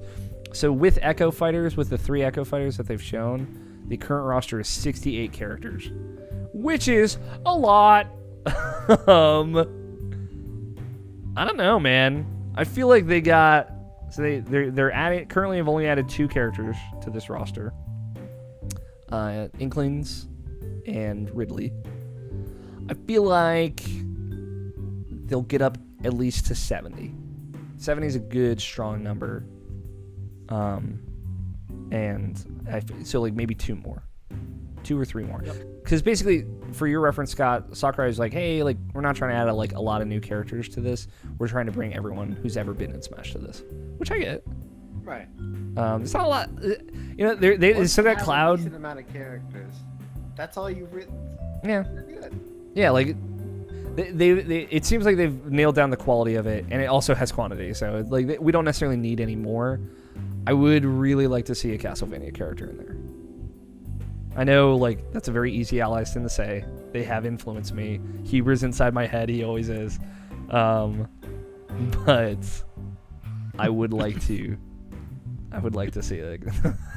So with Echo fighters, with the 3 Echo fighters that they've shown, the current roster is 68 characters, which is a lot. I don't know, man. I feel like they got... So they're adding, currently have only added 2 characters to this roster. Inklings and Ridley. I feel like they'll get up at least to 70. 70 is a good, strong number. So like maybe 2 more. 2 or 3 more. Because basically, for your reference, Scott, Sakurai is like, hey, like we're not trying to add a lot of new characters to this. We're trying to bring everyone who's ever been in Smash to this, which I get. Right. It's not a lot. They still got Cloud. A decent amount of characters. That's all you've written. Yeah. You're good. Yeah, like they it seems like they've nailed down the quality of it, and it also has quantity. So like we don't necessarily need any more. I would really like to see a Castlevania character in there. I know, like, that's a very easy ally thing to say. They have influenced me. Huber's inside my head. He always is. But I would like to see a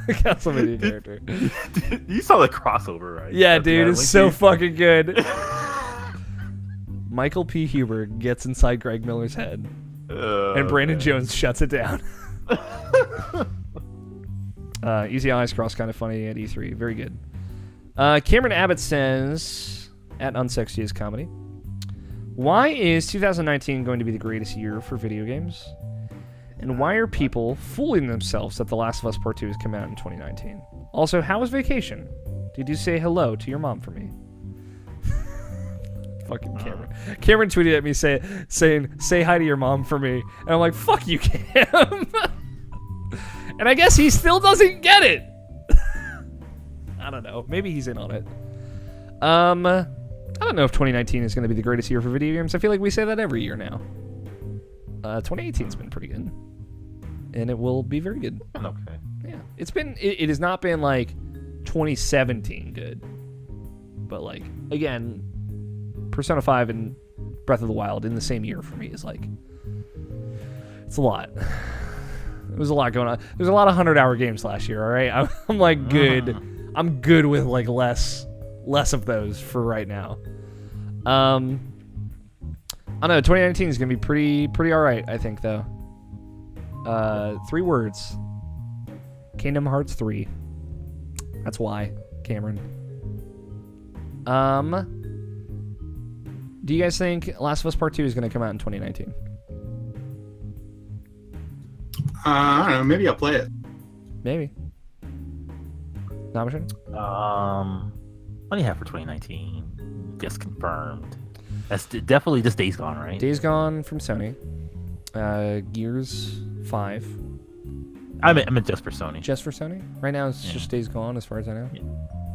Castlevania character. You saw the crossover, right? Yeah, dude, it's so fucking good. Michael P. Huber gets inside Greg Miller's head, and Brandon Jones shuts it down. Easy Eyes Cross, kind of funny at E3. Very good. Cameron Abbott says, at Unsexy is Comedy, why is 2019 going to be the greatest year for video games? And why are people fooling themselves that The Last of Us Part 2 has come out in 2019? Also, how was vacation? Did you say hello to your mom for me? Fucking Cameron. Cameron tweeted at me saying, say hi to your mom for me. And I'm like, fuck you, Cam. And I guess he still doesn't get it. I don't know. Maybe he's in on it. I don't know if 2019 is going to be the greatest year for video games. I feel like we say that every year now. 2018's been pretty good. And it will be very good. Okay. Yeah. It has not been like 2017 good. But like, again, Persona 5 and Breath of the Wild in the same year for me is like, it's a lot. There was a lot going on. There's a lot of 100-hour games last year, all right? I'm like good. I'm good with like less of those for right now. I don't know. 2019 is going to be pretty all right, I think, though. 3 words. Kingdom Hearts 3. That's why, Cameron. Do you guys think Last of Us Part 2 is going to come out in 2019? I don't know. Maybe I'll play it. Maybe. Nomination? What do you have for 2019? Just confirmed. That's definitely just Days Gone, right? Days Gone from Sony. Gears 5. I meant just for Sony. Just for Sony? Right now it's just Days Gone as far as I know.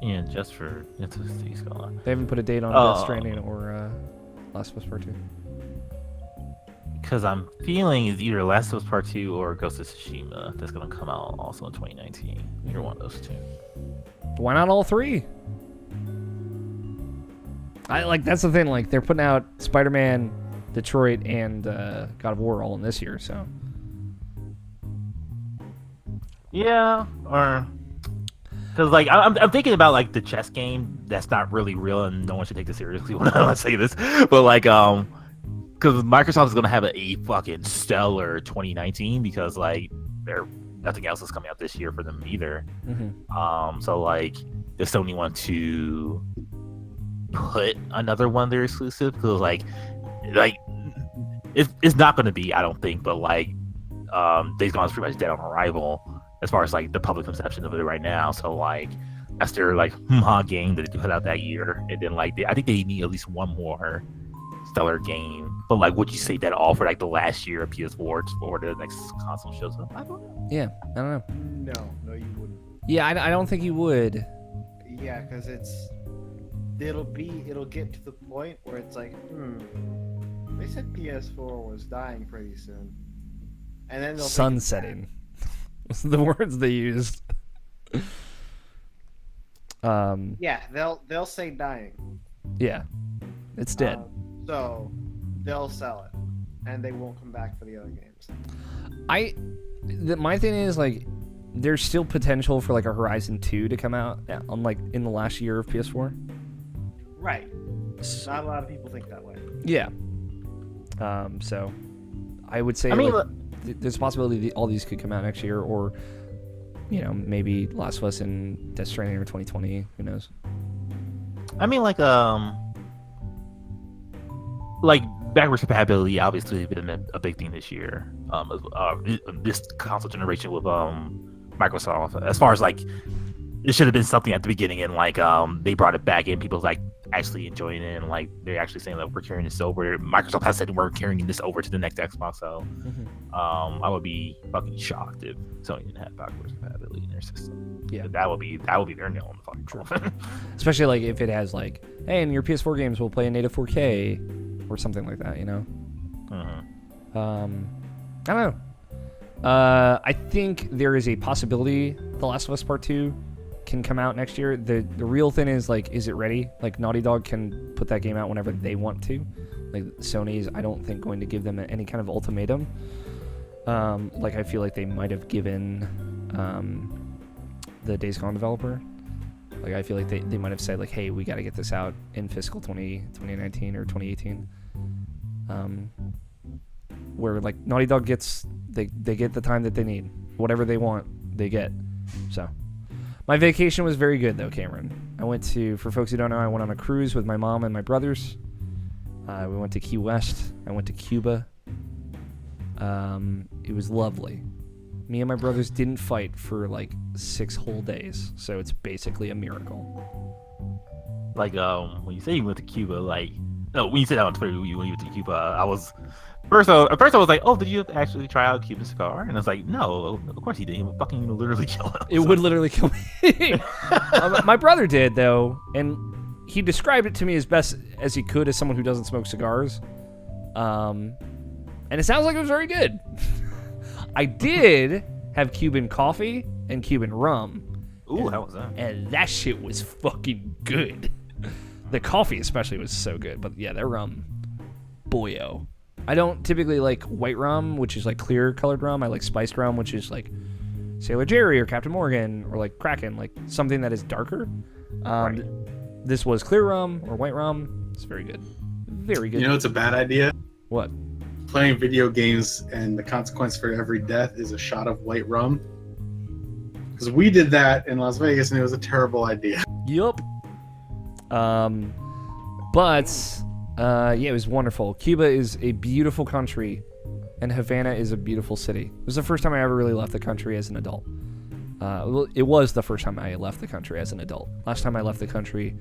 Yeah, just Days Gone. They haven't put a date on Death Stranding or Last of Us Part 2. Because I'm feeling it's either Last of Us Part 2 or Ghost of Tsushima that's going to come out also in 2019. Either one of those two. Why not all 3? That's the thing, like they're putting out Spider-Man, Detroit, and God of War all in this year, so. Yeah, or because like I'm thinking about like the chess game that's not really real and no one should take this seriously when I say this, but like because Microsoft is gonna have a fucking stellar 2019 because like nothing else is coming out this year for them either. Mm-hmm. So like does Sony want to put another one of their exclusive because like it's not going to be, I don't think, but like Days Gone is pretty much dead on arrival as far as like the public conception of it right now. So like that's their like game that they put out that year, and then like I think they need at least one more stellar game. But like, would you say that all for like the last year of PS4 before the next console shows up? I don't know. Yeah, I don't know. No, you wouldn't. Yeah, I don't think you would. Yeah, because it'll get to the point where it's like, they said PS4 was dying pretty soon, and then they'll sunsetting. Was the words they used. Yeah, they'll say dying. Yeah, it's dead. So they'll sell it, and they won't come back for the other games. My thing is like, there's still potential for like a Horizon 2 to come out on like in the last year of PS4. Right. Not a lot of people think that way. Yeah. So I would say there's a possibility that all these could come out next year, or maybe Last of Us and Death Stranding or 2020. Who knows? I mean, like backwards compatibility obviously has been a big thing this year. This console generation with Microsoft, as far as like it should have been something at the beginning, and like they brought it back, and people like actually enjoying it, and like they're actually saying that we're carrying this over. Microsoft has said we're carrying this over to the next Xbox, so I would be fucking shocked if Sony didn't have backwards compatibility in their system. Yeah, that would be their nail on the fucking coffin. Especially like if it has like, hey, in your PS4 games will play in native 4K or something like that, I don't know. I think there is a possibility The Last of Us Part 2 can come out next year. The real thing is, like, is it ready? Like, Naughty Dog can put that game out whenever they want to. Like, Sony's, I don't think, going to give them any kind of ultimatum. Like, I feel like they might have given the Days Gone developer. Like, I feel like they might have said, like, hey, we got to get this out in fiscal 2019 or 2018. Where, like, Naughty Dog gets, they get the time that they need. Whatever they want, they get. So, my vacation was very good, though, Cameron. I went to, for folks who don't know, I went on a cruise with my mom and my brothers. We went to Key West. I went to Cuba. It was lovely. Me and my brothers didn't fight for like 6 whole days, so it's basically a miracle. Like, when you say you went to Cuba, like, no, when you said that on Twitter, when you went to Cuba, I was at first I was like, oh, did you actually try out Cuban cigar? And I was like, no, of course he didn't. He would fucking literally kill him. It would literally kill me. My brother did, though, and he described it to me as best as he could as someone who doesn't smoke cigars. And it sounds like it was very good. I did have Cuban coffee and Cuban rum. Ooh, how was that? And that shit was fucking good. The coffee especially was so good. But yeah, their rum, boyo. I don't typically like white rum, which is like clear colored rum. I like spiced rum, which is like Sailor Jerry or Captain Morgan or like Kraken, like something that is darker. Right. This was clear rum or white rum. It's very good. Very good. You know, it's a bad idea. What? Playing video games and the consequence for every death is a shot of white rum. Because we did that in Las Vegas and it was a terrible idea. Yup. Yeah, it was wonderful. Cuba is a beautiful country, and Havana is a beautiful city. It was the first time I ever really left the country as an adult. Well, it was the first time I left the country as an adult. Last time I left the country,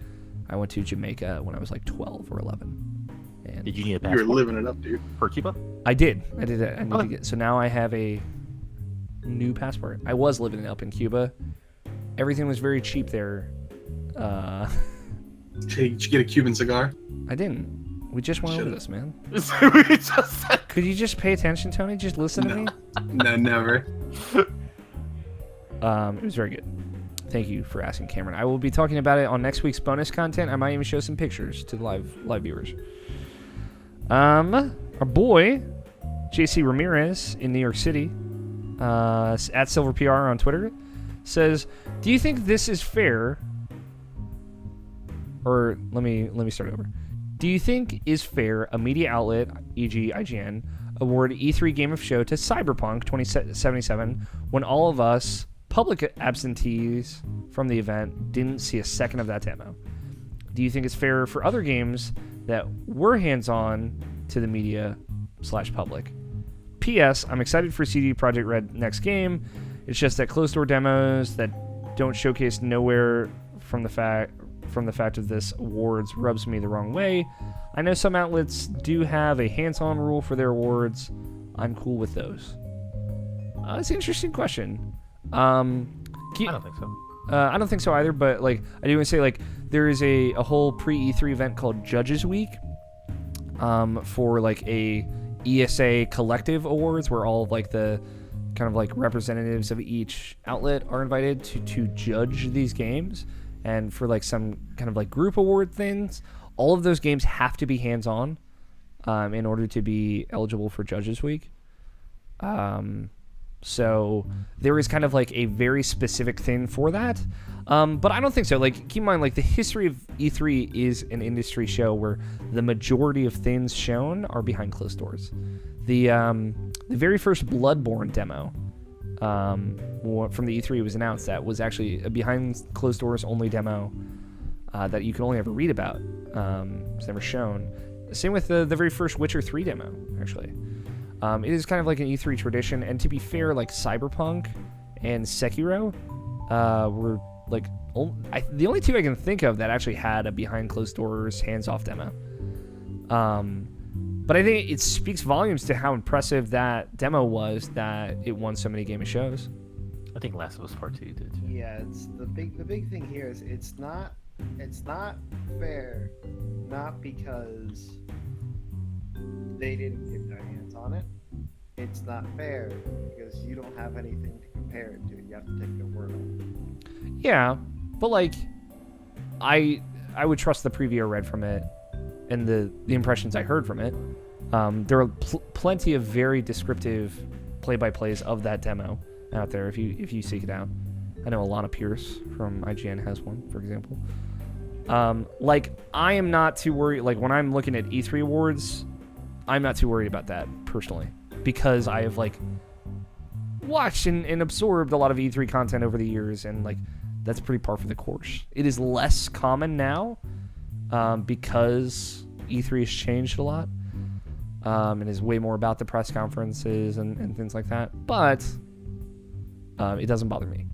I went to Jamaica when I was like 12 or 11. And Did you need a You passport were living it up, dude. for Cuba? I did. I need Okay. to get. So now I have a new passport. I was living up in Cuba. Everything was very cheap there. Did you get a Cuban cigar? I didn't. We just went over Should've. this, man. We just said- Could you just pay attention, Tony? Just listen to me. No, never. It was very good. Thank you for asking, Cameron. I will be talking about it on next week's bonus content. I might even show some pictures to the live viewers. Our boy, JC Ramirez in New York City, at SilverPR on Twitter, says, "Do you think this is fair?" Or let me start over. Do you think is fair a media outlet, e.g. IGN, award E3 Game of Show to Cyberpunk 2077 when all of us public absentees from the event didn't see a second of that demo? Do you think it's fair for other games that were hands-on to the media/public? P.S. I'm excited for CD Projekt Red next game. It's just that closed-door demos that don't showcase nowhere from the fact of this awards rubs me the wrong way. I know some outlets do have a hands-on rule for their awards. I'm cool with those. It's an interesting question. I don't think so. I don't think so either, but like I do want to say, like, there is a whole pre-E3 event called Judges Week for like a ESA collective awards where all of like the kind of like representatives of each outlet are invited to judge these games. And for like some kind of like group award things, all of those games have to be hands-on in order to be eligible for Judges Week. So there is kind of like a very specific thing for that. But I don't think so. Like, keep in mind, like, the history of E3 is an industry show where the majority of things shown are behind closed doors. The very first Bloodborne demo from the E3 was announced that was actually a behind closed doors only demo that you can only ever read about. It's never shown. Same with the very first Witcher 3 demo, actually. It is kind of like an E3 tradition, and to be fair, like Cyberpunk and Sekiro were like the only two I can think of that actually had a behind closed doors hands-off demo. But I think it speaks volumes to how impressive that demo was that it won so many Game of Shows. I think Last of Us Part 2 did too. Yeah, it's the big thing here is it's not fair, not because they didn't get their hands on it. It's not fair because you don't have anything to compare it to. You have to take their word on it. Yeah, But like, I would trust the preview I read from it and the impressions I heard from it. There are plenty of very descriptive play-by-plays of that demo out there if you seek it out. I know Alana Pierce from IGN has one, for example. Like, I am not too worried. Like, when I'm looking at E3 awards, I'm not too worried about that personally, because I have like watched and absorbed a lot of E3 content over the years, and like that's pretty par for the course. It is less common now because E3 has changed a lot and is way more about the press conferences and things like that. But it doesn't bother me.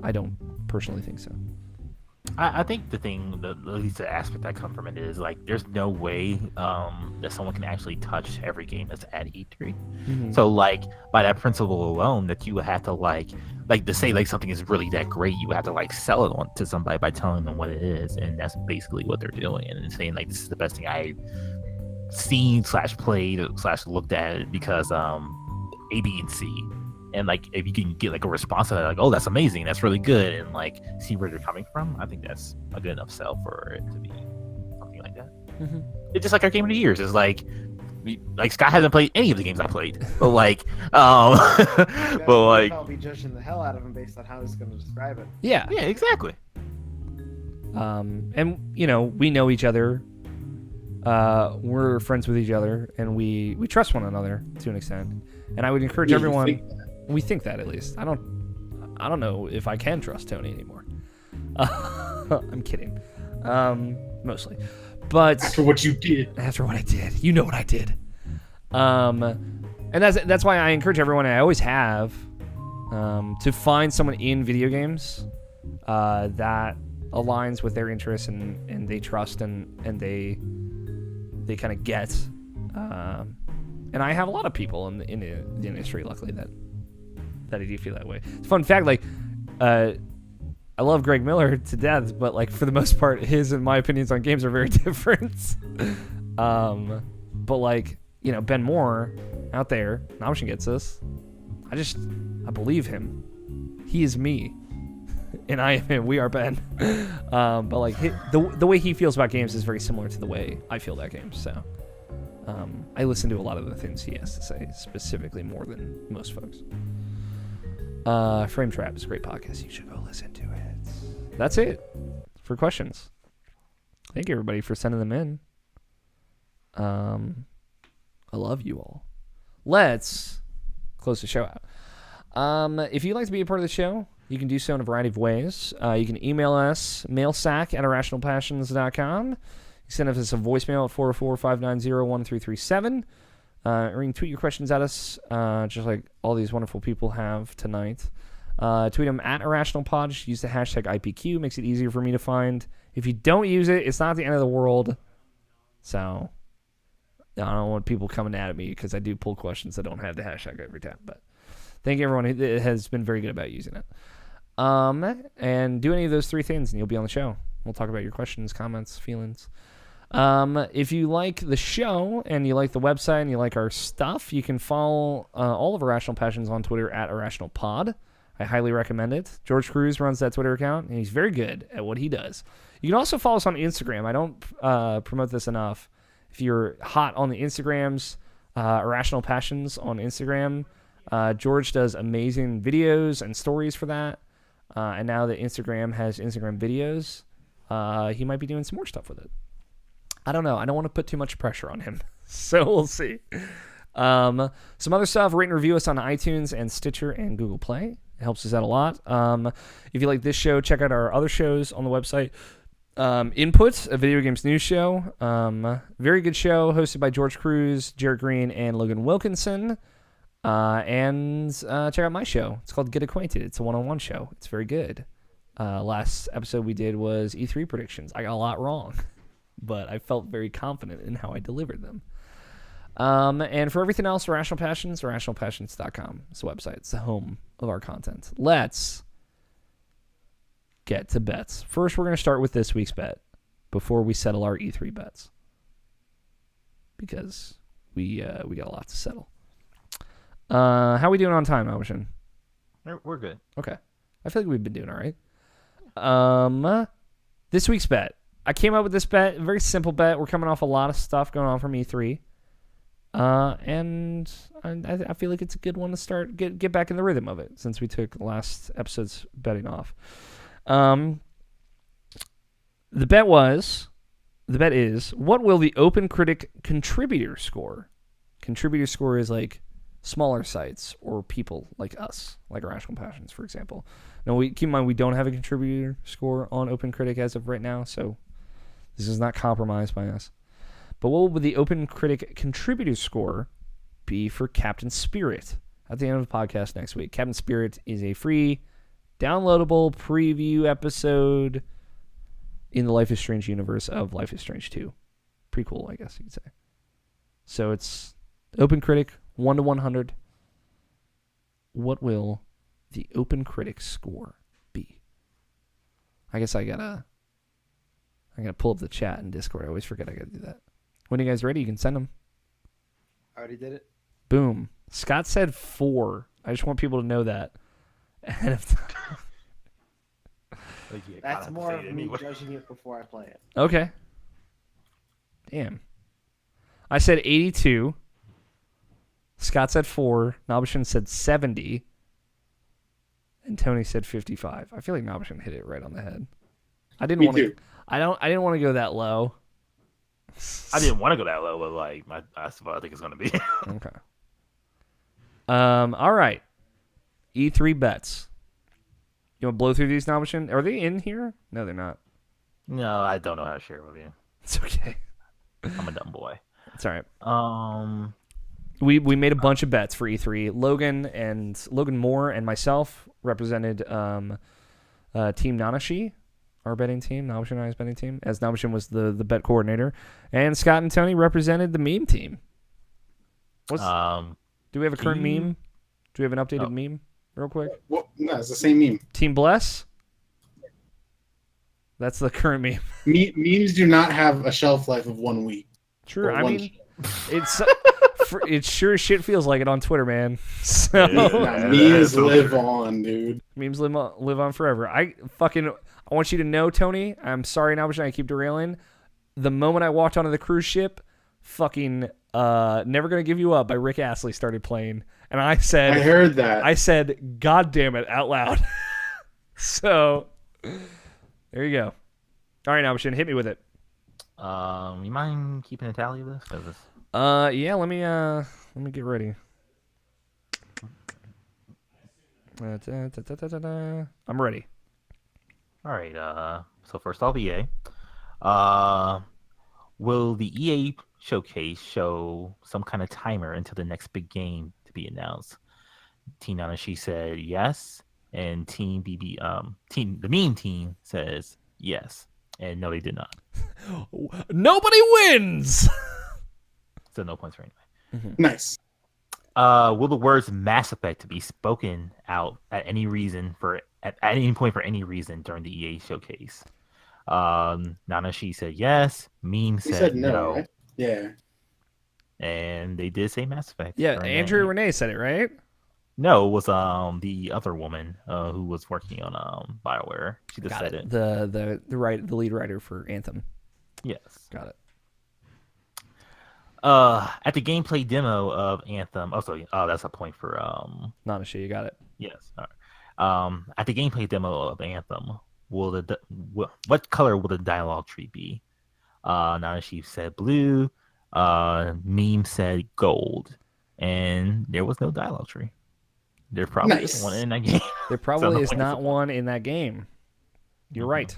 I don't personally think so. I think the thing, at least the aspect I come from it is like, there's no way that someone can actually touch every game that's at E3. Mm-hmm. So like by that principle alone, that you would have to like to say like something is really that great, you have to like sell it on to somebody by telling them what it is, and that's basically what they're doing, and saying like this is the best thing I've seen / played / looked at because A, B, and C. And like if you can get like a response to that, like, oh, that's amazing, that's really good, and like see where they're coming from, I think that's a good enough sell for it to be something like that. Mm-hmm. It's just like our game of the years. It's like Scott hasn't played any of the games I played, but like, but like, I'll be judging the hell out of him based on how he's going to describe it. Yeah, exactly. And you know, we know each other. We're friends with each other, and we trust one another to an extent. And I would encourage everyone. We think that, at least. I don't know if I can trust Tony anymore. I'm kidding. Mostly. But after what you did. After what I did. You know what I did. And that's why I encourage everyone, and I always have, to find someone in video games that aligns with their interests and they trust and they kind of get. And I have a lot of people in the industry, luckily, that I do feel that way. It's a fun fact, like, I love Greg Miller to death, but like for the most part, his and my opinions on games are very different. But like, you know, Ben Moore out there, Nomishin gets this. I believe him. He is me, and I am him. We are Ben. But like the way he feels about games is very similar to the way I feel about games. So I listen to a lot of the things he has to say, specifically more than most folks. Frame Trap is a great podcast. You should go listen to it. That's it for questions. Thank you, everybody, for sending them in. I love you all. Let's close the show out. If you'd like to be a part of the show, you can do so in a variety of ways. You can email us, mailsack@irrationalpassions.com. You can send us a voicemail at 404-590-1337. Or you can tweet your questions at us, just like all these wonderful people have tonight. Tweet them at IrrationalPod. Just use the hashtag IPQ. Makes it easier for me to find. If you don't use it, it's not the end of the world. So I don't want people coming at me because I do pull questions that don't have the hashtag every time. But thank you, everyone who has been very good about using it. And do any of those three things, and you'll be on the show. We'll talk about your questions, comments, feelings. If you like the show and you like the website and you like our stuff, you can follow all of Irrational Passions on Twitter at IrrationalPod. I highly recommend it. George Cruz runs that Twitter account, and he's very good at what he does. You can also follow us on Instagram. I don't promote this enough. If you're hot on the Instagrams, Irrational Passions on Instagram, George does amazing videos and stories for that. And now that Instagram has Instagram videos, he might be doing some more stuff with it. I don't know. I don't want to put too much pressure on him. So we'll see. Some other stuff, rate and review us on iTunes and Stitcher and Google Play. It helps us out a lot. If you like this show, check out our other shows on the website. Input, a video games news show. Very good show, hosted by George Cruz, Jarrett Green, and Logan Wilkinson. And check out my show. It's called Get Acquainted. It's a one-on-one show. It's very good. Last episode we did was E3 predictions. I got a lot wrong, but I felt very confident in how I delivered them. And for everything else, Irrational Passions, irrationalpassions.com. It's the website. It's the home of our content. Let's get to bets. First, we're going to start with this week's bet before we settle our E3 bets, because we got a lot to settle. How are we doing on time, Ocean? We're good. Okay. I feel like we've been doing all right. This week's bet. I came up with this bet, a very simple bet. We're coming off a lot of stuff going on from E3. And I feel like it's a good one to start, get back in the rhythm of it since we took last episode's betting off. The bet is, what will the Open Critic contributor score? Contributor score is like smaller sites or people like us, like Irrational Passions, for example. Now, keep in mind, we don't have a contributor score on Open Critic as of right now, so this is not compromised by us. But what will the Open Critic contributor score be for Captain Spirit at the end of the podcast next week? Captain Spirit is a free, downloadable preview episode in the Life is Strange universe of Life is Strange 2. Pretty cool, I guess you could say. So it's Open Critic, 1 to 100. What will the Open Critic score be? I guess I gotta pull up the chat in Discord. I always forget I gotta do that. When are you guys ready, you can send them. I already did it. Boom. Scott said 4. I just want people to know that ahead of time. That's more of me judging it before I play it. Okay. Damn. I said 82. Scott said 4. Nabishin said 70. And Tony said 55. I feel like Nabishin hit it right on the head. I didn't want to go that low. I didn't want to go that low, but like that's what I think it's gonna be. Okay. All right. E3 bets. You want to blow through these, Nabishin? Are they in here? No, they're not. No, I don't know how to share with you. It's okay. I'm a dumb boy. It's all right. We made a bunch of bets for E3. Logan Moore and myself represented Team Nanashi, our betting team, Nabishin and I's betting team, as Nabishin was the bet coordinator, and Scott and Tony represented the meme team. Do we have a current meme? Do we have an updated meme, real quick? Well, no, it's the same meme. Team Bless. That's the current meme. Memes do not have a shelf life of 1 week. True. I mean, it sure as shit feels like it on Twitter, man. So memes live on, dude. Memes live on forever. I want you to know, Tony. I'm sorry, Nabishin, I keep derailing. The moment I walked onto the cruise ship, fucking "Never Gonna Give You Up" by Rick Astley started playing, and I heard that. I said, "God damn it," out loud. So there you go. All right, Nabishin, hit me with it. You mind keeping a tally of this? Yeah. Let me get ready. I'm ready. All right. So first off, EA. Will the EA showcase show some kind of timer until the next big game to be announced? Team Nanashi said yes, and the meme team says yes, and no, they did not. Nobody wins. So no points for anybody. Mm-hmm. Nice. Will the words Mass Effect be spoken out at any point for any reason during the EA showcase? Nanashi said yes. Meme said no. Right? Yeah. And they did say Mass Effect. Yeah, Andrea Renee said it, right? No, it was the other woman who was working on BioWare. She just said it. The lead writer for Anthem. Yes. Got it. At the gameplay demo of Anthem. That's a point for Nanashi, you got it. Yes. All right. At the gameplay demo of Anthem, what color will the dialogue tree be? Nanashi said blue. Meme said gold, and there was no dialogue tree. There probably isn't one in that game. There probably is not one in that game. You're right.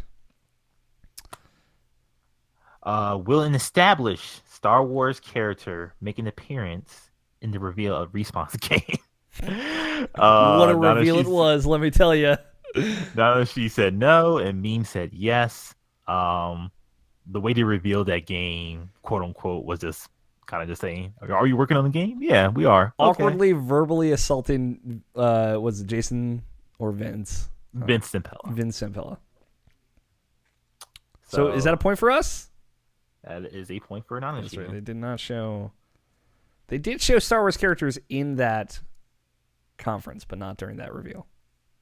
Will an established Star Wars character make an appearance in the reveal of Respawn's game? What a reveal it was, let me tell you. Nanashi said no, and Meme said yes. The way they revealed that game, quote unquote, was just kind of just saying, "Are you working on the game?" Yeah, we are. Awkwardly, verbally assaulting. Was it Jason or Vince? Vince Simpella. Vince Simpella. So is that a point for us? That is a point for Nanashi. That's right. They did not show. They did show Star Wars characters in that conference, but not during that reveal.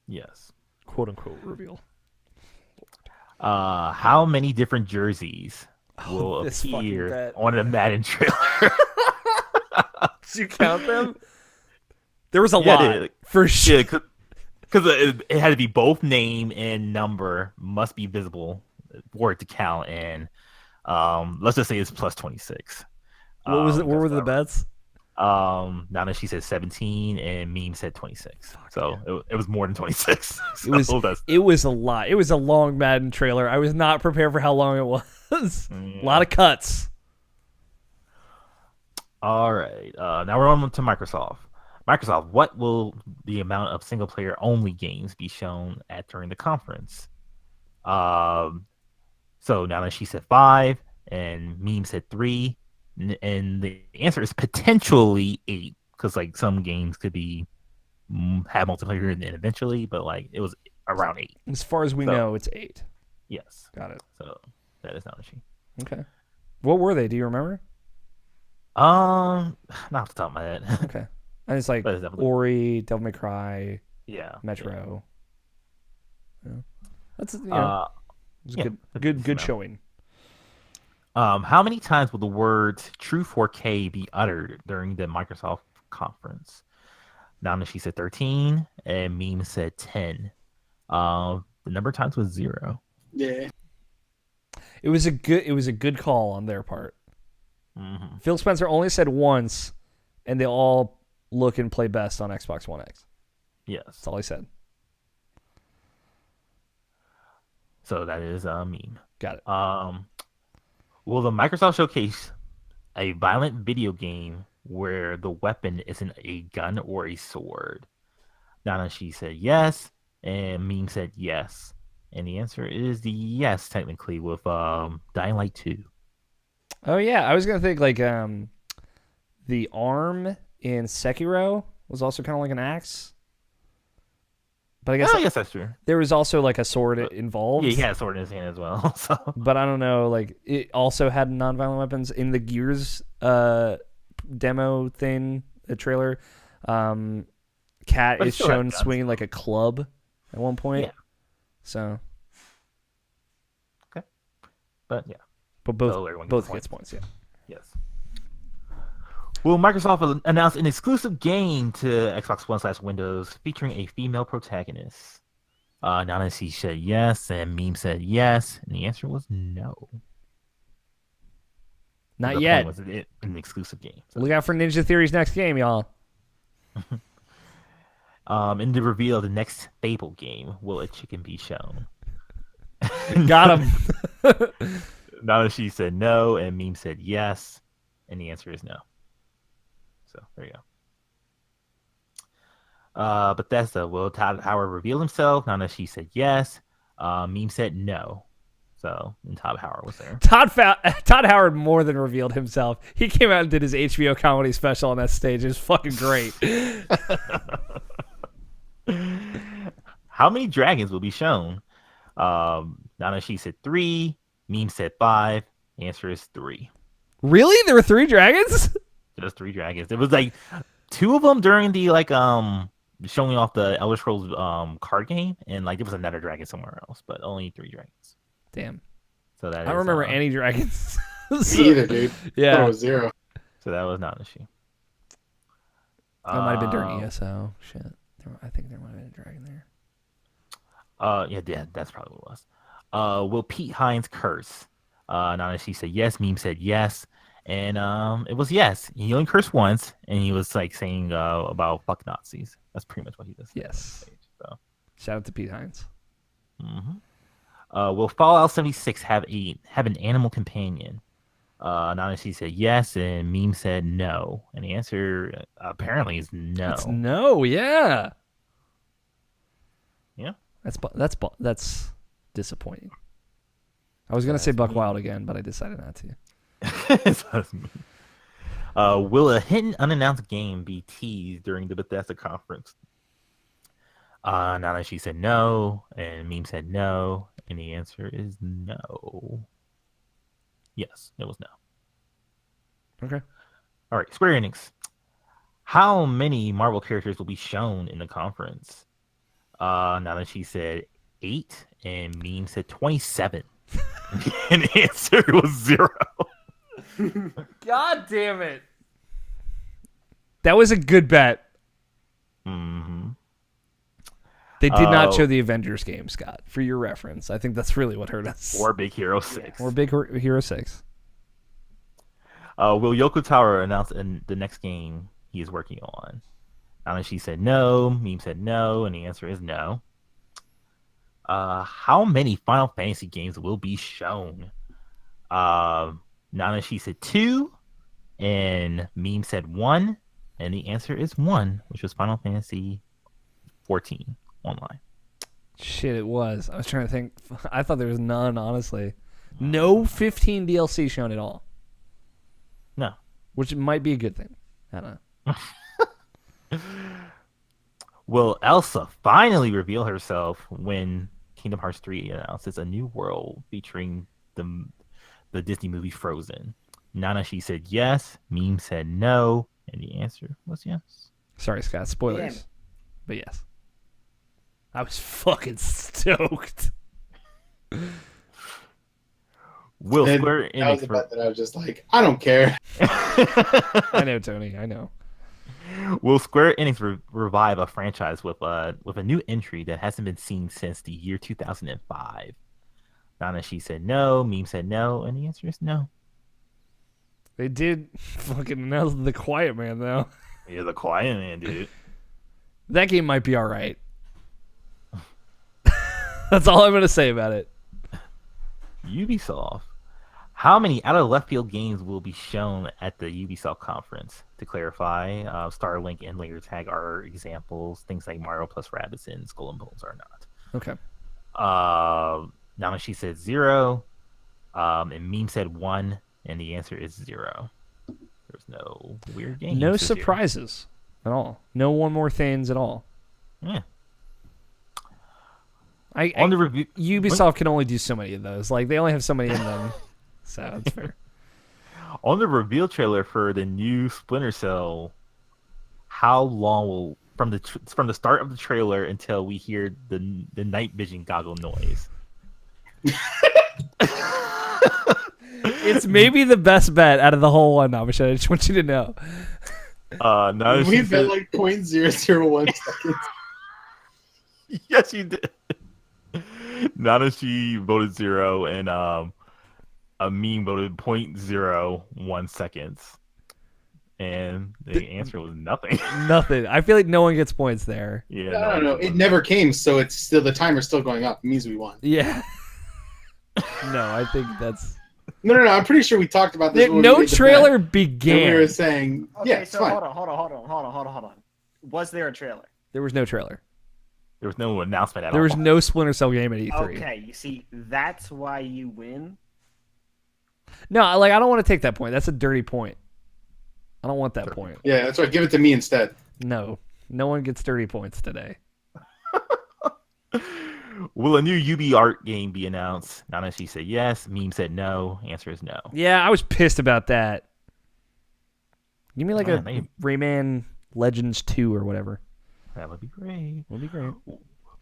Yes. Quote unquote reveal. How many different jerseys Oh, will this fucking appear bet. on a Madden trailer? Did you count them? There was a Yeah, lot for sure. yeah, because it had to be both name and number must be visible for it to count. And let's just say it's plus 26. What was it? What Because were the whatever. bets? Nana, she said 17, and Meme said 26. So it was more than 26. It was a lot. It was a long Madden trailer. I was not prepared for how long it was. A lot of cuts. All right. Now we're on to Microsoft. Microsoft, what will the amount of single player only games be shown at during the conference? So now she said 5, and Meme said 3, and the answer is potentially 8, because like some games could be have multiplayer and eventually, but like it was around 8. As far as we know, it's 8. Yes. Got it. So that is not a she. Okay. What were they? Do you remember? Not off the top of my head. Okay. And it's like Ori, Devil May Cry, Metro. Yeah. That's it was good showing. How many times will the words "True 4K" be uttered during the Microsoft conference? Nana, she said 13, and Meme said 10. The number of times was 0. Yeah. It was a good call on their part. Mm-hmm. Phil Spencer only said once, and they all look and play best on Xbox One X. Yes. That's all he said. So that is Meme. Got it. Will the Microsoft showcase a violent video game where the weapon isn't a gun or a sword? Nana, she said yes, and Meme said yes. And the answer is the yes, technically, with Dying Light 2. Oh yeah, I was gonna think like the arm in Sekiro was also kind of like an axe. But I guess that's true. There was also like a sword involved. Yeah, he had a sword in his hand as well. So. But I don't know, like it also had non-violent weapons in the Gears demo thing, the trailer. Cat is shown swinging like a club at one point. Yeah. So. Okay. But yeah. But both gets points. Yeah. Yes. Will Microsoft announce an exclusive game to Xbox One/Windows featuring a female protagonist? Nana C said yes, and Meme said yes, and the answer was no. Not yet. Was it an exclusive game? So. Look out for Ninja Theory's next game, y'all. In the reveal of the next Fable game, will a chicken be shown? Got him. Nana she said no, and Meme said yes, and the answer is no. So there you go. Bethesda, will Todd Howard reveal himself? Nana, she said yes. Meme said no. So, and Todd Howard was there. Todd Howard more than revealed himself. He came out and did his HBO comedy special on that stage. It was fucking great. How many dragons will be shown? Nana, she said 3. Meme said 5. The answer is 3. Really? There were 3 dragons? Just 3 dragons. It was like 2 of them during the showing off the Elder Scrolls card game, and like there was another dragon somewhere else, but only 3 dragons. Damn. So that I don't remember any dragons. Me either, dude. Yeah. It was 0. So that was not an issue. That might have been during ESO. Shit. I think there might have been a dragon there. Yeah, that's probably what it was. Will Pete Hines curse? Nana, she said yes. Meme said yes. And it was yes. He only cursed once, and he was like saying about fuck Nazis. That's pretty much what he just said. Yes. On stage, so. Shout out to Pete Hines. Mm-hmm. Will Fallout 76 have an animal companion? Nana, she said yes, and Meme said no. And the answer apparently is no. It's no, yeah. Yeah. That's disappointing. I was gonna say Buck Wild again, but I decided not to. Will a hidden unannounced game be teased during the Bethesda conference? Nana, she said no, and Meme said no, and the answer is no. Yes, it was no. Okay. All right, Square Enix. How many Marvel characters will be shown in the conference? Nana, she said 8, and Meme said 27. And the answer was 0. God damn it. That was a good bet. Mm-hmm. They did not show the Avengers game, Scott, for your reference. I think that's really what hurt us. Or Big Hero 6. Or Big Hero 6. Will Yoko Tower announce in the next game he is working on? She said no. Meme said no, and the answer is no. How many Final Fantasy games will be shown? Nana, she said 2, and Meme said 1, and the answer is 1, which was Final Fantasy 14 online. Shit, it was. I was trying to think. I thought there was none, honestly. No 15 DLC shown at all. No. Which might be a good thing. I don't know. Will Elsa finally reveal herself when Kingdom Hearts 3 announces a new world featuring the Disney movie Frozen? Nana, she said yes. Meme said no. And the answer was yes. Sorry, Scott. Spoilers. Damn. But yes. I was fucking stoked. Will Square Enix... That was a bet that I was just like, I don't care. I know, Tony. I know. Will Square Enix revive a franchise with a new entry that hasn't been seen since the year 2005? Nana, she said no. Meme said no. And the answer is no. They did fucking announce The Quiet Man, though. Yeah, The Quiet Man, dude. That game might be all right. That's all I'm going to say about it. Ubisoft. How many out of left field games will be shown at the Ubisoft conference? To clarify, Starlink and Layer Tag are examples. Things like Mario plus Rabbids and Skull and Bones are not. Okay. Namashi said 0. And Meme said 1. And the answer is 0. There's no weird games. No surprises at all. No one more things at all. Yeah. On the review, Ubisoft can only do so many of those. Like, they only have so many in them. So it's fair. On the reveal trailer for the new Splinter Cell, how long will from the start of the trailer until we hear the night vision goggle noise? It's maybe the best bet out of the whole one, Amish. I just want you to know. No, we bet like 0.001 seconds. Yes, you did. Nanashi voted 0, and a Meme voted 0.01 seconds. And the answer was nothing. Nothing. I feel like no one gets points there. Yeah, I don't know. It never came, so it's still the timer's still going up. It means we won. Yeah. No, I think that's. No. I'm pretty sure we talked about this. No trailer began. We were saying, okay, yeah, it's so fine. Hold on. Was there a trailer? There was no trailer. There was no announcement at all. There was no Splinter Cell game at E3. Okay, you see, that's why you win. No, I don't want to take that point. That's a dirty point. I don't want that point. Yeah, that's right. Give it to me instead. No one gets dirty points today. Will a new UB art game be announced? Nanashi said yes. Meme said no. Answer is no. Yeah, I was pissed about that. Give me like a Rayman Legends 2 or whatever. That would be great. Would be great.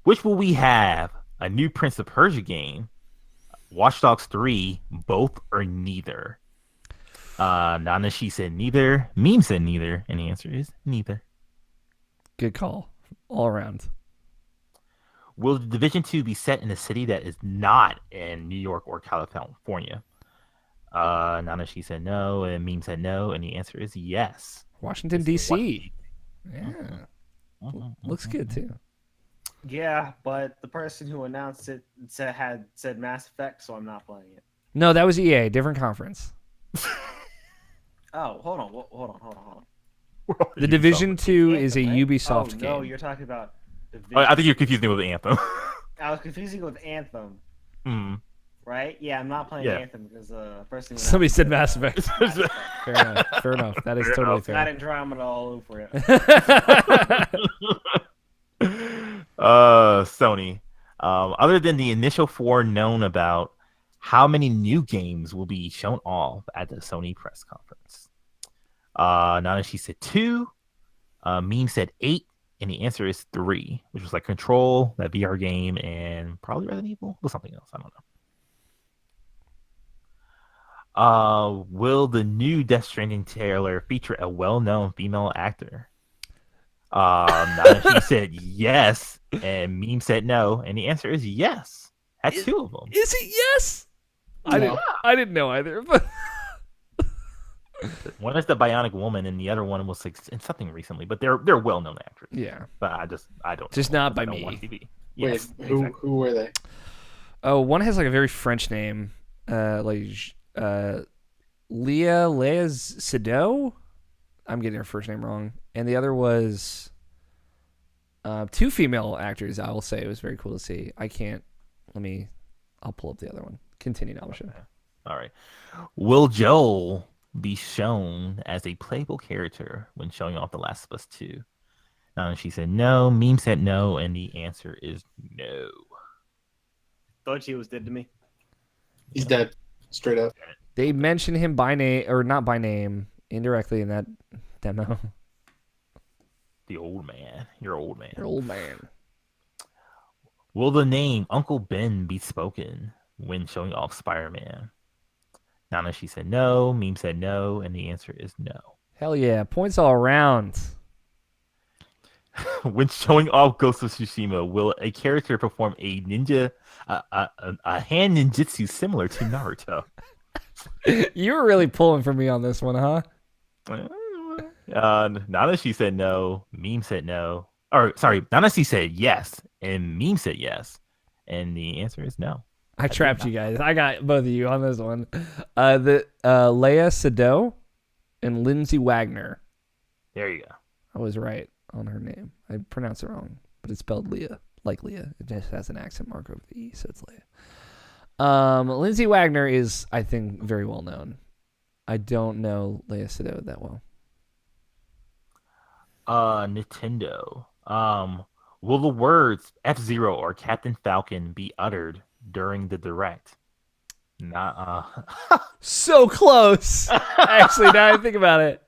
Which will we have? A new Prince of Persia game? Watch Dogs 3? Both or neither? Nanashi said neither. Meme said neither. And the answer is neither. Good call. All around. Will Division 2 be set in a city that is not in New York or California? Nanashi said no, and Meme said no, and the answer is yes. Washington, D.C. Yeah. Looks good, too. Yeah, but the person who announced it said Mass Effect, so I'm not playing it. No, that was EA, different conference. Oh, hold on. The Division 2 is a Ubisoft game. No, you're talking about I think you're confusing me with Anthem. I was confusing with Anthem. Mm. Right? Yeah, I'm not playing Anthem because first thing somebody said Mass Effect. Fair enough. That is totally fair. Not Andromeda all over it. Sony. Other than the initial 4 known about, how many new games will be shown off at the Sony press conference? Nanashi said 2. Meme said 8. And the answer is 3, which was like Control, that VR game, and probably Resident Evil or something else. I don't know. Will the new Death Stranding trailer feature a well-known female actor? She said yes, and Meme said no, and the answer is yes. Had 2 of them. Is it yes? No. I didn't know either. But one is the Bionic Woman, and the other one was like in something recently. But they're well-known actors. Yeah, but I don't. Just know not by I don't me. watch TV. Wait, Yes, who were they? Oh, one has like a very French name, Leah Sado. I'm getting her first name wrong, and the other was 2 female actors. I will say it was very cool to see. I'll pull up the other one. Continue, Namisha. All right. Will Joel be shown as a playable character when showing off The Last of Us 2? She said no. Meme said no, and the answer is no. Thought she was dead to me. He's dead, straight up. They mentioned him by name, or not by name, indirectly in that demo. The old man. You're old man. Your old man. Will the name Uncle Ben be spoken when showing off Spider-Man? Nana, she said no. Meme said no, and the answer is no. Hell yeah. Points all around. When showing off Ghost of Tsushima, will a character perform a ninja, a hand ninjutsu similar to Naruto? You were really pulling for me on this one, huh? Nana, she said no. Meme said no. Or sorry, Nana, she said yes, and Meme said yes, and the answer is no. I trapped you guys. I got both of you on this one. Leia Sado and Lindsay Wagner. There you go. I was right on her name. I pronounced it wrong, but it's spelled Leah, like Leah. It just has an accent mark over the E, so it's Leia. Lindsay Wagner is, I think, very well known. I don't know Leia Sado that well. Nintendo. Will the words F-Zero or Captain Falcon be uttered during the Direct? So close. Actually, now I think about it.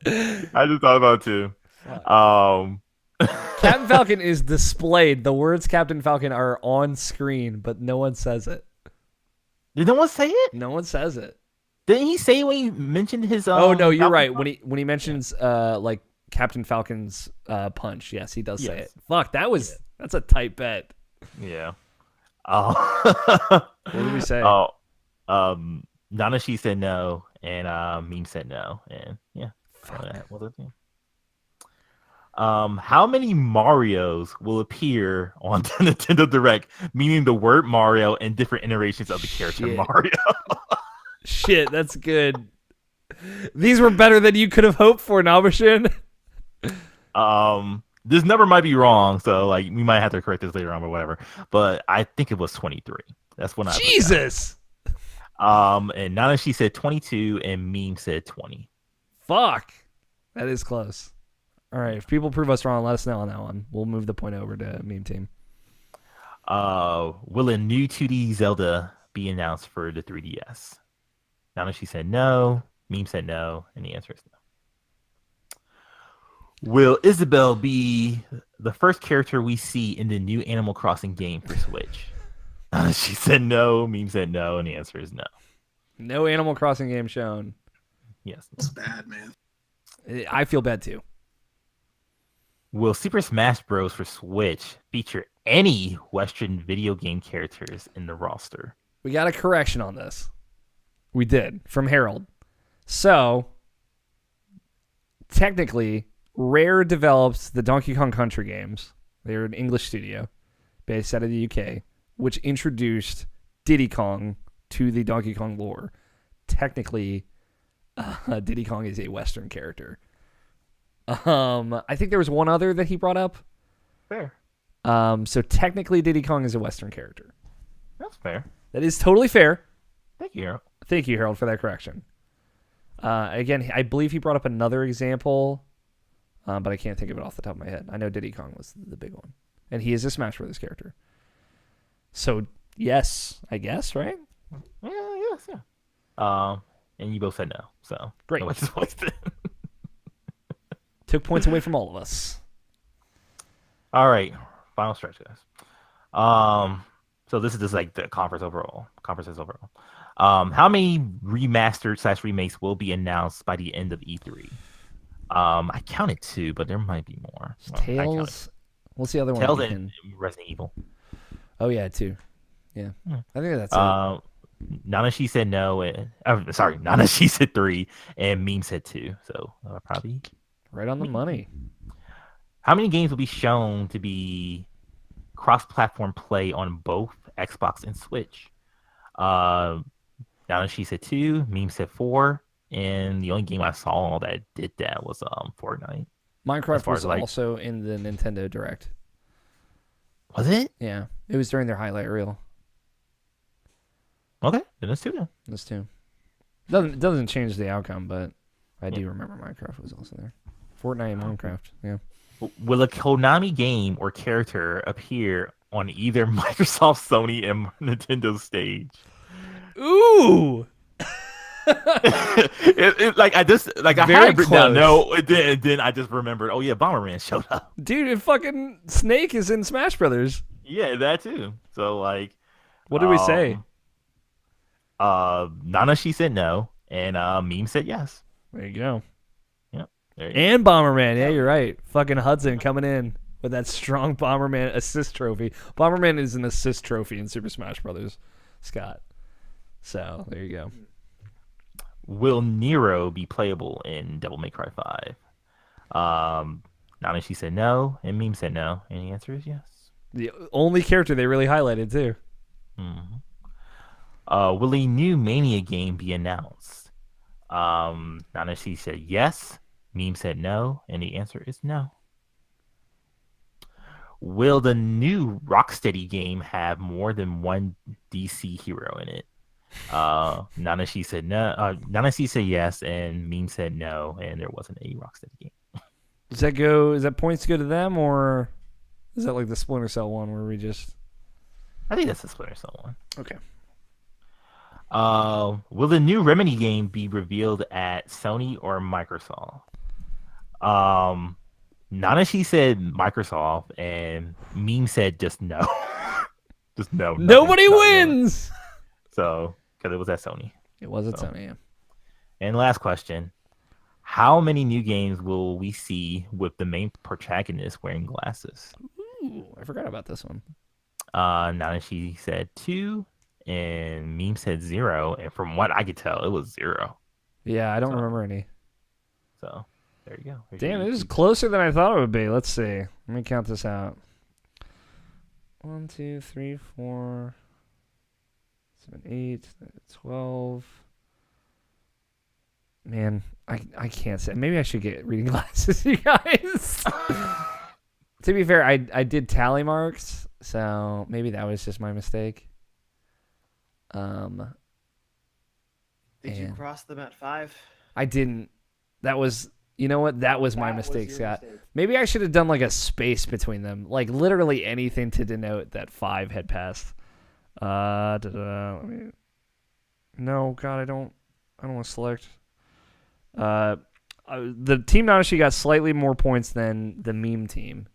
I just thought about it too. Captain Falcon is displayed. The words Captain Falcon are on screen, but no one says it. Did no one say it? No one says it. Didn't he say when he mentioned his? Oh no, you're Falcon right. punch? When he mentions like Captain Falcon's punch, yes, he does say it. Fuck, that's a tight bet. Yeah. What did we say? Nana, she said no, and Meme said no, and yeah. What was it? How many Marios will appear on the Nintendo Direct, meaning the word Mario and different iterations of the character Mario? Shit, that's good. These were better than you could have hoped for, Nabashin. This number might be wrong, so like we might have to correct this later on or whatever. But I think it was 23. That's when Jesus. And Nana, she said 22, and Meme said 20. Fuck. That is close. All right, if people prove us wrong, let us know on that one. We'll move the point over to Meme Team. Will a new 2D Zelda be announced for the 3DS? Nana, she said no. Meme said no, and the answer is no. Will Isabelle be the first character we see in the new Animal Crossing game for Switch? She said no. Meme said no, and the answer is no. No Animal Crossing game shown. Yes. It's bad, man. I feel bad too. Will Super Smash Bros. For Switch feature any Western video game characters in the roster? We got a correction on this. We did, from Harold. So, technically, Rare develops the Donkey Kong Country games. They're an English studio based out of the UK, which introduced Diddy Kong to the Donkey Kong lore. Technically, Diddy Kong is a Western character. I think there was one other that he brought up. Fair. So technically, Diddy Kong is a Western character. That's fair. That is totally fair. Thank you, Harold. Thank you, Harold, for that correction. Again, I believe he brought up another example, but I can't think of it off the top of my head. I know Diddy Kong was the big one, and he is a Smash Bros. Character. So yes, I guess, right? Yeah. And you both said no, so great. No, just wasted. Took points away from all of us. All right, final stretch, guys. So this is just like the conferences overall. How many remastered / remakes will be announced by the end of E3? I counted 2, but there might be more. Well, I counted Tales. What's the other one? Tales and Resident Evil. Oh yeah, 2. Yeah, I think that's it. Nanashi said no. Nanashi said 3, and Meme said 2. So probably right on the money. How many games will be shown to be cross-platform play on both Xbox and Switch? Nanashi said 2. Meme said 4. And the only game I saw that did that was Fortnite. Minecraft was also in the Nintendo Direct. Was it? Yeah, it was during their highlight reel. Okay, then it's 2 then. That's 2. Doesn't change the outcome, but I do remember Minecraft was also there. Fortnite and Minecraft, yeah. Will a Konami game or character appear on either Microsoft, Sony, and Nintendo stage? Ooh! I had written down no, and then I just remembered. Oh yeah, Bomberman showed up. Dude, fucking Snake is in Smash Brothers. Yeah, that too. So what did we say? Nanashi said no, and Meme said yes. There you go. Yep. And Bomberman, yeah, you're right. Fucking Hudson coming in with that strong Bomberman assist trophy. Bomberman is an assist trophy in Super Smash Brothers, Scott. So there you go. Will Nero be playable in Devil May Cry 5? Nanashi said no, and Meme said no, and the answer is yes. The only character they really highlighted too. Mm-hmm. Will a new Mania game be announced? Nanashi said yes, Meme said no, and the answer is no. Will the new Rocksteady game have more than one DC hero in it? Nanashi said no. Nanashi said yes, and Meme said no, and there wasn't a Rocksteady game. Does that points go to them, or is that like the Splinter Cell one where we just? I think that's the Splinter Cell one. Okay. Will the new Remedy game be revealed at Sony or Microsoft? Nanashi said Microsoft, and Meme said just no. Just no. Nobody wins. So, because it was at Sony. It was at Sony, yeah. And last question. How many new games will we see with the main protagonist wearing glasses? Ooh, I forgot about this one. Nanashi said 2, and Meme said 0. And from what I could tell, it was 0. Yeah, I don't remember any. So, there you go. Damn, it is closer than I thought it would be. Let's see. Let me count this out. 1, 2, 3, 4... 7, 8, 12. Man, I can't say. Maybe I should get reading glasses, you guys. To be fair, I did tally marks, so maybe that was just my mistake. Did you cross them at 5? I didn't. That was, you know what? That was my mistake, Scott. Maybe I should have done like a space between them, like literally anything to denote that 5 had passed. Let me. No, God, I don't want to select. The team Nanashi got slightly more points than the Meme team.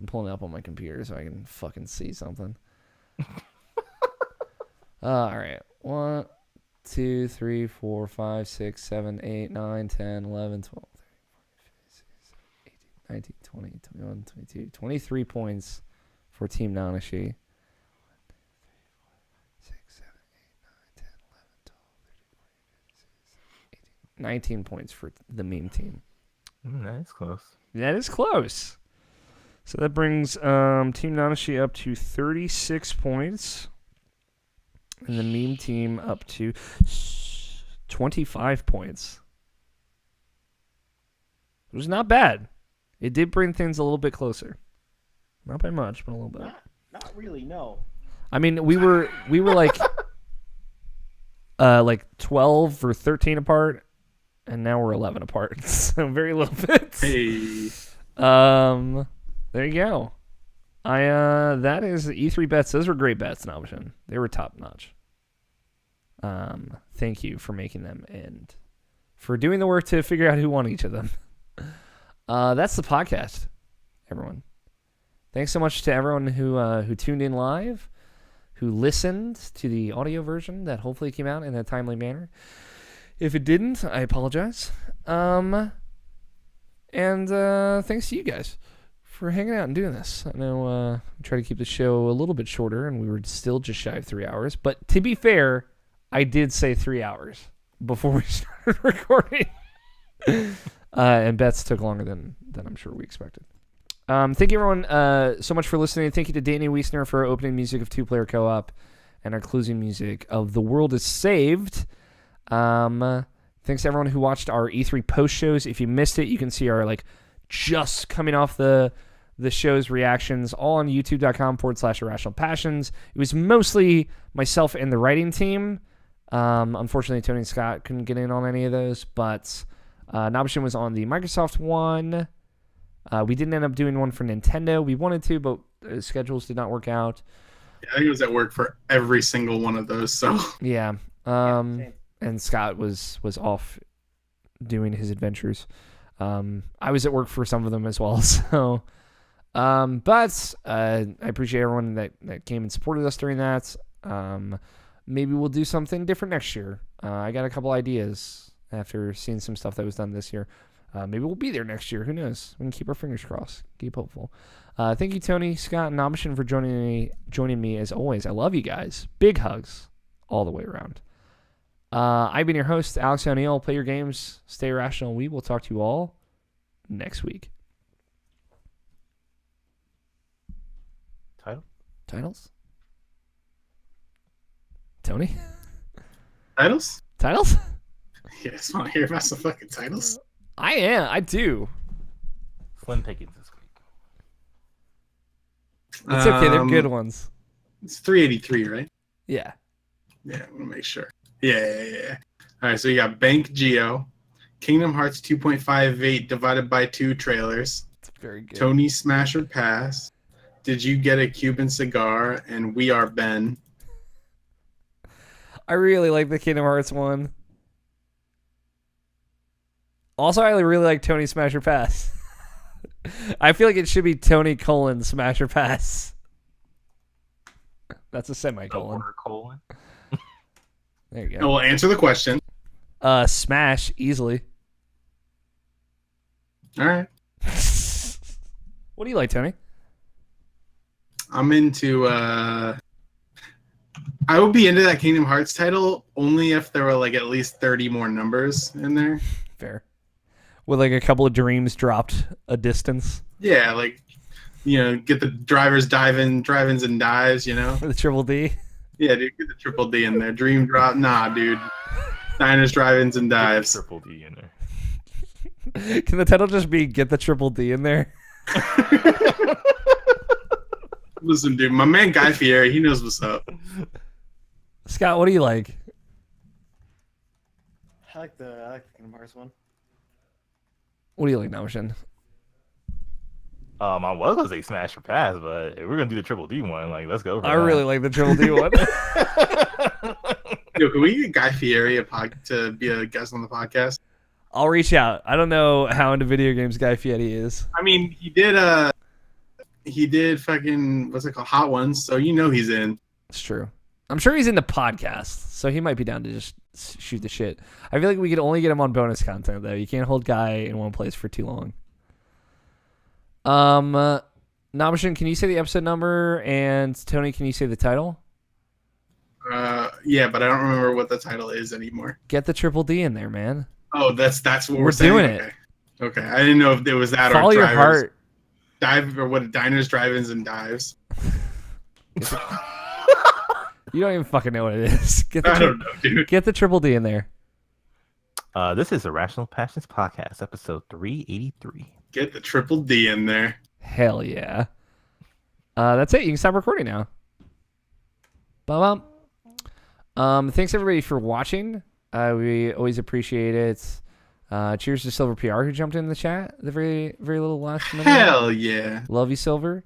I'm pulling it up on my computer so I can fucking see something. All right. 1, 2, 3, 4, 5, 6, 7, 8, 9, 10, 11, 12, 13, 14, 15, 16, 17, 18, 19, 20, 21, 22, 23 points for Team Nanashi. 19 points for the Meme team. That is close. That is close. So that brings Team Nanashi up to 36 points. And the Meme team up to 25 points. It was not bad. It did bring things a little bit closer. Not by much, but a little bit. Not really, no. I mean, we were like 12 or 13 apart. And now we're 11 apart, so very little bits. Hey. There you go. That is E3 bets. Those were great bets, Nobshin. They were top notch. Thank you for making them and for doing the work to figure out who won each of them. That's the podcast, everyone. thanks so much to everyone who tuned in live, who listened to the audio version that hopefully came out in a timely manner. If it didn't, I apologize. And thanks to you guys for hanging out and doing this. I know I tried to keep the show a little bit shorter, and we were still just shy of 3 hours. But to be fair, I did say 3 hours before we started recording. And bets took longer than I'm sure we expected. Thank you, everyone, so much for listening. Thank you to Danny Wiesner for our opening music of Two Player Co-op and our closing music of The World is Saved. Thanks to everyone who watched our E3 post shows. If you missed it, you can see our just coming off the show's reactions all on youtube.com/irrationalpassions. It was mostly myself and the writing team. Unfortunately, Tony and Scott couldn't get in on any of those, but Nabishin was on the Microsoft one. We didn't end up doing one for Nintendo. We wanted to, but schedules did not work out. Yeah, I think it was at work for every single one of those. So yeah. Same. And Scott was off doing his adventures. I was at work for some of them as well. So, but I appreciate everyone that came and supported us during that. Maybe we'll do something different next year. I got a couple ideas after seeing some stuff that was done this year. Maybe we'll be there next year. Who knows? We can keep our fingers crossed. Keep hopeful. Thank you, Tony, Scott, and Nabishin for joining me as always. I love you guys. Big hugs all the way around. I've been your host, Alex O'Neill. Play your games, stay rational. We will talk to you all next week. Titles? Tony? titles? Titles? You guys want to hear about some fucking titles? I do. Slim pickings this week. It's okay. They're good ones. It's 383, right? Yeah. Yeah, I want to make sure. Yeah. All right, so you got Bank Geo, Kingdom Hearts 2.58 divided by 2 trailers, It's very good. Tony Smasher Pass, Did You Get a Cuban Cigar, and We Are Ben. I really like the Kingdom Hearts one. Also, I really like Tony Smasher Pass. I feel like it should be Tony : Smasher Pass. That's a semicolon. Colon. There you And go. we'll answer the question. Smash easily. All right. What do you like, Tony? I'm into I would be into that Kingdom Hearts title only if there were at least 30 more numbers in there. Fair. With a couple of dreams dropped a distance. Yeah, get the drive-ins and dives, The triple D. Yeah, dude, get the triple D in there. Dream drop, nah, dude. Diners, drive-ins, and dives. Triple D in there. Can the title just be "Get the Triple D in there"? Listen, dude, my man Guy Fieri, he knows what's up. Scott, what do you like? I like the Kingdom Hearts one. What do you like, Nabishin? I was gonna say Smash or Pass, but if we're gonna do the Triple D one, let's go for I that. really like the Triple D one. Yo, can we get Guy Fieri to be a guest on the podcast? I'll reach out. I don't know how into video games Guy Fieri is. I mean, he did fucking, what's it called, Hot Ones, so he's in. It's true. I'm sure he's into podcasts, so he might be down to just shoot the shit. I feel like we could only get him on bonus content, though. You can't hold Guy in one place for too long. Nabishin, can you say the episode number? And Tony, can you say the title? Yeah, but I don't remember what the title is anymore. Get the Triple D in there, man. Oh, that's what We're we're saying? doing it. Okay. I didn't know if it was that Follow or your drivers. heart. Dive, or what, diners, drive-ins, and dives. You don't even fucking know what it is. I don't know, dude. Get the Triple D in there. This is Irrational Passions Podcast, episode 383. Get the triple D in there. Hell yeah. That's it. You can stop recording now. Bum. Thanks everybody for watching. We always appreciate it. Cheers to Silver PR who jumped in the chat the very very little last minute. Hell yeah. Love you, Silver.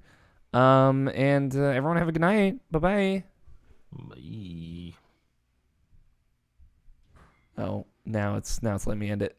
And everyone have a good night. Bye-bye. Bye. Oh, now it's letting me end it.